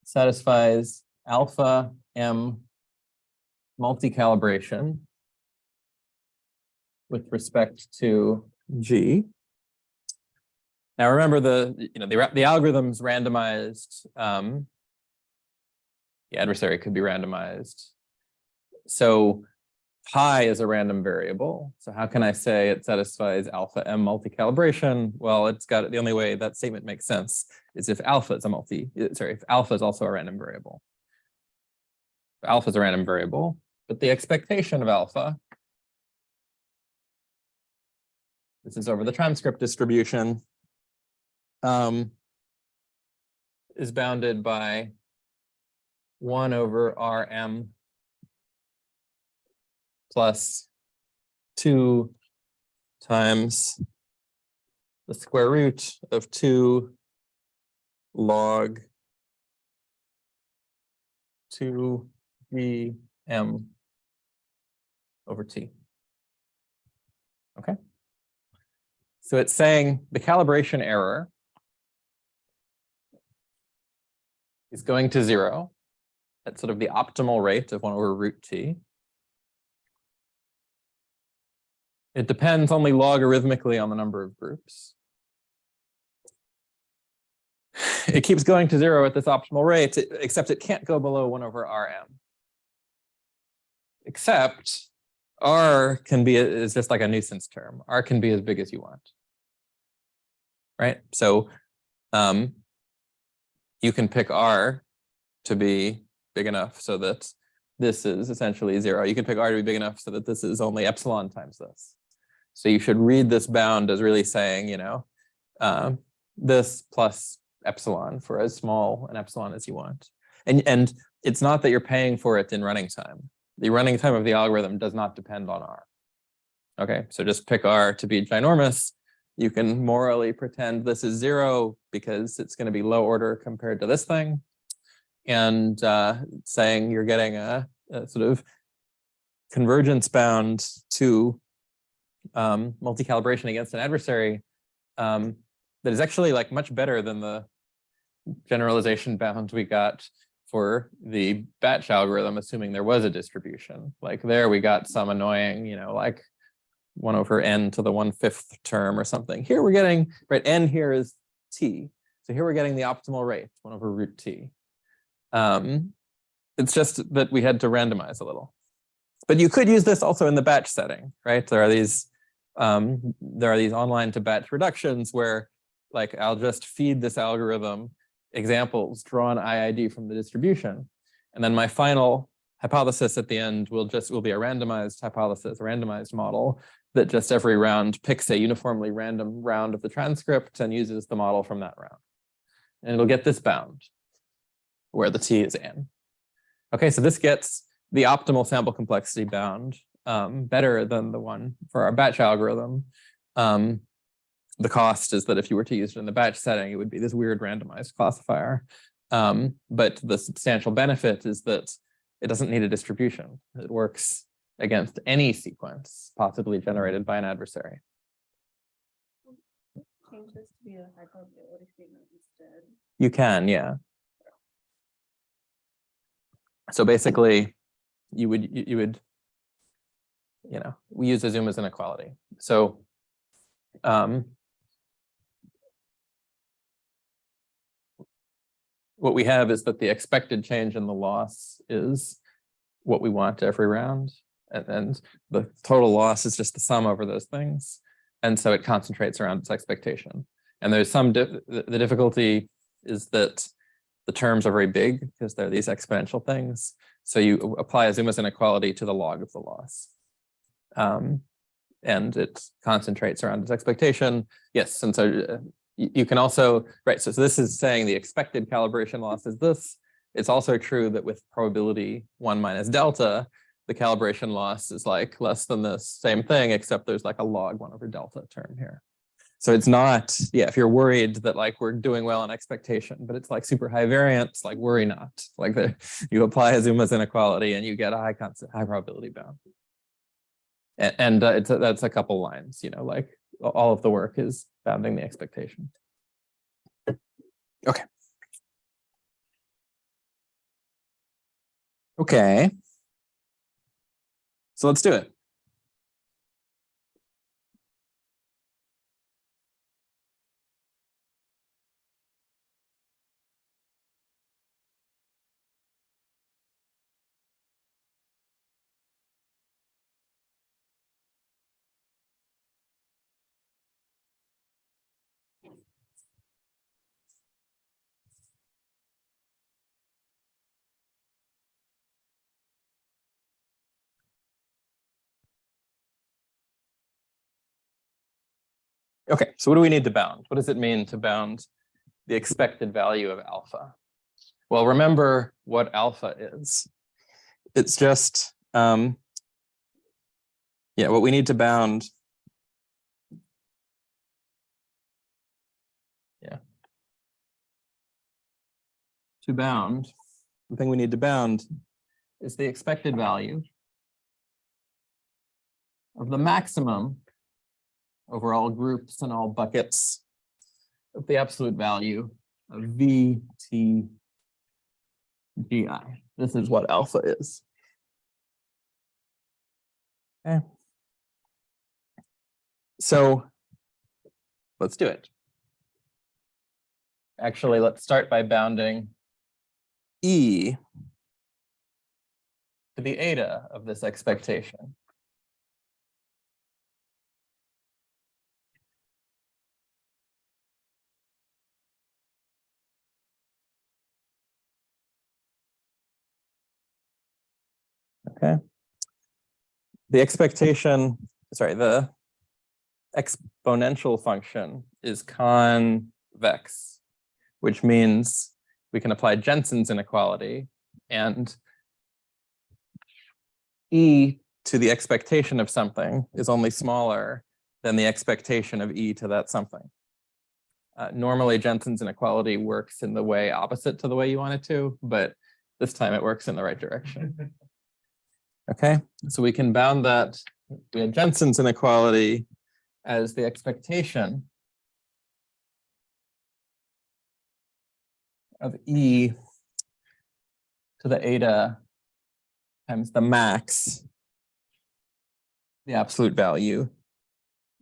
Speaker 2: satisfies alpha m multi-calibration with respect to G. Now remember the algorithm's randomized, the adversary could be randomized. So pi is a random variable. So how can I say it satisfies alpha m multi-calibration? Well, it's got the only way that statement makes sense is if alpha is if alpha is also a random variable. Alpha is a random variable, but the expectation of alpha, this is over the transcript distribution, is bounded by 1 over Rm plus 2 times the square root of 2 log 2gm over t. Okay. So it's saying the calibration error is going to 0 at sort of the optimal rate of 1 over root t. It depends only logarithmically on the number of groups. It keeps going to 0 at this optimal rate, except it can't go below 1 over Rm. Except R is just like a nuisance term. R can be as big as you want. Right? So you can pick R to be big enough so that this is essentially 0. You can pick R to be big enough so that this is only epsilon times this. So you should read this bound as really saying, this plus epsilon for as small an epsilon as you want. And it's not that you're paying for it in running time. The running time of the algorithm does not depend on R. Okay, so just pick R to be ginormous, You can morally pretend this is 0 because it's going to be low order compared to this thing. And saying you're getting a sort of convergence bound to multi-calibration against an adversary that is actually like much better than the generalization bound we got for the batch algorithm, assuming there was a distribution. Like there we got some annoying, like 1/n to the 1/5 term or something. Here we're getting, right, n here is t. So here we're getting the optimal rate, 1/√t. It's just that we had to randomize a little. But you could use this also in the batch setting, right? There are these online to batch reductions where like I'll just feed this algorithm examples, draw an IID from the distribution. And then my final hypothesis at the end will be a randomized hypothesis, a randomized model that just every round picks a uniformly random round of the transcript and uses the model from that round. And it'll get this bound where the t is n. Okay, so this gets the optimal sample complexity bound better than the one for our batch algorithm. The cost is that if you were to use it in the batch setting, it would be this weird randomized classifier. But the substantial benefit is that it doesn't need a distribution. It works against any sequence possibly generated by an adversary.
Speaker 3: Change this to be a high probability statement instead.
Speaker 2: You can, yeah. So basically, you would we use Azuma's inequality. So what we have is that the expected change in the loss is what we want every round. And the total loss is just the sum over those things. And so it concentrates around its expectation. And there's the difficulty is that the terms are very big because they're these exponential things. So you apply Azuma's inequality to the log of the loss. And it concentrates around its expectation. Yes, and so you can also, right, so this is saying the expected calibration loss is this. It's also true that with probability 1 minus delta, the calibration loss is like less than the same thing, except there's like a log 1/delta term here. So it's not, if you're worried that like we're doing well on expectation, but it's like super high variance, like worry not. Like you apply Azuma's inequality and you get a high probability bound. And that's a couple lines, like all of the work is bounding the expectation. Okay. Okay. So let's do it. Okay, so what do we need to bound? What does it mean to bound the expected value of alpha? Well, remember what alpha is. It's just, what we need to bound. To bound, the thing we need to bound is the expected value of the maximum over all groups and all buckets of the absolute value of V, T, Gi. This is what alpha is. Okay. So let's do it. Actually, let's start by bounding E to the eta of this expectation. Okay. The expectation, the exponential function is convex, which means we can apply Jensen's inequality and E to the expectation of something is only smaller than the expectation of E to that something. Normally, Jensen's inequality works in the way opposite to the way you want it to, but this time it works in the right direction. Okay, so we can bound that we have Jensen's inequality as the expectation of E to the eta times the max, the absolute value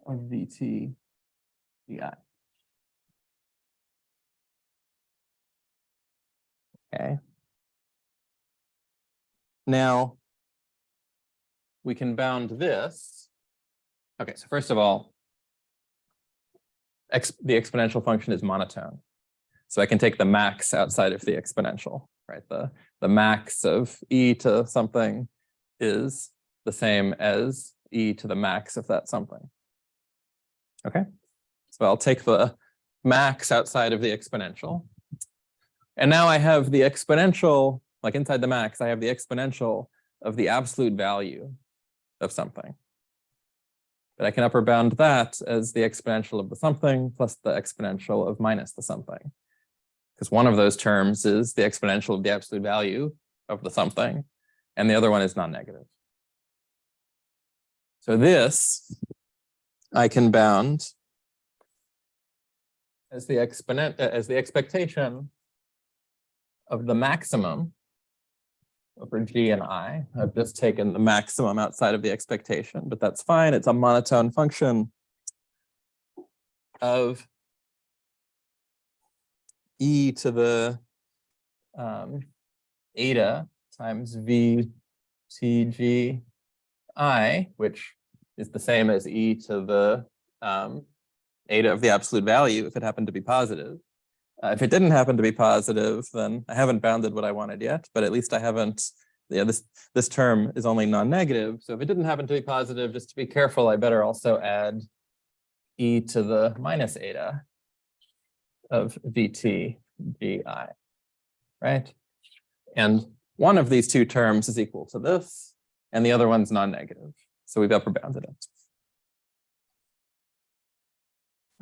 Speaker 2: of VT DI. Okay. Now we can bound this. Okay, so first of all, the exponential function is monotone. So I can take the max outside of the exponential, right? The max of E to something is the same as E to the max of that something. Okay, so I'll take the max outside of the exponential. And now I have the exponential, like inside the max, I have the exponential of the absolute value of something. But I can upper bound that as the exponential of the something plus the exponential of minus the something. Because one of those terms is the exponential of the absolute value of the something, and the other one is non-negative. So this I can bound as the expectation of the maximum over G and I. I've just taken the maximum outside of the expectation, but that's fine. It's a monotone function of E to the eta times V T G I, which is the same as E to the eta of the absolute value if it happened to be positive. If it didn't happen to be positive, then I haven't bounded what I wanted yet, but at least I haven't, this term is only non-negative. So if it didn't happen to be positive, just to be careful, I better also add E to the minus eta of VT GI, right? And one of these two terms is equal to this, and the other one's non-negative. So we've upper bounded it.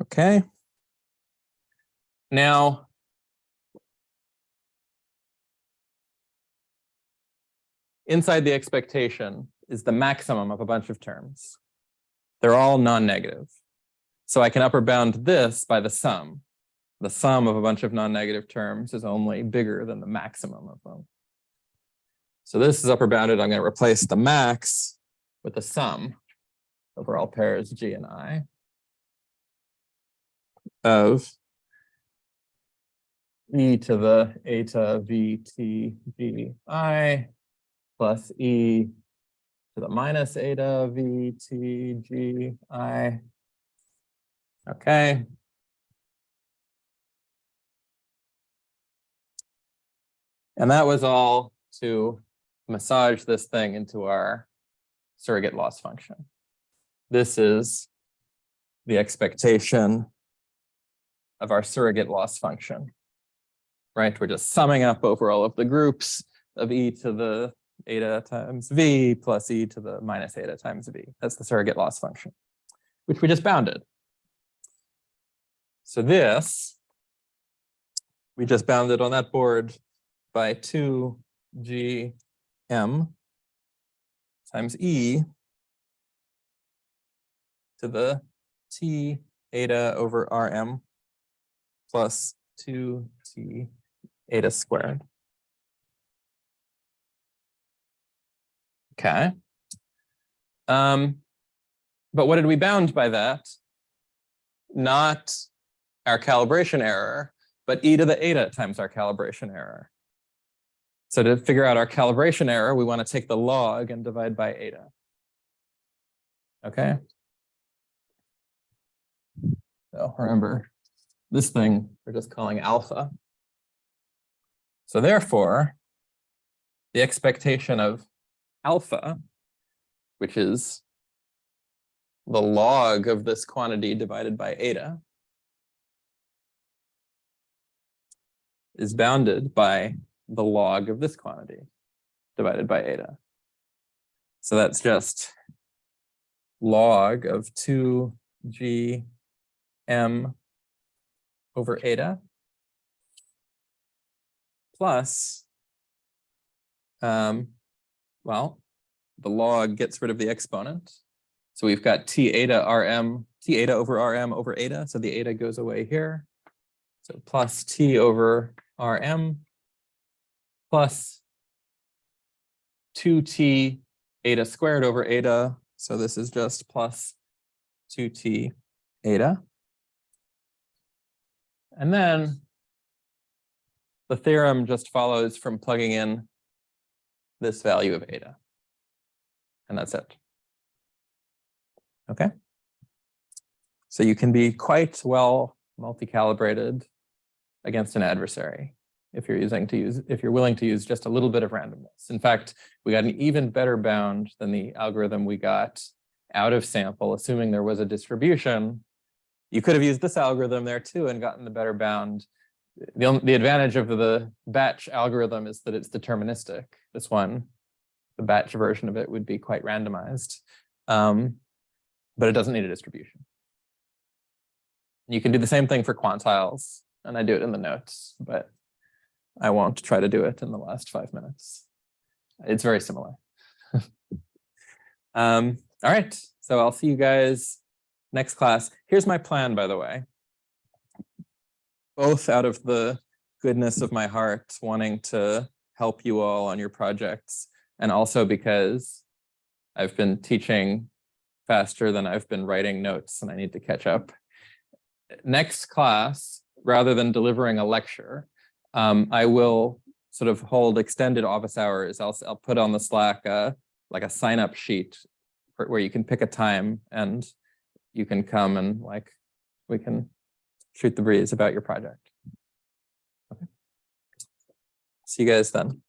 Speaker 2: Okay. Now, inside the expectation is the maximum of a bunch of terms. They're all non-negative. So I can upper bound this by the sum. The sum of a bunch of non-negative terms is only bigger than the maximum of them. So this is upper bounded. I'm going to replace the max with the sum over all pairs G and I of E to the eta V T G I plus E to the minus eta V T G I. Okay. And that was all to massage this thing into our surrogate loss function. This is the expectation of our surrogate loss function, right? We're just summing up over all of the groups of E to the eta times V plus E to the minus eta times V. That's the surrogate loss function, which we just bounded. So this, we just bounded on that board by 2GM times E to the T eta over RM plus 2T eta squared. Okay. But what did we bound by that? Not our calibration error, but E to the eta times our calibration error. So to figure out our calibration error, we want to take the log and divide by eta. Okay. So remember, this thing we're just calling alpha. So therefore, the expectation of alpha, which is the log of this quantity divided by eta, is bounded by the log of this quantity divided by eta. So that's just log of 2 G M over eta plus, well, the log gets rid of the exponent. So we've got T eta over Rm over eta. So the eta goes away here. So plus T over Rm plus 2T eta squared over eta. So this is just plus 2T eta. And then the theorem just follows from plugging in this value of eta. And that's it. Okay. So you can be quite well multi-calibrated against an adversary if you're willing to use just a little bit of randomness. In fact, we got an even better bound than the algorithm we got out of sample, assuming there was a distribution. You could have used this algorithm there too and gotten the better bound. The advantage of the batch algorithm is that it's deterministic. This one, the batch version of it, would be quite randomized, but it doesn't need a distribution. You can do the same thing for quantiles, and I do it in the notes, but I won't try to do it in the last 5 minutes. It's very similar. All right, so I'll see you guys next class. Here's my plan, by the way. Both out of the goodness of my heart, wanting to help you all on your projects, and also because I've been teaching faster than I've been writing notes and I need to catch up. Next class, rather than delivering a lecture, I will sort of hold extended office hours. I'll put on the Slack like a sign up sheet where you can pick a time and you can come and we can shoot the breeze about your project. Okay. See you guys then.